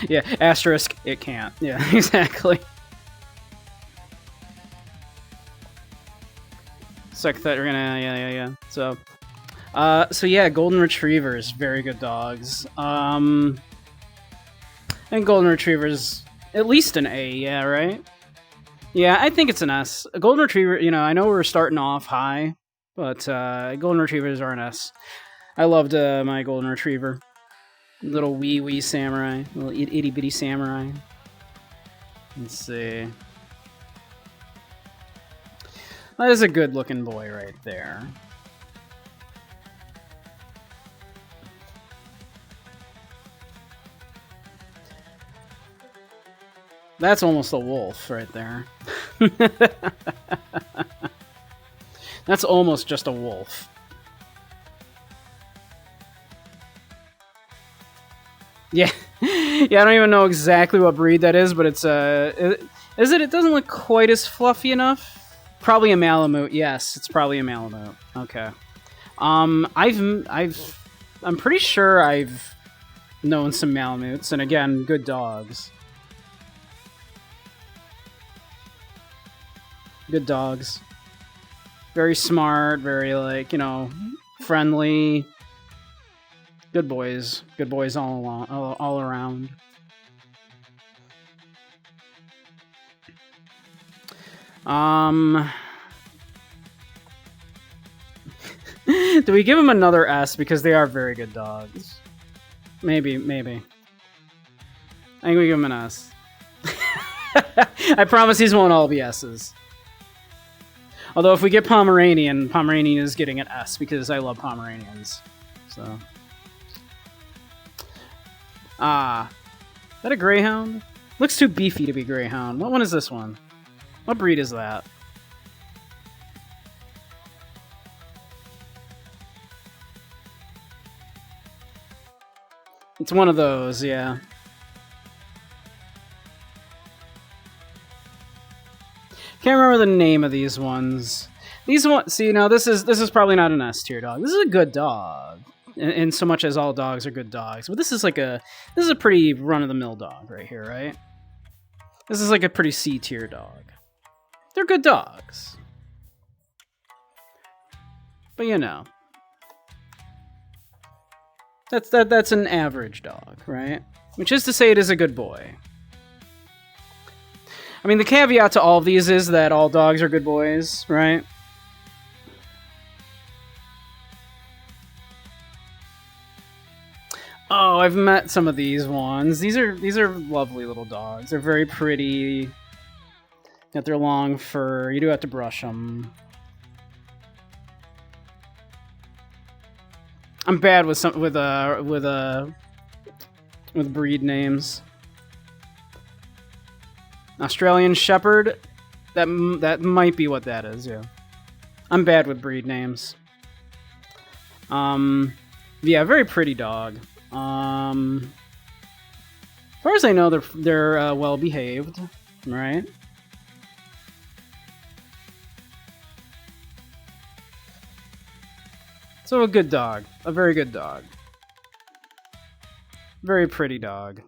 Speaker 1: Yeah, asterisk, it can't. Yeah, exactly. Suck that we're gonna, yeah. So yeah, golden retrievers, very good dogs. And golden retrievers, at least an A, yeah, right? Yeah, I think it's an S. A golden retriever, I know we're starting off high, but golden retrievers are an S. I loved my golden retriever. Little wee samurai, little itty bitty samurai. Let's see. That is a good looking boy right there. That's almost a wolf right there. That's almost just a wolf. Yeah. Yeah, I don't even know exactly what breed that is, but it's is it? It doesn't look quite as fluffy enough. Probably a Malamute. Yes, it's probably a Malamute. Okay. I'm pretty sure I've known some Malamutes, and again, good dogs. Good dogs. Very smart, very, like, friendly. Good boys. Good boys all around. Do we give them another S? Because they are very good dogs. Maybe. I think we give them an S. I promise these won't all be S's. Although if we get Pomeranian, Pomeranian is getting an S because I love Pomeranians. So. Ah. Is that a Greyhound? Looks too beefy to be Greyhound. What one is this one? What breed is that? It's one of those, yeah. Can't remember the name of these ones. These ones, see, now this is probably not an S tier dog. This is a good dog, in so much as all dogs are good dogs. But this is a pretty run of the mill dog right here, right? This is like a pretty C tier dog. They're good dogs, but you know, that's an average dog, right? Which is to say, it is a good boy. I mean, the caveat to all of these is that all dogs are good boys, right? Oh, I've met some of these ones. These are lovely little dogs. They're very pretty. Got their long fur. You do have to brush them. I'm bad with breed names. Australian Shepherd, that might be what that is. Yeah, I'm bad with breed names. Yeah, very pretty dog. As far as I know, they're well behaved, right? So a good dog, a very good dog, very pretty dog.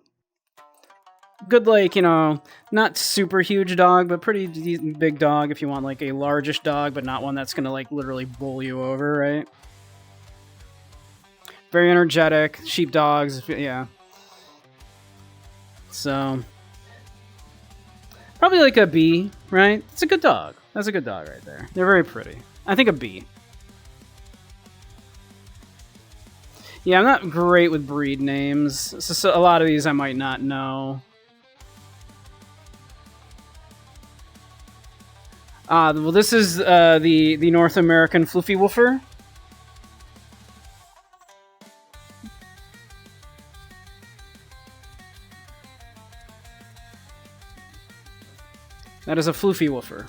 Speaker 1: Good, like, you know, not super huge dog, but pretty big dog if you want, like, a largish dog, but not one that's gonna, like, literally bowl you over, right? Very energetic. Sheep dogs, yeah. So, probably like a B, right? It's a good dog. That's a good dog right there. They're very pretty. I think a B. Yeah, I'm not great with breed names, so a lot of these I might not know. Well, this is the North American Floofy Woofer. That is a Floofy Woofer.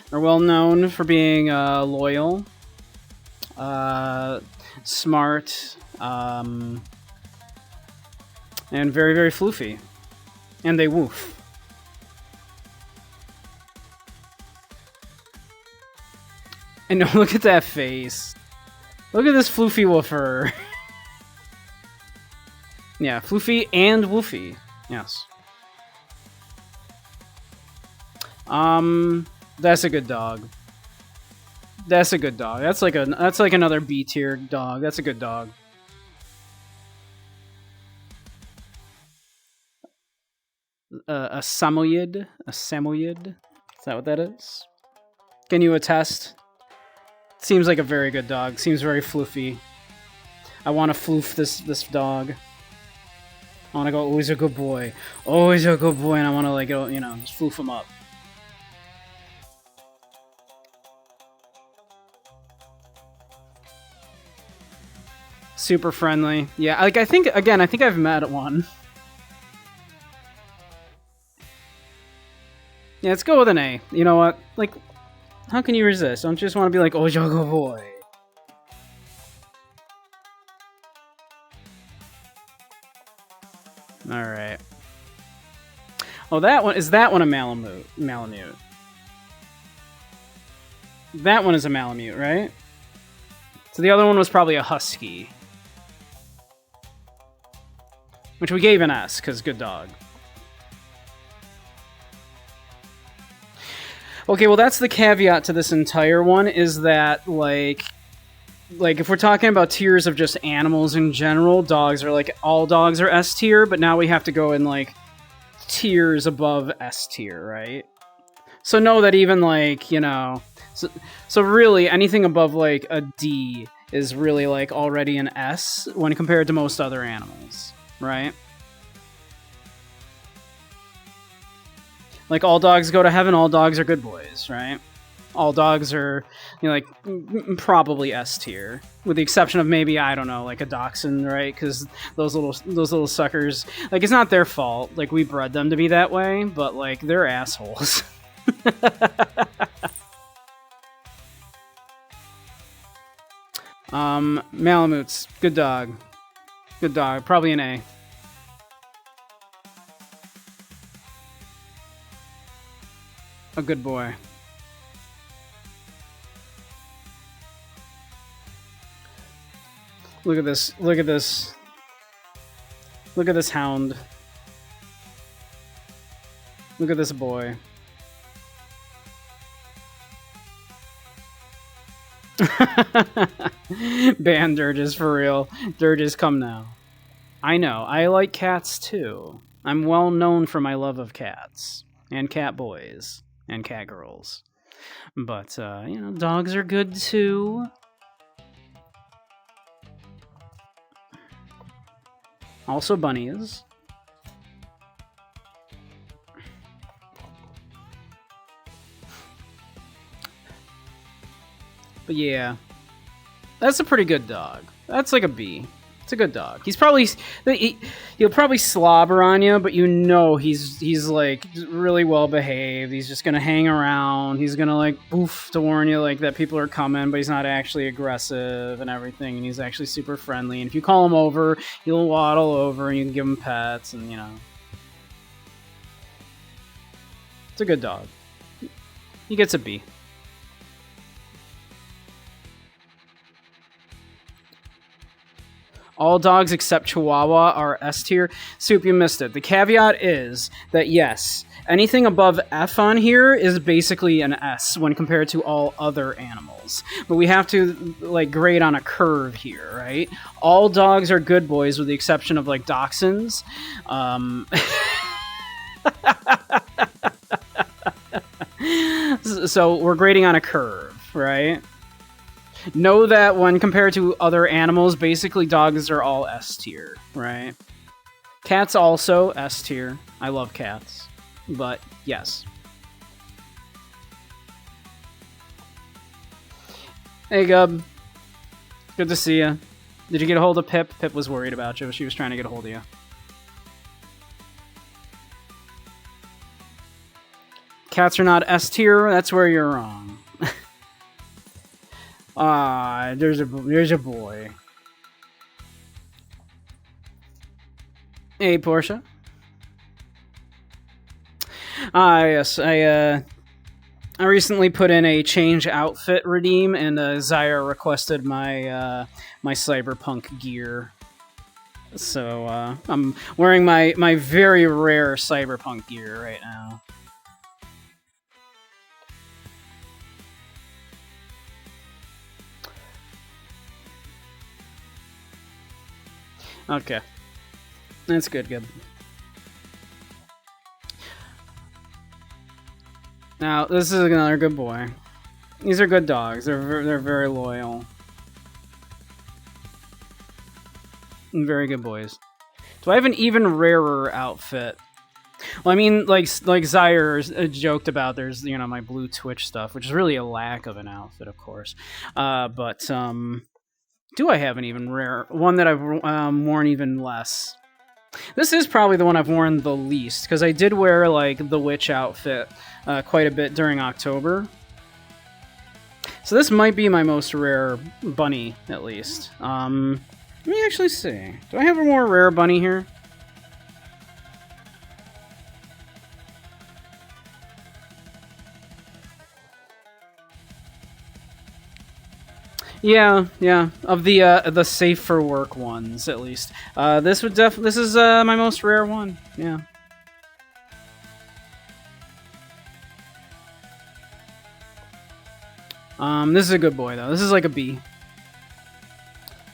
Speaker 1: They're well known for being loyal, smart, and very, very floofy. And they woof. And no, look at that face. Look at this floofy woofer. Yeah, floofy and woofy. Yes. That's a good dog. That's a good dog. That's like another B tier dog. That's a good dog. A Samoyed? A Samoyed? Is that what that is? Can you attest? Seems like a very good dog. Seems very floofy. I want to floof this dog. I want to go, oh, he's a good boy. Oh, he's a good boy, and I want to, like, go, you know, just floof him up. Super friendly. Yeah, like, I think I've met one. Yeah, let's go with an A. You know what? Like, how can you resist? Don't you just want to be like, oh, you're a good boy. Alright. Oh, that one a Malamute? Malamute. That one is a Malamute, right? So the other one was probably a Husky. Which we gave an S, because good dog. Okay, well, that's the caveat to this entire one, is that, like if we're talking about tiers of just animals in general, dogs are, like, all dogs are S tier, but now we have to go in, like, tiers above S tier, right? So know that even, like, you know, so really anything above, like, a D is really, like, already an S when compared to most other animals, right? Like all dogs go to heaven, all dogs are good boys, right? All dogs are, you know, like probably S tier, with the exception of maybe, I don't know, like a dachshund, right? Because those little suckers, like, it's not their fault. Like, we bred them to be that way, but like they're assholes. Malamutes, good dog, good dog, probably an A. A good boy. Look at this. Look at this. Look at this hound. Look at this boy. Ban Dirges for real. Dirges, come now. I know. I like cats too. I'm well known for my love of cats. And cat boys. And cat girls. But, you know, dogs are good too. Also bunnies. But yeah, that's a pretty good dog. That's like a B. It's a good dog. He's probably he'll probably slobber on you, but you know he's like really well behaved. He's just gonna hang around. He's gonna like boof to warn you like that people are coming, but he's not actually aggressive and everything. And he's actually super friendly. And if you call him over, he'll waddle over and you can give him pets. And you know, it's a good dog. He gets a B. All dogs except Chihuahua are S tier. Soup, you missed it. The caveat is that yes, anything above F on here is basically an S when compared to all other animals. But we have to like grade on a curve here, right? All dogs are good boys with the exception of like dachshunds. So we're grading on a curve, right? Know that when compared to other animals, basically dogs are all S tier, right? Cats also S tier. I love cats, but yes. Hey Gub, good to see you. Did you get a hold of Pip? Pip was worried about you. She was trying to get a hold of you. Cats are not S tier. That's where you're wrong. There's a boy. Hey, Portia. Yes, I recently put in a change outfit redeem, and Zyra requested my my cyberpunk gear. So I'm wearing my very rare cyberpunk gear right now. Okay. That's good, good. Now, this is another good boy. These are good dogs. They're very loyal. And very good boys. Do I have an even rarer outfit? Well, I mean, like Zyre joked about, there's, you know, my blue Twitch stuff, which is really a lack of an outfit, of course. But do I have an even rare one that I've worn even less? This is probably the one I've worn the least, because I did wear like the witch outfit quite a bit during October. So this might be my most rare bunny, at least. Let me actually see. Do I have a more rare bunny here? Yeah, yeah. Of the safe for work ones, at least. This is my most rare one. Yeah. This is a good boy though. This is like a B.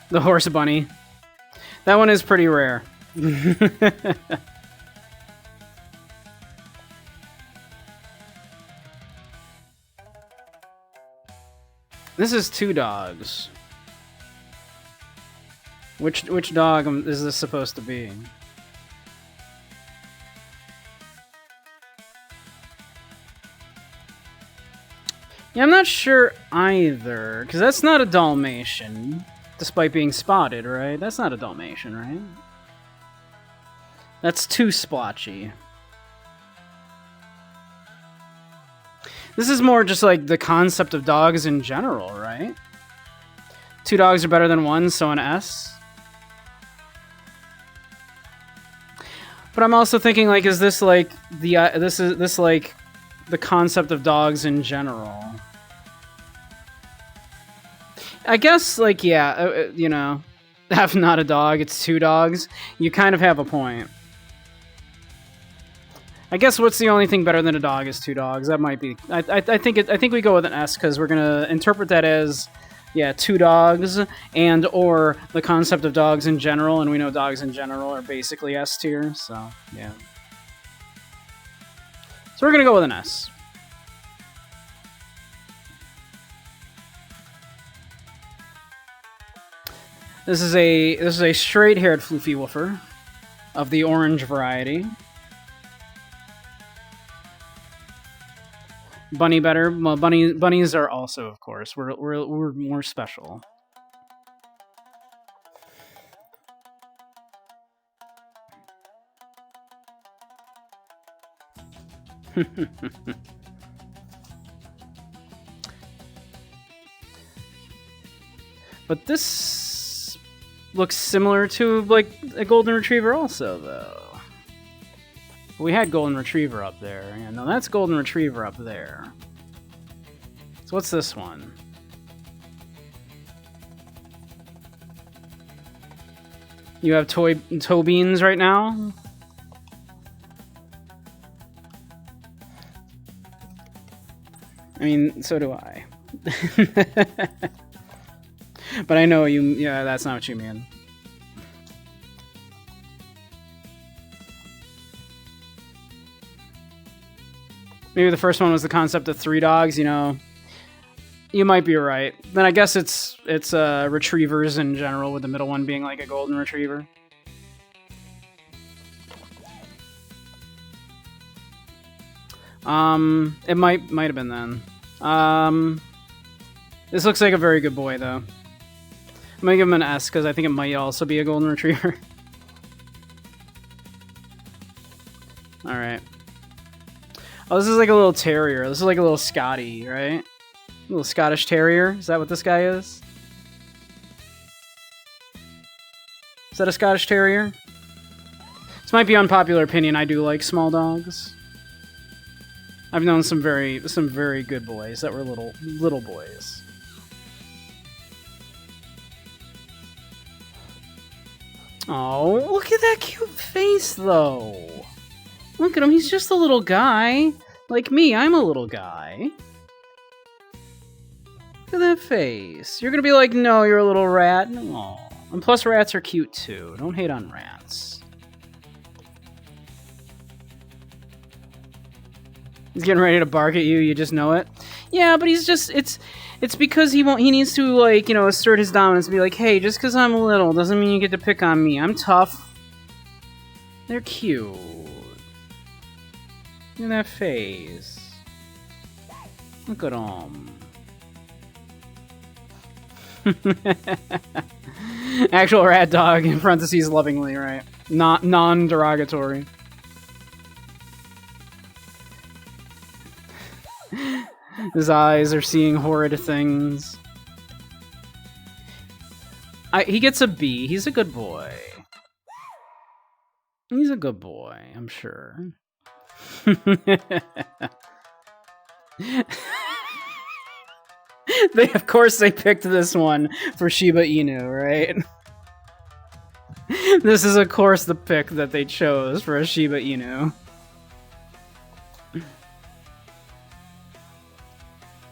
Speaker 1: The horse bunny. That one is pretty rare. This is two dogs. Which dog is this supposed to be? Yeah, I'm not sure either, because that's not a Dalmatian, despite being spotted, right? That's not a Dalmatian, right? That's too splotchy. This is more just like the concept of dogs in general, right? 2 dogs are better than 1, so an S. But I'm also thinking, like, is this like the this like the concept of dogs in general? I guess, like, yeah, you know, have not a dog, it's 2 dogs. You kind of have a point. I guess what's the only thing better than a dog is 2 dogs. That might be. I think we go with an S because we're gonna interpret that as, yeah, 2 dogs and or the concept of dogs in general, and we know dogs in general are basically S tier. So yeah. So we're gonna go with an S. This is a straight-haired floofy woofer of the orange variety. Bunny better. Well, bunnies are also, of course. We're more special. But this looks similar to, like, a golden retriever also, though. We had golden retriever up there. Yeah, no, that's golden retriever up there. So what's this one? You have toe beans right now? I mean, so do I. But I know you, yeah, that's not what you mean. Maybe the first one was the concept of 3 dogs, you know. You might be right. Then I guess it's retrievers in general, with the middle one being like a golden retriever. It might have been then. This looks like a very good boy, though. I'm gonna give him an S because I think it might also be a golden retriever. All right. Oh, this is like a little terrier. This is like a little Scotty, right? A little Scottish terrier. Is that what this guy is? Is that a Scottish terrier? This might be unpopular opinion. I do like small dogs. I've known some very good boys that were little boys. Oh, look at that cute face, though. Look at him. He's just a little guy. Like me, I'm a little guy. Look at that face. You're gonna be like, no, you're a little rat. No. And plus, rats are cute, too. Don't hate on rats. He's getting ready to bark at you. You just know it. Yeah, but he's just... It's because he needs to, like, you know, assert his dominance and be like, hey, just because I'm little doesn't mean you get to pick on me. I'm tough. They're cute. Look at that face. Look at him. Actual rat dog, in parentheses, lovingly, right? Not non-derogatory. His eyes are seeing horrid things. He gets a B. He's a good boy. He's a good boy, I'm sure. Of course they picked this one for Shiba Inu, right? This is, of course, the pick that they chose for a Shiba Inu.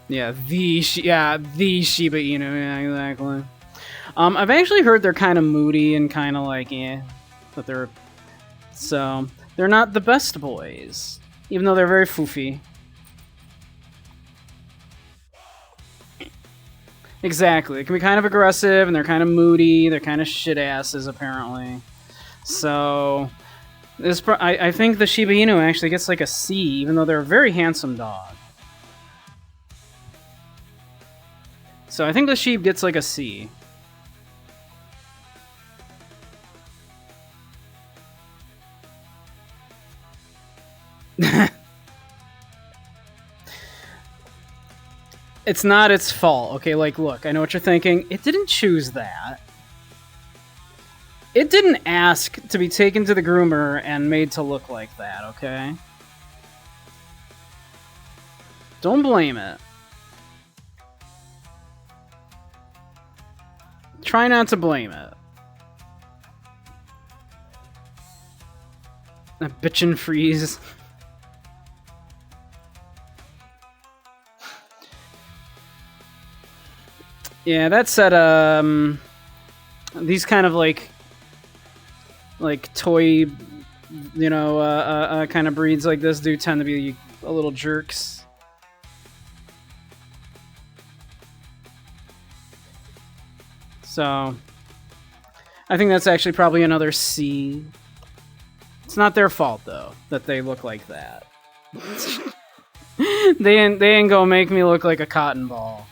Speaker 1: Yeah, the Shiba Inu, yeah, exactly. I've actually heard they're kind of moody and kind of like, but they're not the best boys, even though they're very foofy. Exactly, it can be kind of aggressive, and they're kind of moody. They're kind of shit asses, apparently. So, I think the Shiba Inu actually gets like a C, even though they're a very handsome dog. So I think the sheep gets like a C. It's not its fault. Okay, like, look, I know what you're thinking. It didn't choose that. It didn't ask to be taken to the groomer and made to look like that, okay? Don't blame it. Try not to blame it. A bitchin' freeze. Yeah, that said, these kind of like toy, you know, kind of breeds like this do tend to be a little jerks. So, I think that's actually probably another C. It's not their fault though that they look like that. they ain't gonna make me look like a cotton ball.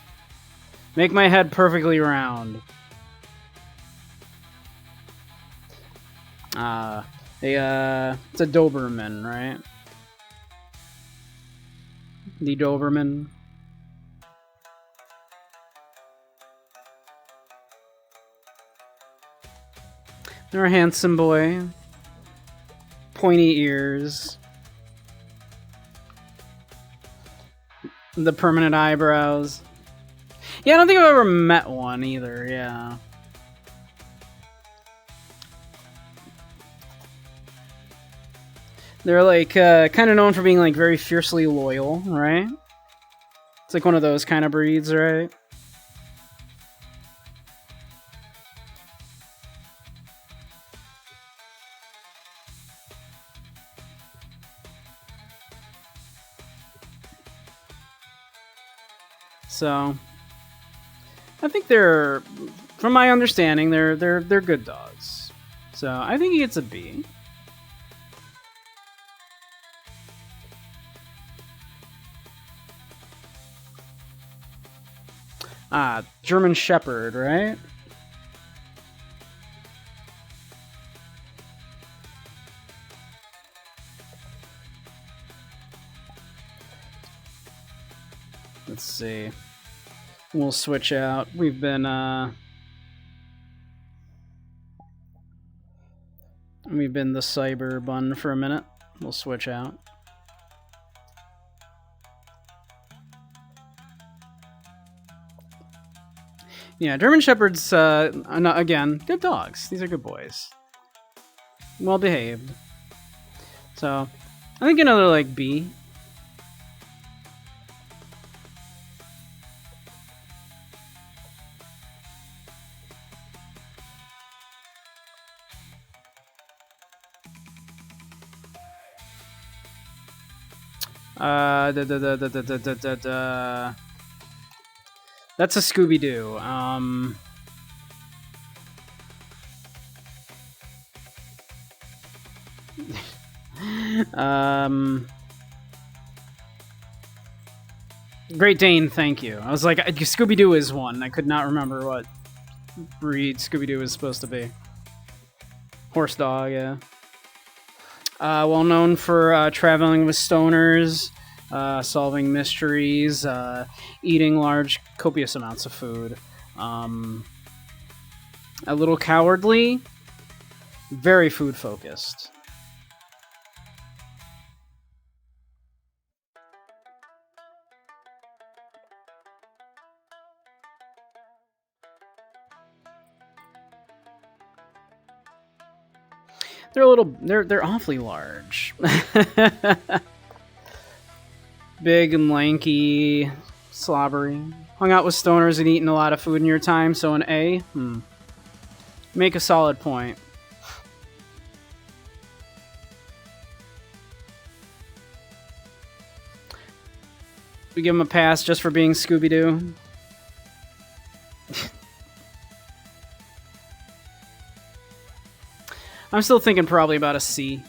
Speaker 1: Make my head perfectly round. It's a Doberman, right? The Doberman. They're a handsome boy. Pointy ears. The permanent eyebrows. Yeah, I don't think I've ever met one either, yeah. They're like, kind of known for being like very fiercely loyal, right? It's like one of those kind of breeds, right? So, I think they're, from my understanding, they're good dogs. So I think he gets a B. German Shepherd, right? Let's see. We'll switch out. We've been the cyber bun for a minute. We'll switch out. Yeah, German Shepherds, again, good dogs. These are good boys. Well behaved. So, I think another, like, B. That's a Scooby-Doo. Great Dane, thank you. I was like, Scooby-Doo is one. I could not remember what breed Scooby-Doo is supposed to be. Horse dog, yeah. Well known for traveling with stoners, solving mysteries, eating large, copious amounts of food. A little cowardly, very food focused. They're awfully large. Big and lanky, slobbery. Hung out with stoners and eaten a lot of food in your time, so an A? Make a solid point. We give him a pass just for being Scooby-Doo. I'm still thinking probably about a C.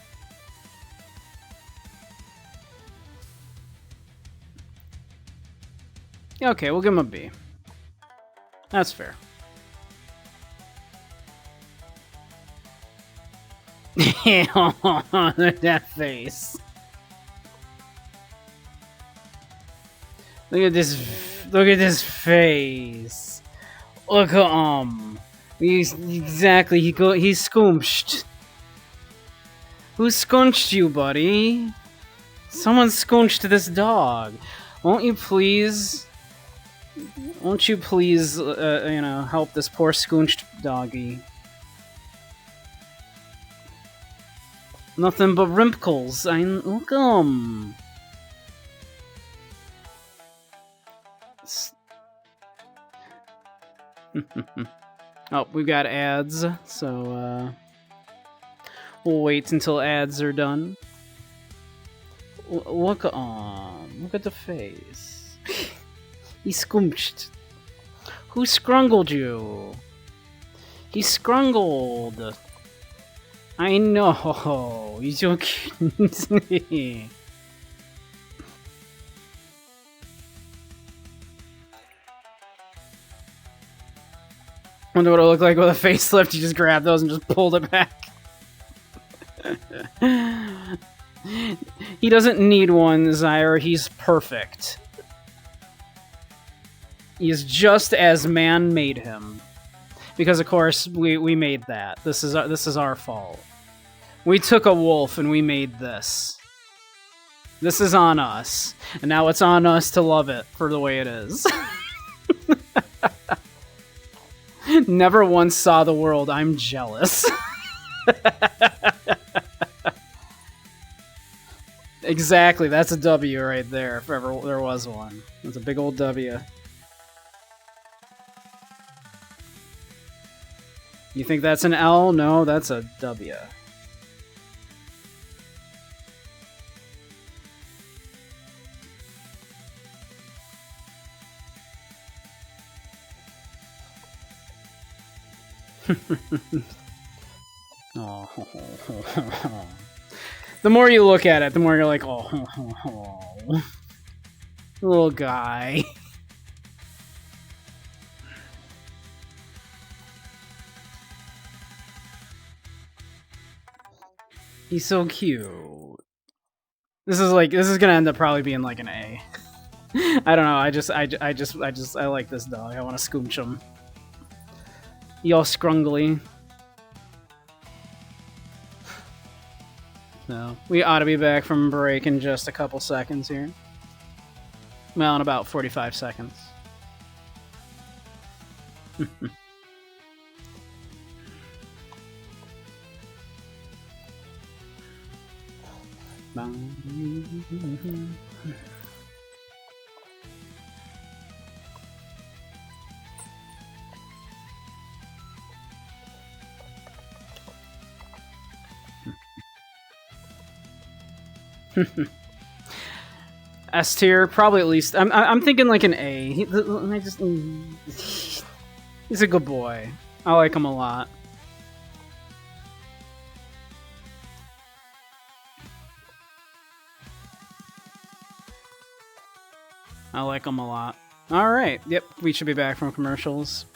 Speaker 1: Okay, we'll give him a B. That's fair. Look at that face. Look at this. Look at this face. Look at He's exactly. He's scooched. Who scooched you, buddy? Someone scooched this dog. Won't you please? Won't you please, help this poor scoonched doggy? Nothing but rimples. Look 'em. Oh, we've got ads, so we'll wait until ads are done. Look at the face. He scoonched. Who scrungled you? He scrungled. I know. He's so cute. Wonder what it'll look like with a facelift. You just grab those and just pulled it back. He doesn't need one, Zyre. He's perfect. He is just as man made him. Because of course we made that. This is our fault. We took a wolf and we made this. This is on us. And now it's on us to love it for the way it is. Never once saw the world. I'm jealous. Exactly, that's a W right there, if ever there was one. That's a big old W. You think that's an L? No, that's a W. Oh. The more you look at it, the more you're like, oh. Little guy. He's so cute. This is gonna end up probably being like an A. I don't know. I like this dog. I want to scooch him. He all scrungly. So we ought to be back from break in just a couple seconds here. Well, in about 45 seconds. S tier, probably at least. I'm thinking like an A. He's a good boy. I like him a lot. I like him a lot. All right. Yep, we should be back from commercials.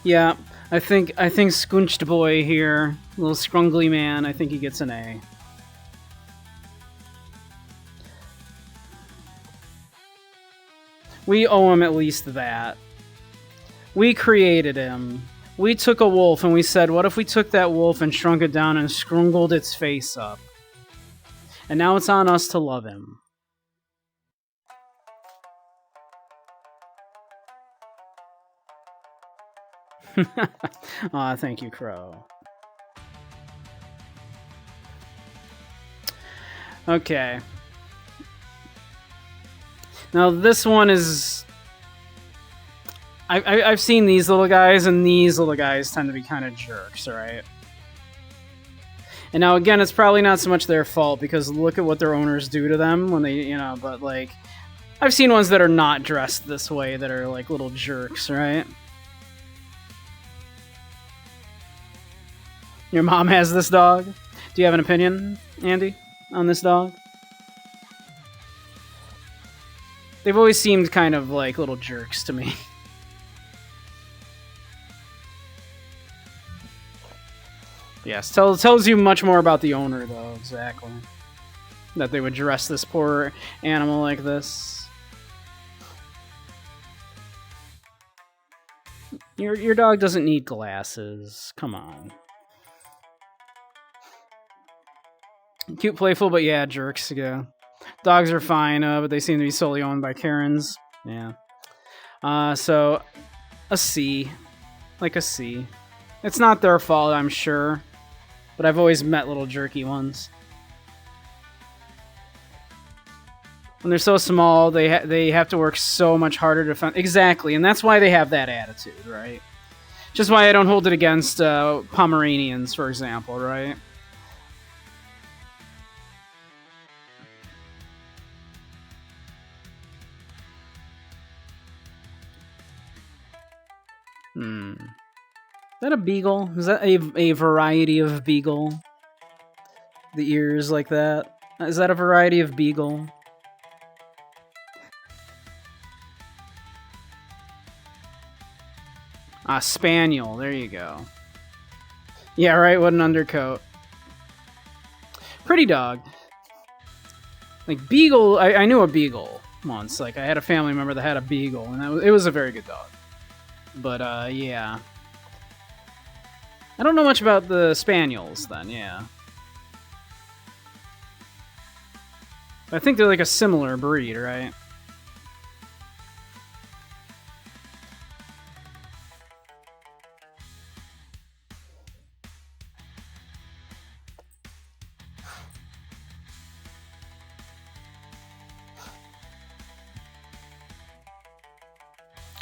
Speaker 1: Yeah, I think Scoonched Boy here, little scrungly man. I think he gets an A. We owe him at least that. We created him. We took a wolf and we said, what if we took that wolf and shrunk it down and scrungled its face up? And now it's on us to love him. Aw, thank you, Crow. Okay. Now this one is... I've seen these little guys, and these little guys tend to be kind of jerks, right? And now again, it's probably not so much their fault, because look at what their owners do to them when they, but like... I've seen ones that are not dressed this way that are like little jerks, right? Your mom has this dog? Do you have an opinion, Andy, on this dog? They've always seemed kind of like little jerks to me. Yes, tells you much more about the owner, though, exactly. That they would dress this poor animal like this. Your dog doesn't need glasses. Come on. Cute, playful, but yeah, jerks. Yeah, dogs are fine, but they seem to be solely owned by Karens. Yeah. So a C, like a C. It's not their fault, I'm sure, but I've always met little jerky ones. When they're so small, they have to work so much harder to find. Exactly, and that's why they have that attitude, right? Just why I don't hold it against Pomeranians, for example, right? Is that a beagle? Is that a variety of beagle? The ears like that? Is that a variety of beagle? Ah, spaniel. There you go. Yeah, right. What an undercoat. Pretty dog. Like beagle. I knew a beagle once. Like I had a family member that had a beagle, and it was a very good dog. But yeah. I don't know much about the spaniels then. Yeah. I think they're like a similar breed, right?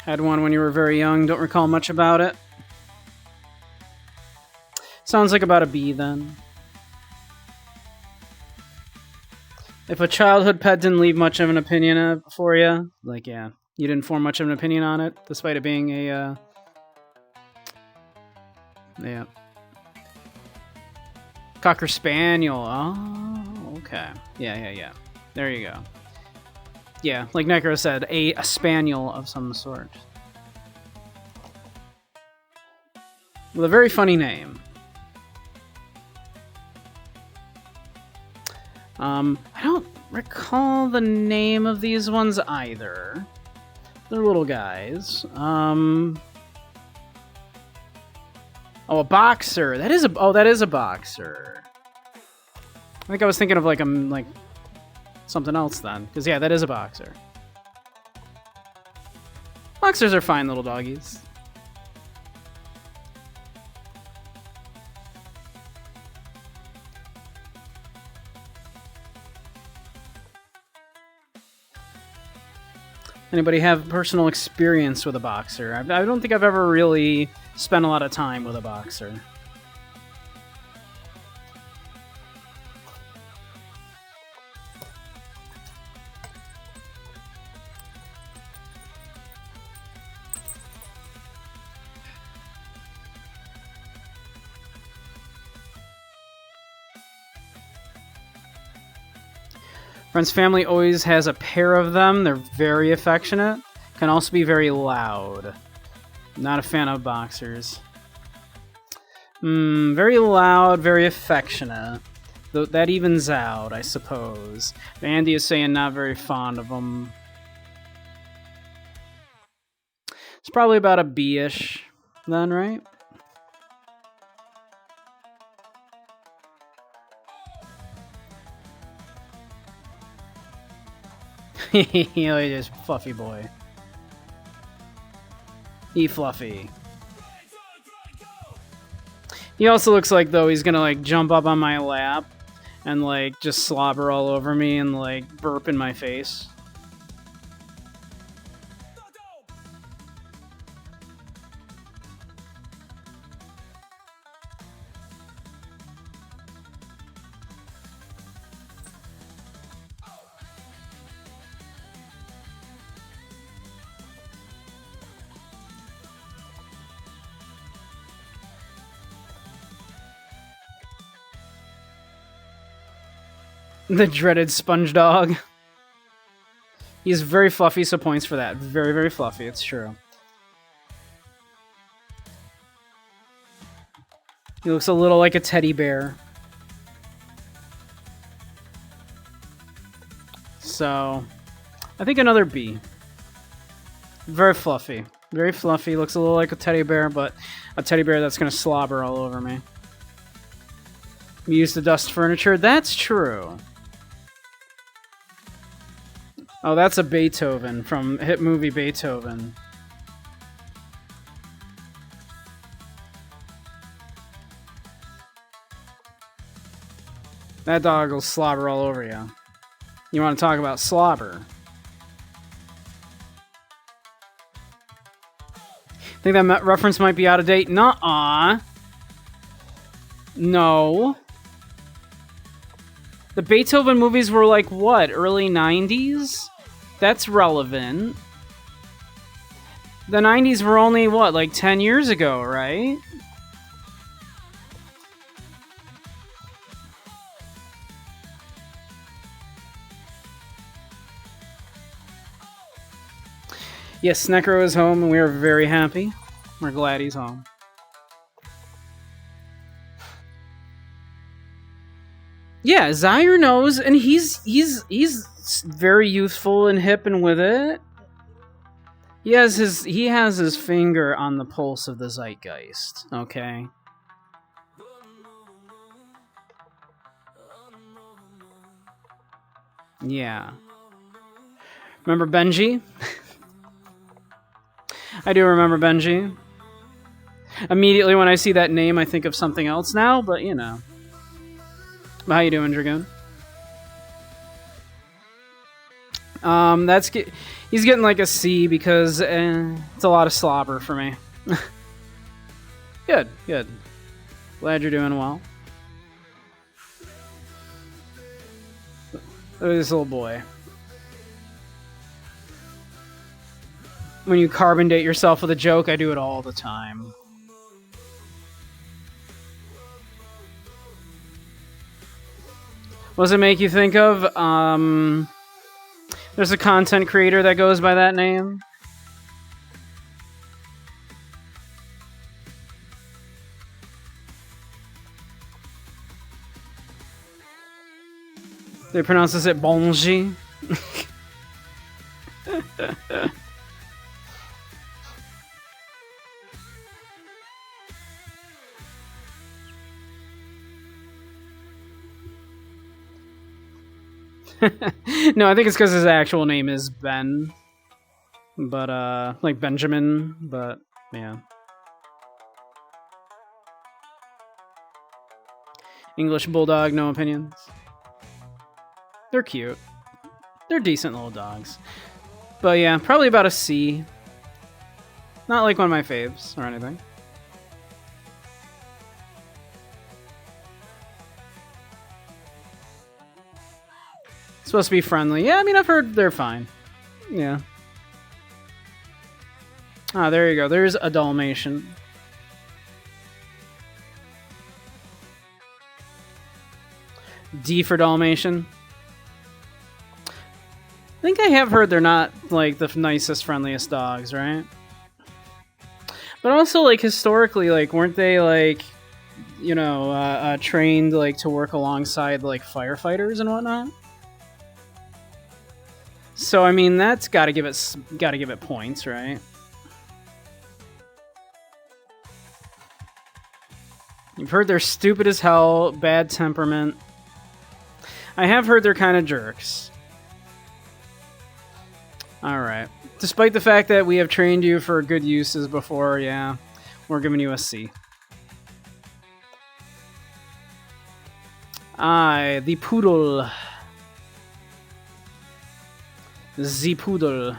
Speaker 1: Had one when you were very young, don't recall much about it. Sounds like about a B then. If a childhood pet didn't leave much of an opinion for you, like, yeah, you didn't form much of an opinion on it, despite it being a, yeah. Cocker Spaniel. Oh, okay. Yeah. There you go. Yeah, like Necro said, a spaniel of some sort. With a very funny name. I don't recall the name of these ones either. They're little guys. Oh, a boxer. That is a boxer. I think I was thinking of like something else then, because yeah, that is a boxer. Boxers are fine little doggies. Anybody have personal experience with a boxer? I don't think I've ever really spent a lot of time with a boxer. Friend's family always has a pair of them. They're very affectionate. Can also be very loud. Not a fan of boxers. Very loud, very affectionate. That evens out, I suppose. Andy is saying not very fond of them. It's probably about a B-ish then, right? Just fluffy boy. He fluffy. He also looks like though he's gonna like jump up on my lap and like just slobber all over me and like burp in my face. The dreaded sponge dog. He's very fluffy, so points for that. Very, very fluffy, it's true. He looks a little like a teddy bear. So, I think another B. Very fluffy. Very fluffy. Looks a little like a teddy bear, but a teddy bear that's going to slobber all over me. We used to dust furniture. That's true. Oh, that's a Beethoven from hit movie Beethoven. That dog will slobber all over you. You want to talk about slobber? Think that reference might be out of date? Nuh-uh. No. The Beethoven movies were like, what, early 90s? That's relevant. The 90s were only, what, like 10 years ago, right? Yes, Necro is home, and we are very happy. We're glad he's home. Yeah, Zaire knows, and he's very youthful and hip and with it. He has his finger on the pulse of the zeitgeist. Okay. Yeah. Remember Benji? I do remember Benji. Immediately when I see that name, I think of something else now, but you know. How you doing, Dragoon? He's getting like a C because it's a lot of slobber for me. Good, good. Glad you're doing well. Look at this little boy. When you carbon date yourself with a joke, I do it all the time. What does it make you think of? There's a content creator that goes by that name. They pronounce it Bonji. No, I think it's because his actual name is Ben. But, like Benjamin, but, yeah. English Bulldog, no opinions. They're cute. They're decent little dogs. But yeah, probably about a C. Not like one of my faves or anything. Supposed to be friendly. Yeah, I mean, I've heard they're fine. Yeah. Ah, there you go. There's a Dalmatian. D for Dalmatian. I think I have heard they're not, like, the nicest, friendliest dogs, right? But also, like, historically, like, weren't they, like, you know, trained, like, to work alongside, like, firefighters and whatnot? So, I mean, that's gotta give it points, right? You've heard they're stupid as hell, bad temperament. I have heard they're kind of jerks. Alright. Despite the fact that we have trained you for good uses before, yeah, we're giving you a C. The poodle. The poodle.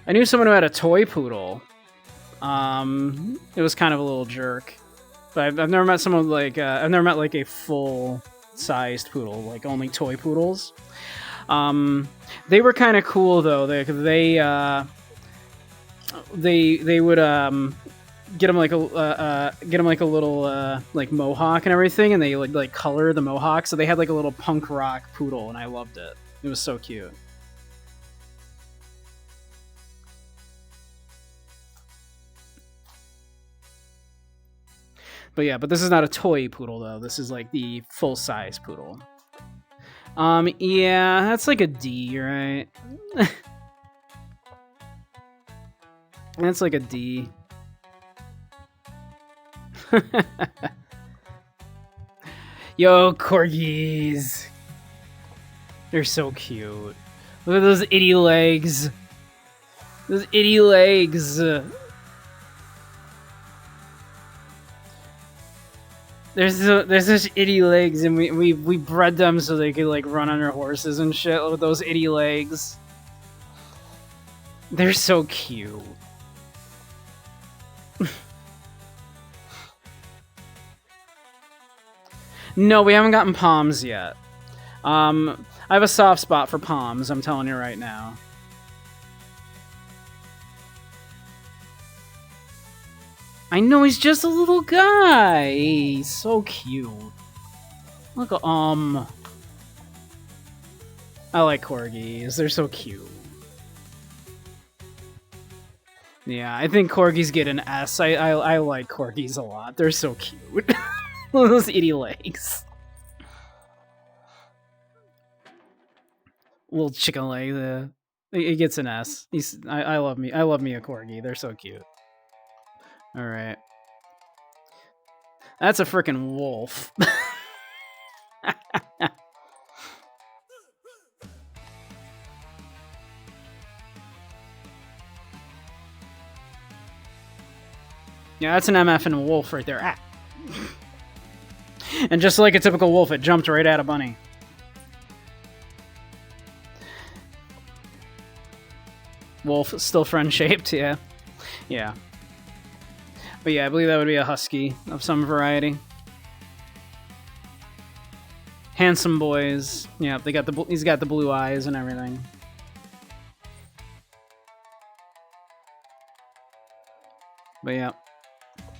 Speaker 1: I knew someone who had a toy poodle. It was kind of a little jerk. But I've never met someone like, I've never met like a full-sized poodle, like only toy poodles. They were kind of cool though. They would get them like a little like mohawk and everything, and they would like color the mohawk, so they had like a little punk rock poodle, and I loved it. It was so cute. But yeah, but this is not a toy poodle though. This is like the full-size poodle. Yeah, that's like a D, right? That's like a D. Yo, corgis. They're so cute. Look at those itty legs. Those itty legs. There's such itty legs, and we bred them so they could like run under horses and shit with those itty legs. They're so cute. No, we haven't gotten Poms yet. I have a soft spot for Poms, I'm telling you right now. I know, he's just a little guy. He's so cute. Look, I like corgis. They're so cute. Yeah, I think corgis get an S. I like corgis a lot. They're so cute. Those itty legs. Little chicken leg. It gets an S. I love me a corgi. They're so cute. All right. That's a freaking wolf. Yeah, that's an MF and a wolf right there. Ah. And just like a typical wolf, it jumped right at a bunny. Wolf, still friend-shaped, yeah. Yeah. But yeah, I believe that would be a husky of some variety. Handsome boys. Yeah, he's got the blue eyes and everything. But yeah.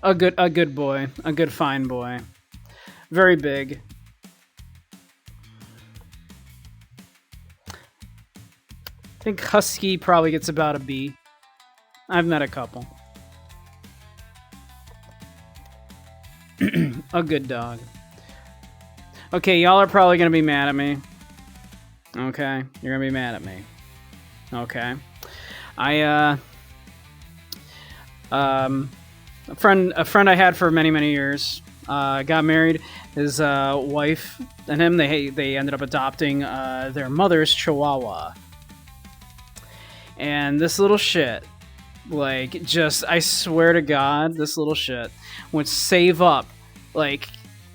Speaker 1: A good boy. A good fine boy. Very big. I think husky probably gets about a B. I've met a couple. A good dog. Okay, y'all are probably gonna be mad at me. Okay, you're gonna be mad at me. Okay. A friend I had for many years got married. His wife and him, they ended up adopting their mother's Chihuahua. And this little shit, like, just, I swear to God, this little shit would save up, like,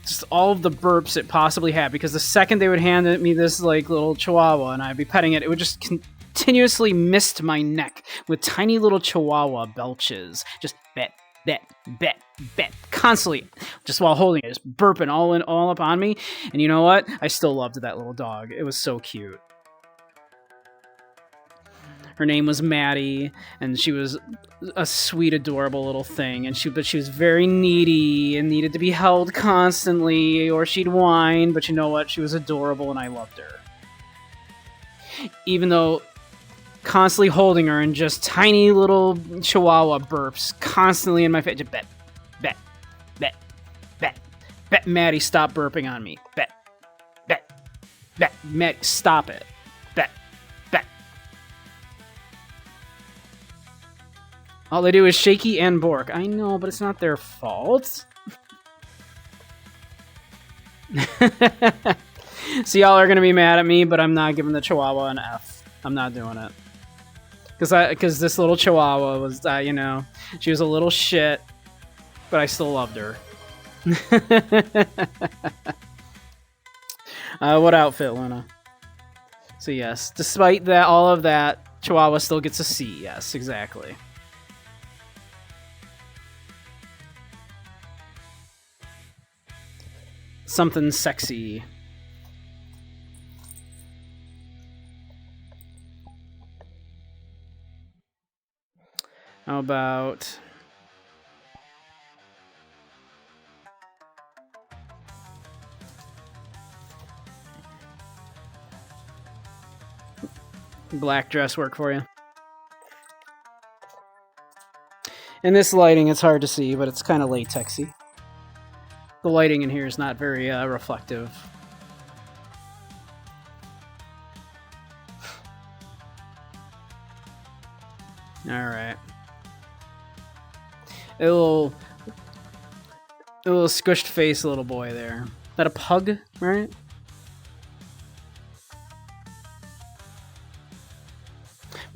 Speaker 1: just all of the burps it possibly had, because the second they would hand me this, like, little Chihuahua and I'd be petting it, it would just continuously mist my neck with tiny little Chihuahua belches. Just bet, constantly, just while holding it, just burping all up on me. And you know what? I still loved that little dog. It was so cute. Her name was Maddie, and she was a sweet, adorable little thing. But she was very needy and needed to be held constantly, or she'd whine. But you know what? She was adorable, and I loved her. Even though constantly holding her and just tiny little Chihuahua burps constantly in my face. Just bet, Maddie, stop burping on me. Bet, Maddie, stop it. Bet. All they do is shaky and bork. I know, but it's not their fault. So y'all are gonna be mad at me, but I'm not giving the Chihuahua an F. I'm not doing it. Because this little Chihuahua was, you know, she was a little shit, but I still loved her. What outfit, Luna? So yes, despite that, all of that, Chihuahua still gets a C. Yes, exactly. Something sexy. How about... black dress work for you? In this lighting, it's hard to see, but it's kind of latexy. The lighting in here is not very reflective. Alright. A little squished face little boy there. Is that a pug, right?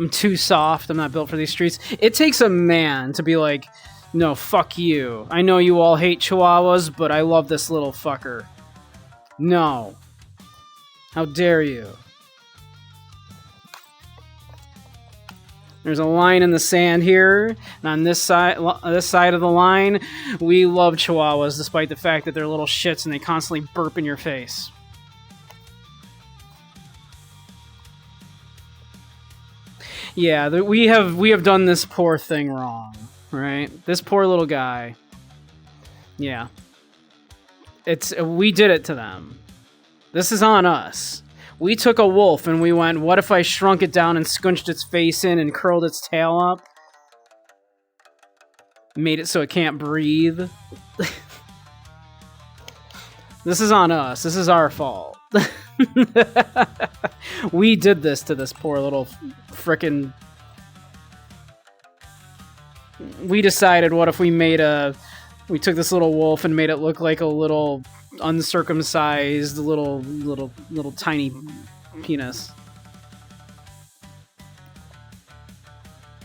Speaker 1: I'm too soft. I'm not built for these streets. It takes a man to be like, no, fuck you. I know you all hate Chihuahuas, but I love this little fucker. No. How dare you? There's a line in the sand here, and on this side of the line, we love Chihuahuas, despite the fact that they're little shits and they constantly burp in your face. Yeah, we have done this poor thing wrong, right? This poor little guy. Yeah, we did it to them. This is on us. We took a wolf and we went, what if I shrunk it down and squinched its face in and curled its tail up? Made it so it can't breathe. This is on us. This is our fault. We did this to this poor little frickin'... We decided, what if we made we took this little wolf and made it look like a little uncircumcised little tiny penis.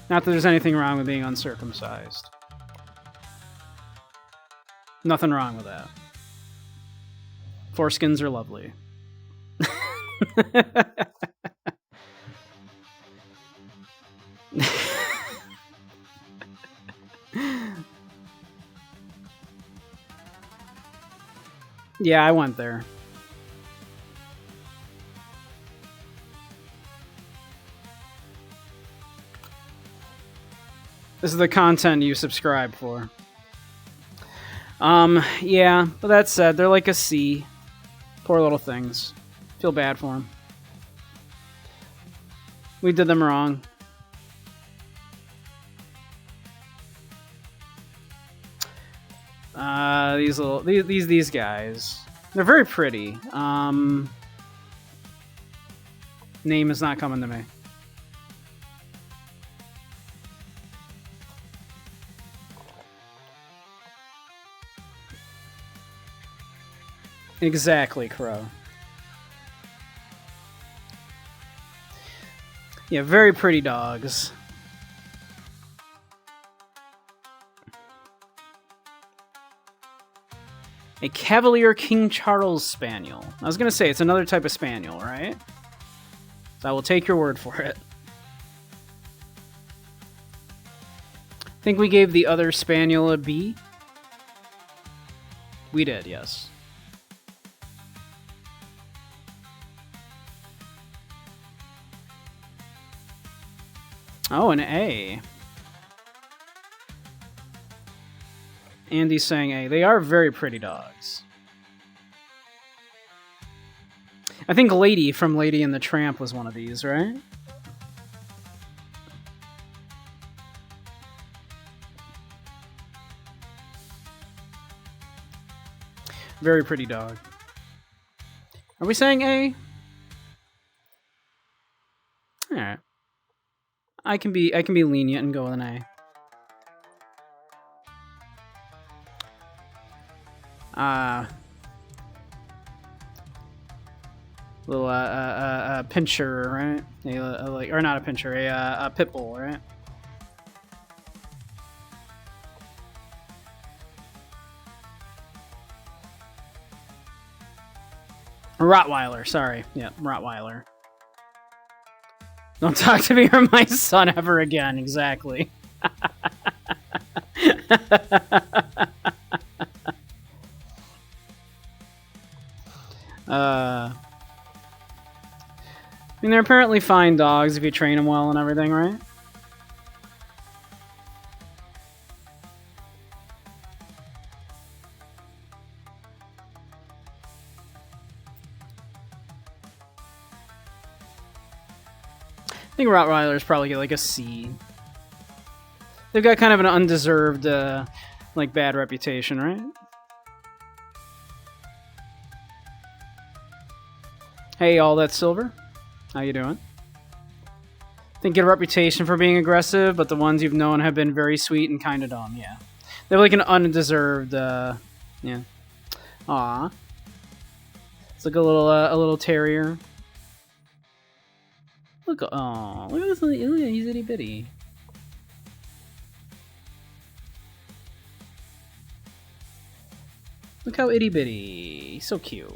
Speaker 1: Not that there's anything wrong with being uncircumcised. Nothing wrong with that. Foreskins are lovely. Yeah, I went there. This is the content you subscribe for. Yeah, but that said, they're like a C. Poor little things. Feel bad for them. We did them wrong. These guys. They're very pretty. Name is not coming to me. Exactly, Crow. Yeah, very pretty dogs. A Cavalier King Charles Spaniel. I was going to say, it's another type of Spaniel, right? So I will take your word for it. I think we gave the other Spaniel a B. We did, yes. Oh, an A. Andy's saying A. They are very pretty dogs. I think Lady from Lady and the Tramp was one of these, right? Very pretty dog. Are we saying A? Alright. I can be lenient and go with an A. Little pincher, right? Or not a pincher, a pit bull, right? Rottweiler, sorry. Yeah, Rottweiler. Don't talk to me or my son ever again, exactly. I mean, they're apparently fine dogs if you train them well and everything, right? I think Rottweilers probably get like a C. They've got kind of an undeserved, like, bad reputation, right? Hey, all that silver. How you doing? They get a reputation for being aggressive, but the ones you've known have been very sweet and kind of dumb. Yeah, they're like an undeserved. Yeah. Aw. It's like a little terrier. Look, oh, look at this. Look at he's itty bitty. Look how itty bitty. So cute.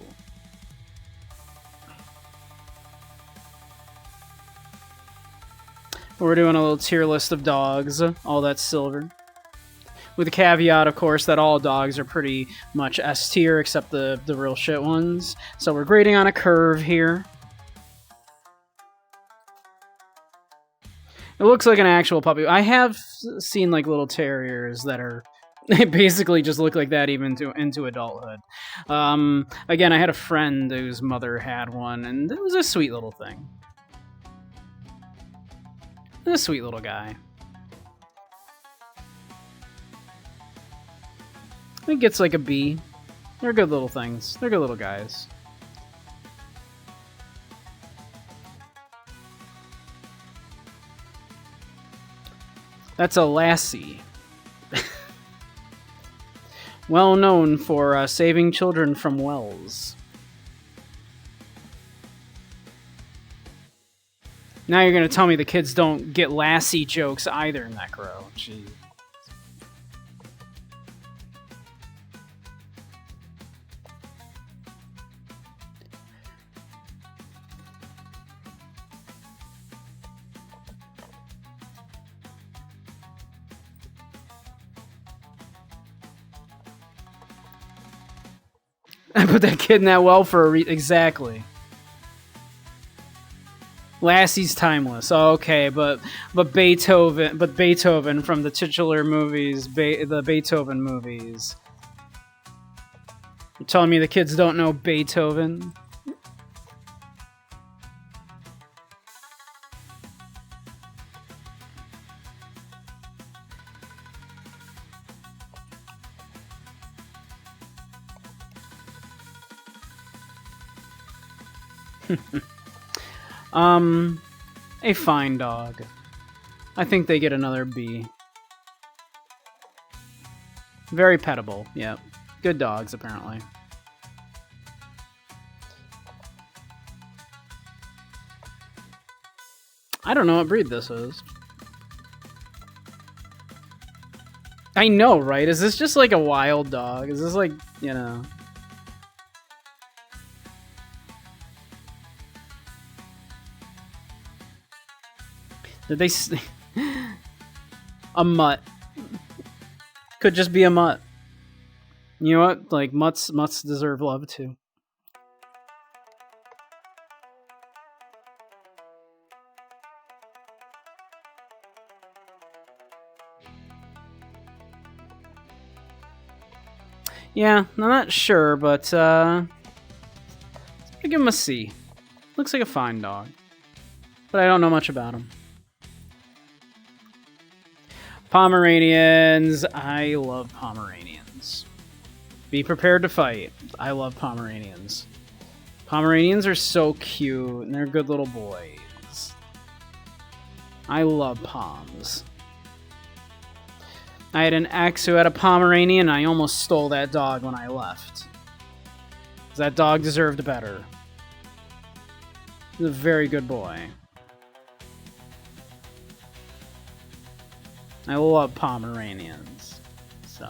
Speaker 1: We're doing a little tier list of dogs. All that silver. With the caveat, of course, that all dogs are pretty much S tier except the real shit ones. So we're grading on a curve here. It looks like an actual puppy. I have seen like little terriers that are they basically just look like that even into adulthood. Again, I had a friend whose mother had one, and it was a sweet little thing. A sweet little guy. I think it's like a B. They're good little things. They're good little guys. That's a lassie. Well known for saving children from wells. Now you're going to tell me the kids don't get lassie jokes either, Necro. Jeez. I put that kid in that well for a exactly. Lassie's timeless. Oh, okay, but Beethoven from the titular movies, the Beethoven movies. You're telling me the kids don't know Beethoven? A fine dog. I think they get another B. Very pettable, yeah. Good dogs, apparently. I don't know what breed this is. I know, right? Is this just like a wild dog? Is this like, you know... Did they... A mutt. Could just be a mutt. You know what? Like, mutts deserve love, too. Yeah, I'm not sure, but, I'll give him a C. Looks like a fine dog. But I don't know much about him. Pomeranians. I love Pomeranians. Be prepared to fight. I love Pomeranians. Pomeranians are so cute, and they're good little boys. I love Poms. I had an ex who had a Pomeranian, and I almost stole that dog when I left. That dog deserved better. He's a very good boy. I love Pomeranians. So,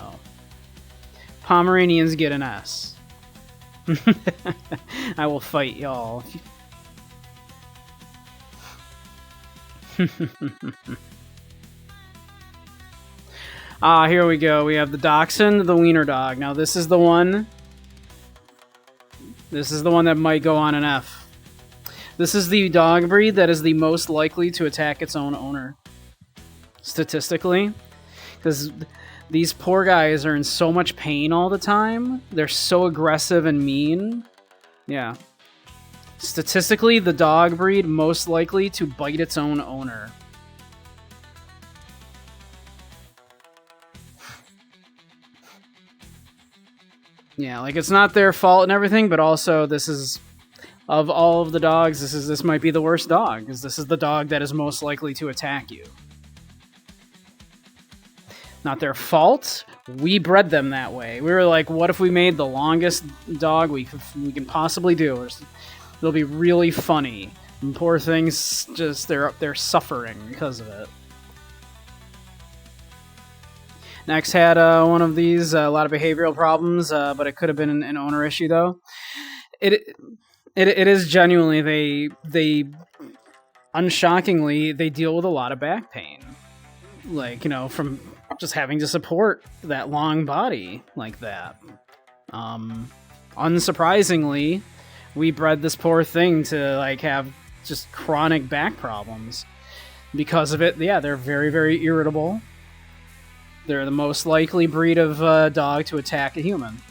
Speaker 1: Pomeranians get an S. I will fight y'all. Here we go. We have the Dachshund, the Wiener Dog. Now, this is the one. This is the one that might go on an F. This is the dog breed that is the most likely to attack its own owner. Statistically. Because these poor guys are in so much pain all the time. They're so aggressive and mean. Yeah. Statistically, the dog breed most likely to bite its own owner. Yeah, like, it's not their fault and everything, but also this is Of all of the dogs, this might be the worst dog, because this is the dog that is most likely to attack you. Not their fault. We bred them that way. We were like, what if we made the longest dog we can possibly do? It'll be really funny. And poor things, just they're suffering because of it. Next had one of these, a lot of behavioral problems, but it could have been an owner issue though. It is genuinely they unshockingly they deal with a lot of back pain, like, you know, from just having to support that long body like that. Unsurprisingly, we bred this poor thing to like have just chronic back problems because of it. Yeah, they're very, very irritable. They're the most likely breed of dog to attack a human.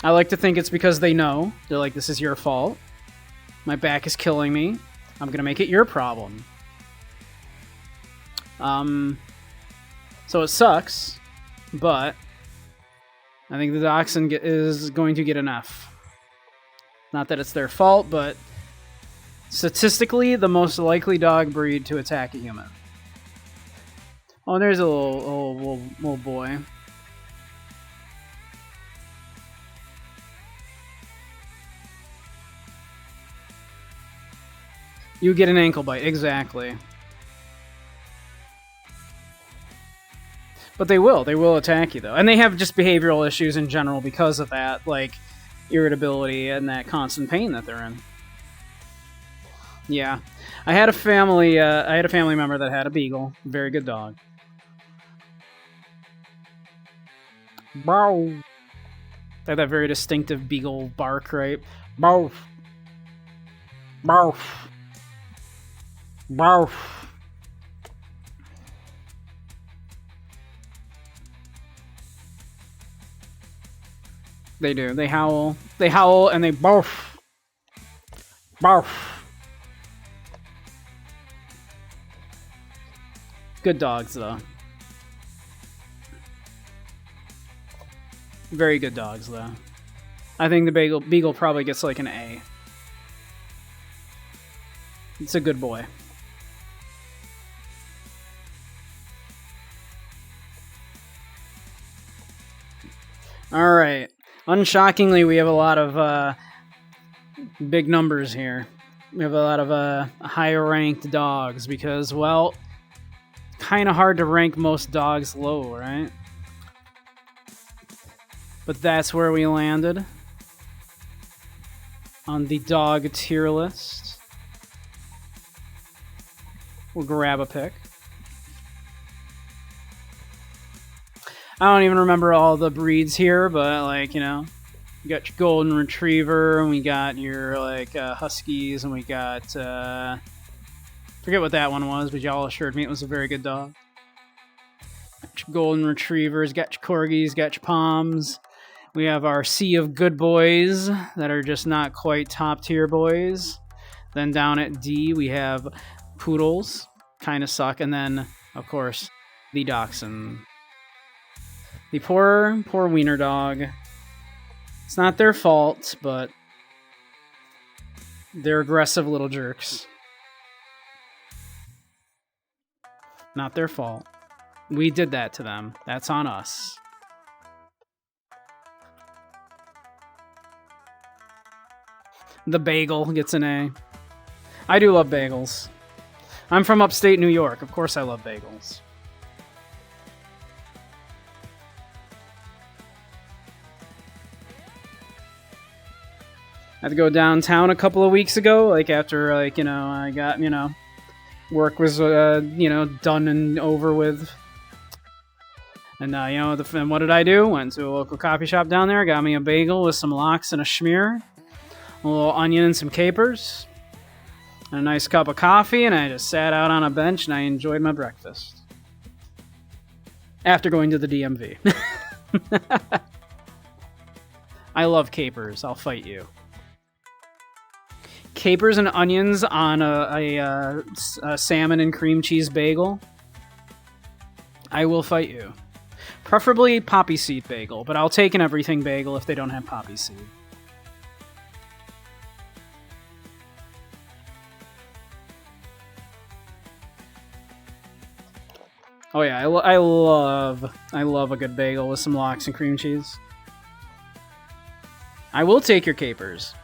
Speaker 1: I like to think it's because they know. They're like, this is your fault. My back is killing me. I'm going to make it your problem. So it sucks, but I think the dachshund is going to get an F. Not that it's their fault, but statistically, the most likely dog breed to attack a human. Oh, there's a little boy. You get an ankle bite, exactly. But they will attack you though. And they have just behavioral issues in general because of that, like irritability and that constant pain that they're in. Yeah. I had a family member that had a beagle, very good dog. Bow. They had that very distinctive beagle bark, right? Bow. Bow. Bow. They do. They howl. They howl and they barf. Barf. Good dogs, though. Very good dogs, though. I think the Beagle probably gets like an A. It's a good boy. Alright. Unshockingly, we have a lot of big numbers here. We have a lot of higher ranked dogs because, well, kind of hard to rank most dogs low, right? But that's where we landed on the dog tier list. We'll grab a pick. I don't even remember all the breeds here, but like, you know, we got your golden retriever, and we got your like huskies, and we got forget what that one was, but y'all assured me it was a very good dog. Got your golden retrievers, got your corgis, got your poms. We have our sea of good boys that are just not quite top tier boys. Then down at D we have poodles, kind of suck, and then of course the dachshund. The poor wiener dog. It's not their fault, but they're aggressive little jerks. Not their fault. We did that to them. That's on us. The bagel gets an A. I do love bagels. I'm from upstate New York. Of course I love bagels. I had to go downtown a couple of weeks ago, like after, like, you know, I got, you know, work was, you know, done and over with. And, you know, and what did I do? Went to a local coffee shop down there, got me a bagel with some lox and a schmear, a little onion and some capers, and a nice cup of coffee, and I just sat out on a bench and I enjoyed my breakfast. After going to the DMV. I love capers. I'll fight you. Capers and onions on a salmon and cream cheese bagel. I will fight you. Preferably poppy seed bagel, but I'll take an everything bagel if they don't have poppy seed. Oh yeah, I love a good bagel with some lox and cream cheese. I will take your capers.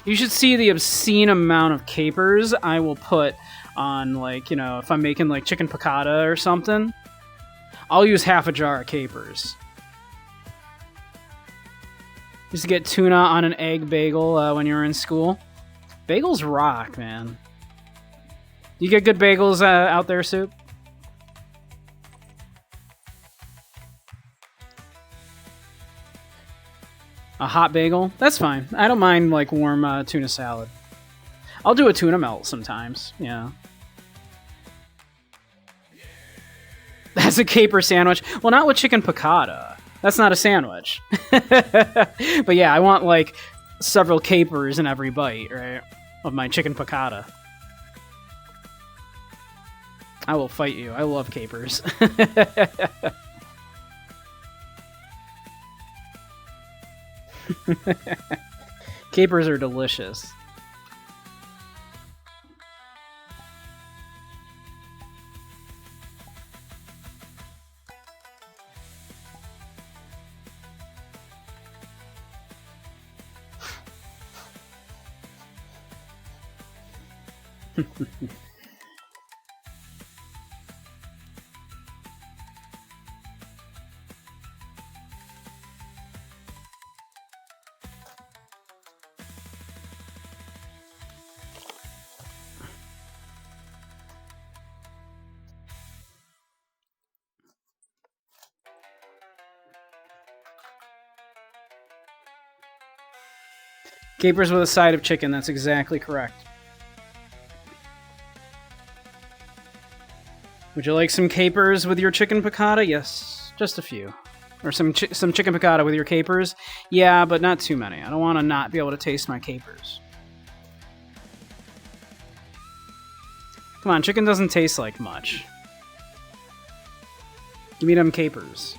Speaker 1: You should see the obscene amount of capers I will put on, like, you know, if I'm making like chicken piccata or something. I'll use half a jar of capers. Used to get tuna on an egg bagel when you were in school. Bagels rock, man. You get good bagels out there, Soup? A hot bagel? That's fine. I don't mind, like, warm tuna salad. I'll do a tuna melt sometimes, yeah. That's a caper sandwich. Well, not with chicken piccata. That's not a sandwich. But yeah, I want, like, several capers in every bite, right? Of my chicken piccata. I will fight you. I love capers. Capers are delicious. Capers with a side of chicken, that's exactly correct. Would you like some capers with your chicken piccata? Yes, just a few. Or some chicken piccata with your capers? Yeah, but not too many. I don't want to not be able to taste my capers. Come on, chicken doesn't taste like much. Give me them capers.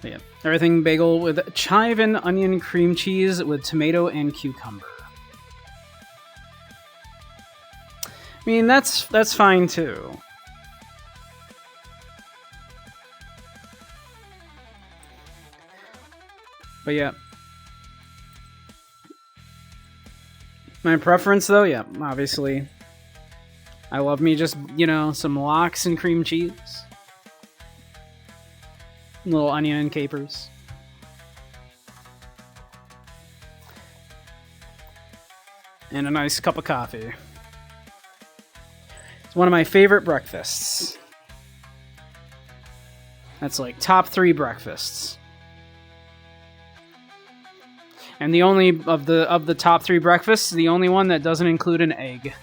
Speaker 1: Yeah, everything bagel with chive and onion cream cheese with tomato and cucumber. I mean, that's fine too. But yeah. My preference though, yeah, obviously. I love me just, you know, some lox and cream cheese. Little onion and capers. And a nice cup of coffee. It's one of my favorite breakfasts. That's like top 3 breakfasts. And the only of the top 3 breakfasts, the only one that doesn't include an egg.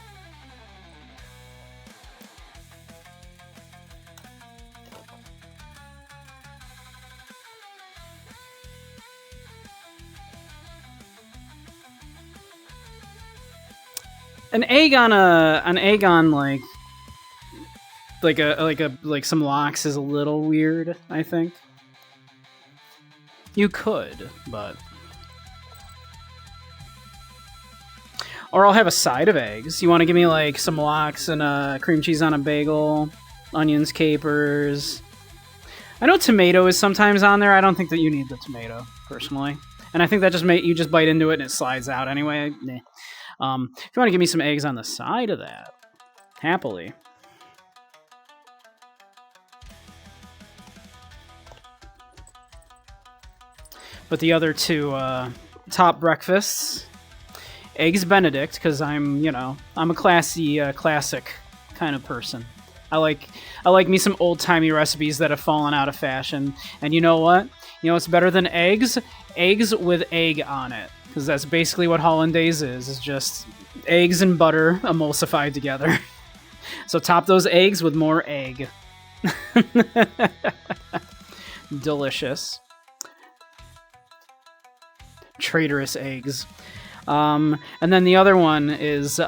Speaker 1: An egg on like some lox is a little weird, I think. You could, but or I'll have a side of eggs. You want to give me like some lox and cream cheese on a bagel, onions, capers. I know tomato is sometimes on there. I don't think that you need the tomato personally, and I think that you just bite into it and it slides out anyway. Nah. If you want to give me some eggs on the side of that, happily. But the other 2 top breakfasts, eggs Benedict, because I'm a classy, classic kind of person. I like me some old-timey recipes that have fallen out of fashion. And you know what? You know what's better than eggs? Eggs with egg on it. Because that's basically what hollandaise is. It's just eggs and butter emulsified together. So top those eggs with more egg. Delicious. Traitorous eggs. And then the other one is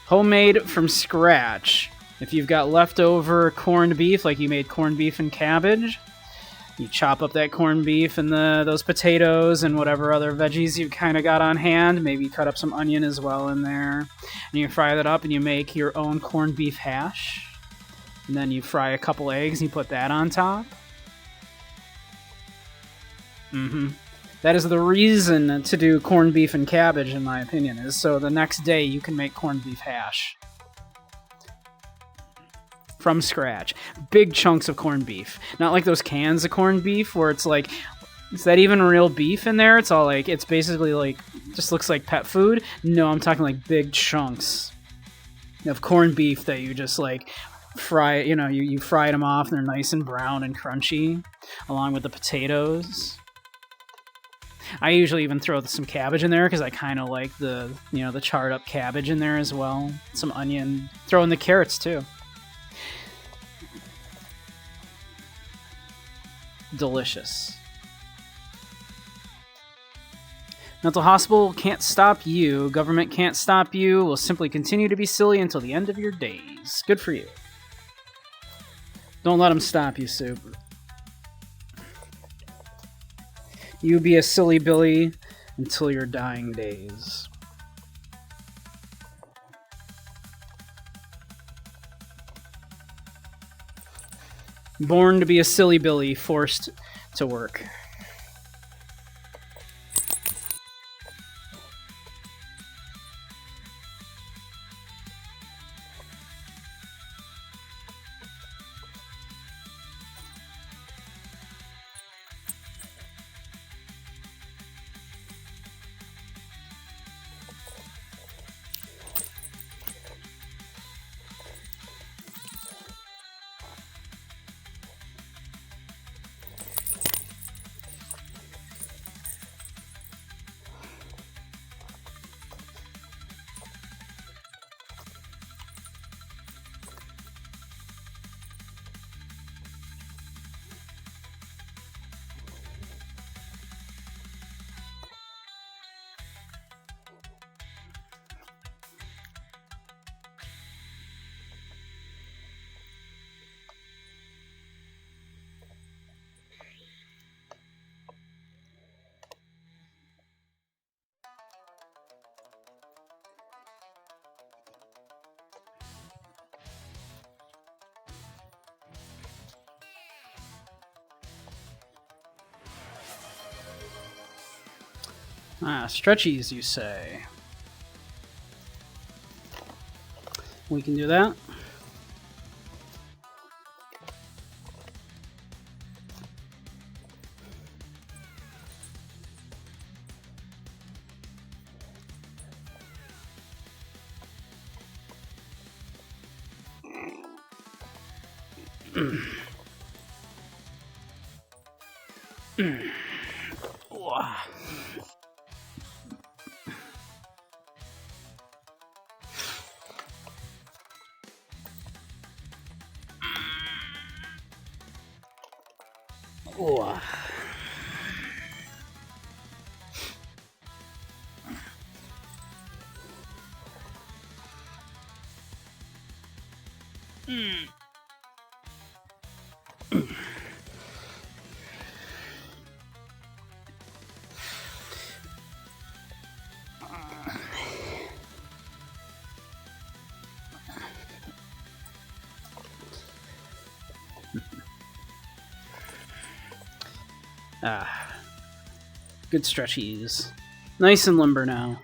Speaker 1: homemade from scratch. If you've got leftover corned beef, like you made corned beef and cabbage, you chop up that corned beef and those potatoes and whatever other veggies you've kind of got on hand. Maybe cut up some onion as well in there. And you fry that up and you make your own corned beef hash. And then you fry a couple eggs and you put that on top. That is the reason to do corned beef and cabbage, in my opinion, is so the next day you can make corned beef hash. From scratch. Big chunks of corned beef. Not like those cans of corned beef where it's like, is that even real beef in there? It's all like, it's basically like, just looks like pet food. No, I'm talking like big chunks of corned beef that you just like fry, you fried them off and they're nice and brown and crunchy along with the potatoes. I usually even throw some cabbage in there because I kind of like the charred up cabbage in there as well. Some onion. Throw in the carrots too. Delicious. Mental hospital can't stop you. Government can't stop you. Will simply continue to be silly until the end of your days. Good for you. Don't let them stop you, Soup. You be a silly Billy until your dying days. Born to be a silly Billy, forced to work. Stretchies, you say. We can do that. Good stretchies. Nice and limber now.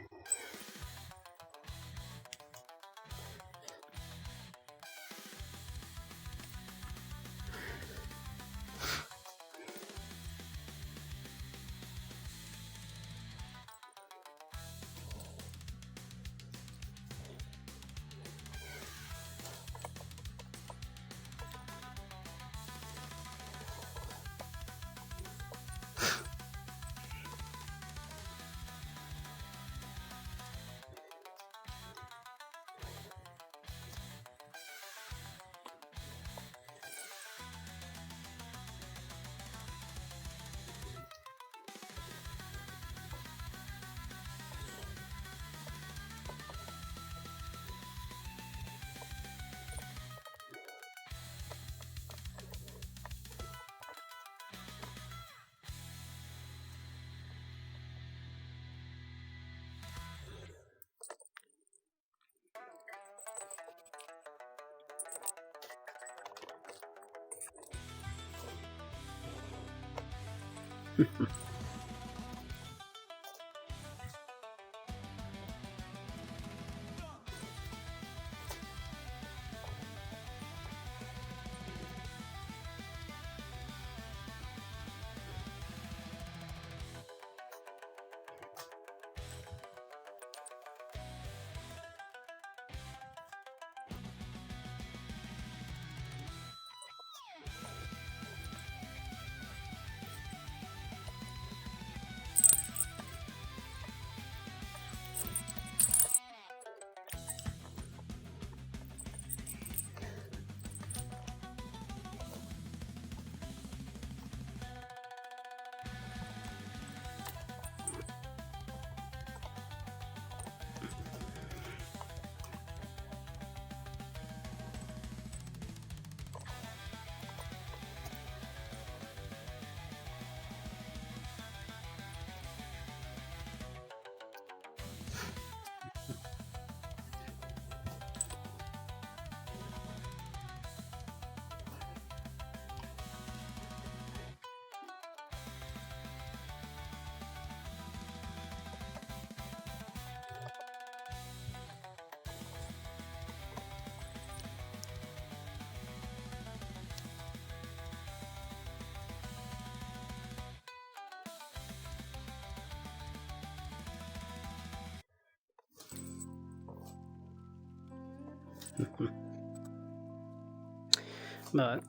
Speaker 1: But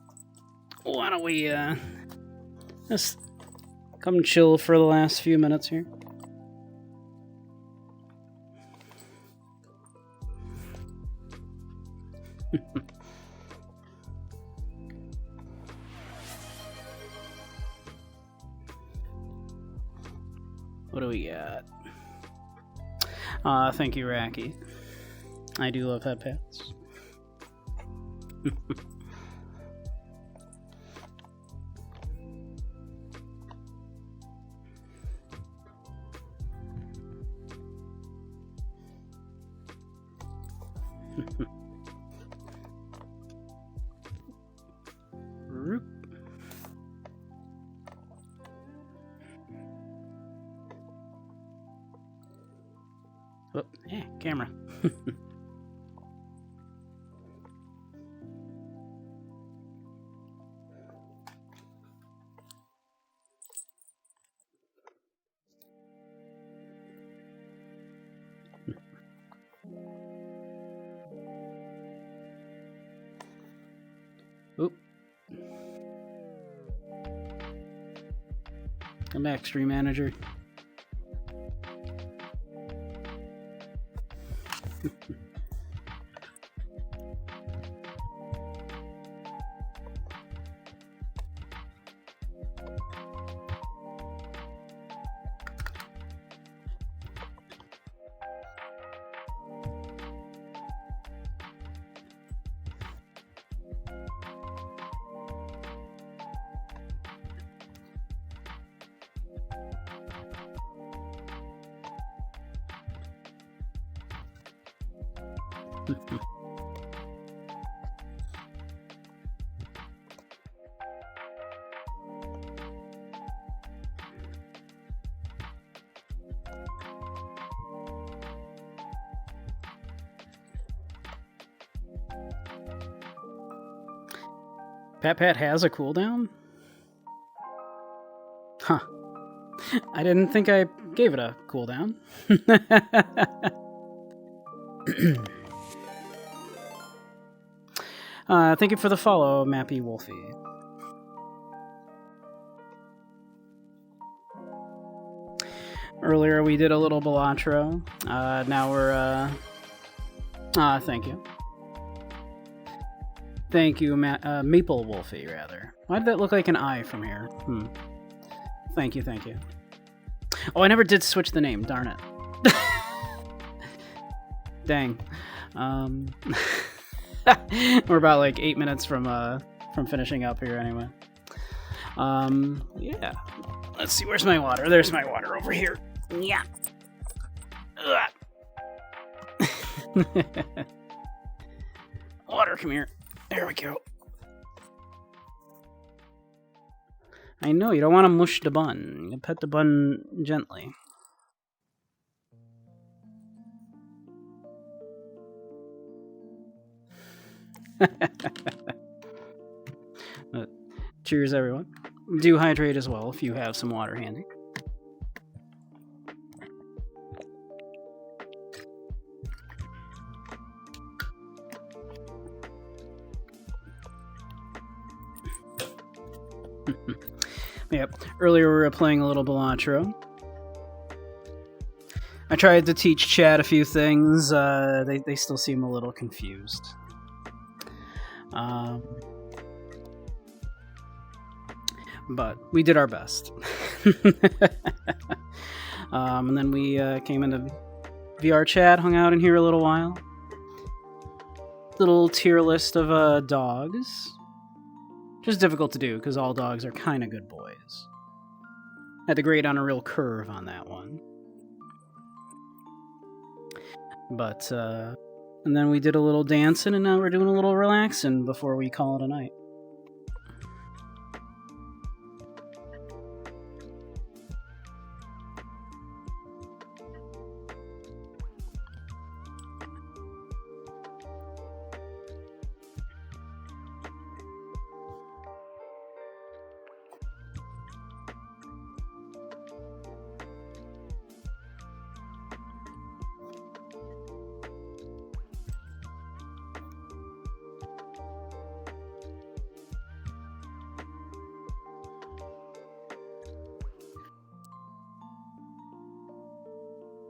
Speaker 1: why don't we just come chill for the last few minutes here? What do we got? Thank you, Racky. I do love head pats. Oh, yeah, camera. Oop. Come back, stream manager. Pat has a cooldown? Huh. I didn't think I gave it a cooldown. Thank you for the follow, Mappy Wolfie. Earlier we did a little Balatro. Now we're, thank you. Thank you, Maple Wolfie, rather. Why did that look like an I from here? Thank you, thank you. Oh, I never did switch the name, darn it. Dang. We're about like 8 minutes from finishing up here anyway. Yeah. Let's see, where's my water? There's my water over here. Yeah. Water, come here. There we go. I know, you don't want to mush the bun. You pet the bun gently. Cheers, everyone. Do hydrate as well if you have some water handy. Yep. Earlier we were playing a little Balatro. I tried to teach Chad a few things. They still seem a little confused. But we did our best. And then we came into VRChat, hung out in here a little while. Little tier list of dogs. Just difficult to do because all dogs are kind of good boys. Had to grade on a real curve on that one. But, and then we did a little dancing, and now we're doing a little relaxing before we call it a night.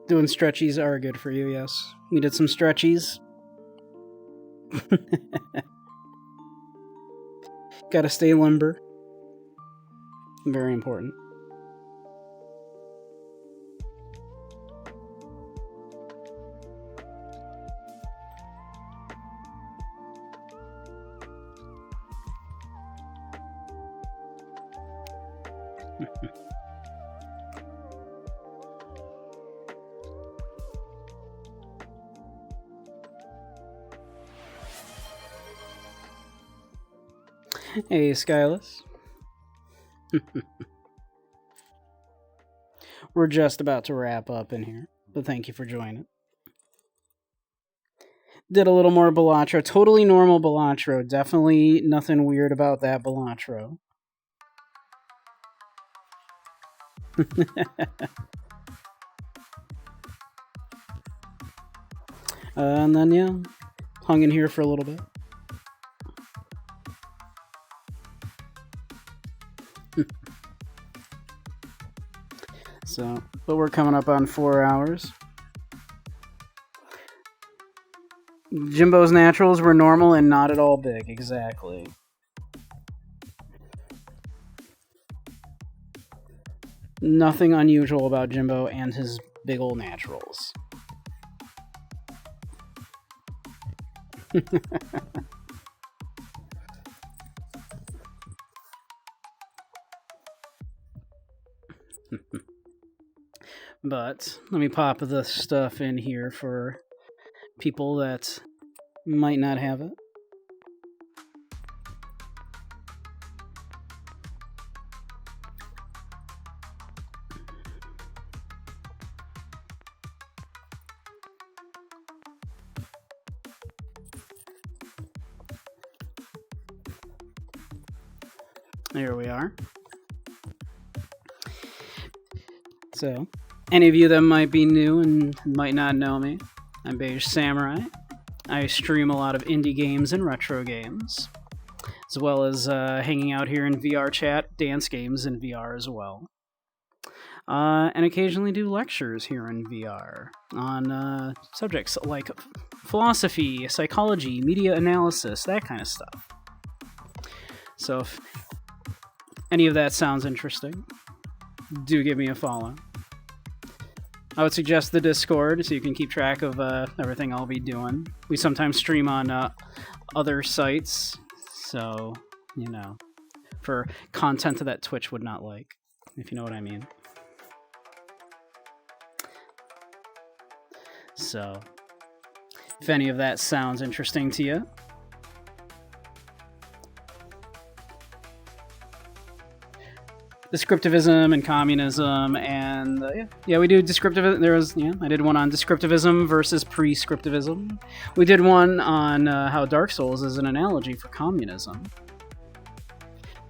Speaker 1: Doing stretchies are good for you, yes. We did some stretchies. Gotta stay limber. Very important. Hey, Skyless. We're just about to wrap up in here, but thank you for joining. Did a little more Balatro. Totally normal Balatro. Definitely nothing weird about that Balatro. And then, yeah, hung in here for a little bit. So, but we're coming up on 4 hours. Jimbo's naturals were normal and not at all big, exactly. Nothing unusual about Jimbo and his big ol' naturals. But let me pop this stuff in here for people that might not have it. There we are. So, any of you that might be new and might not know me, I'm Beige Samurai. I stream a lot of indie games and retro games, as well as hanging out here in VRChat, dance games in VR as well. And occasionally do lectures here in VR on subjects like philosophy, psychology, media analysis, that kind of stuff. So if any of that sounds interesting, do give me a follow. I would suggest the Discord so you can keep track of everything I'll be doing. We sometimes stream on other sites, so, you know, for content that Twitch would not like, if you know what I mean. So, if any of that sounds interesting to you, descriptivism and communism, and yeah, we do descriptivism. I did one on descriptivism versus prescriptivism. We did one on how Dark Souls is an analogy for communism.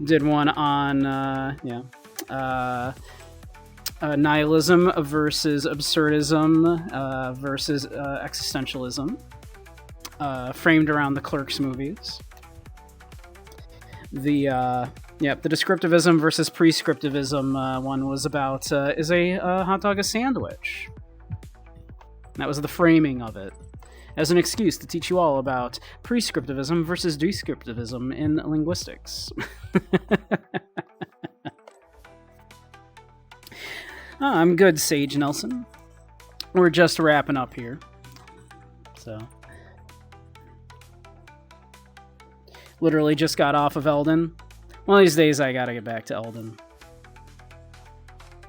Speaker 1: Did one on nihilism versus absurdism versus existentialism, framed around the Clerks movies. The descriptivism versus prescriptivism one was about is a hot dog a sandwich? That was the framing of it, as an excuse to teach you all about prescriptivism versus descriptivism in linguistics. I'm good, Sage Nelson. We're just wrapping up here. So, literally just got off of Elden. One of these days I gotta get back to Elden.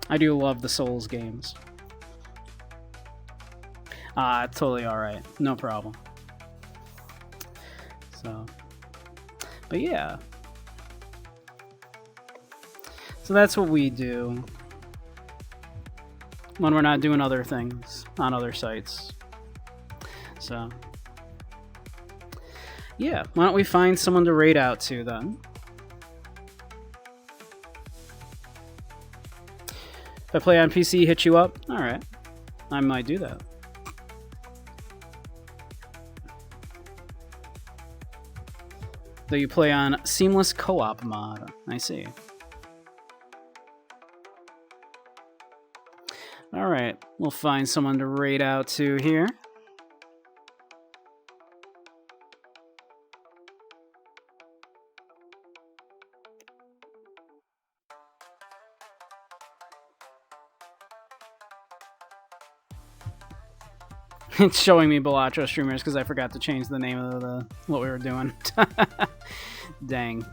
Speaker 1: I do love the Souls games. Totally alright. No problem. So, but yeah. So that's what we do when we're not doing other things on other sites. So, yeah, why don't we find someone to raid out to then? If I play on PC, hit you up? Alright, I might do that. Though you play on Seamless Co-op mod. I see. Alright, we'll find someone to raid out to here. It's showing me Balatro streamers because I forgot to change the name of what we were doing. Dang.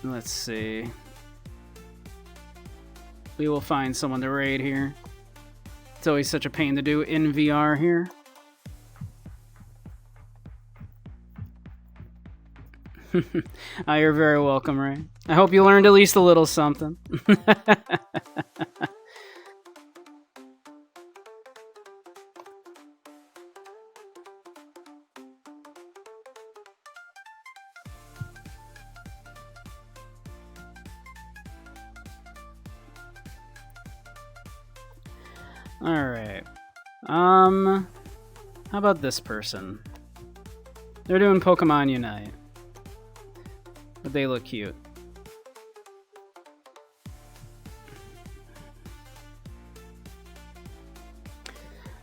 Speaker 1: Let's see. We will find someone to raid here. It's always such a pain to do in VR here. You're very welcome, Ray. I hope you learned at least a little something. Alright. How about this person? They're doing Pokemon Unite. But they look cute.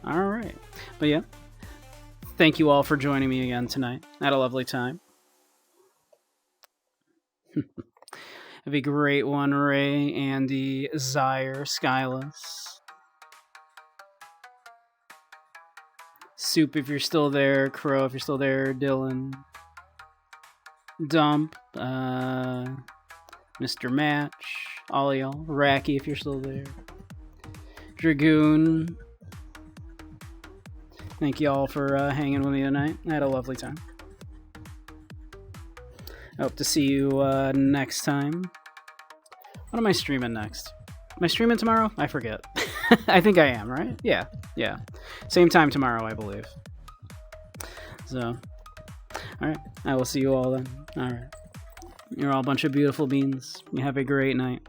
Speaker 1: Alright. But yeah. Thank you all for joining me again tonight. I had a lovely time. Have a great one, Ray, Andy, Zyre, Skyless. Soup if you're still there, Crow if you're still there, Dylan, Dump, Mr. Match, all of y'all, Racky if you're still there, Dragoon. Thank you all for hanging with me tonight. I had a lovely time. I hope to see you next time. What am I streaming next? Am I streaming tomorrow? I forget. I think I am, right? Yeah. Same time tomorrow, I believe. So, alright. I will see you all then. Alright. You're all a bunch of beautiful beans. You have a great night.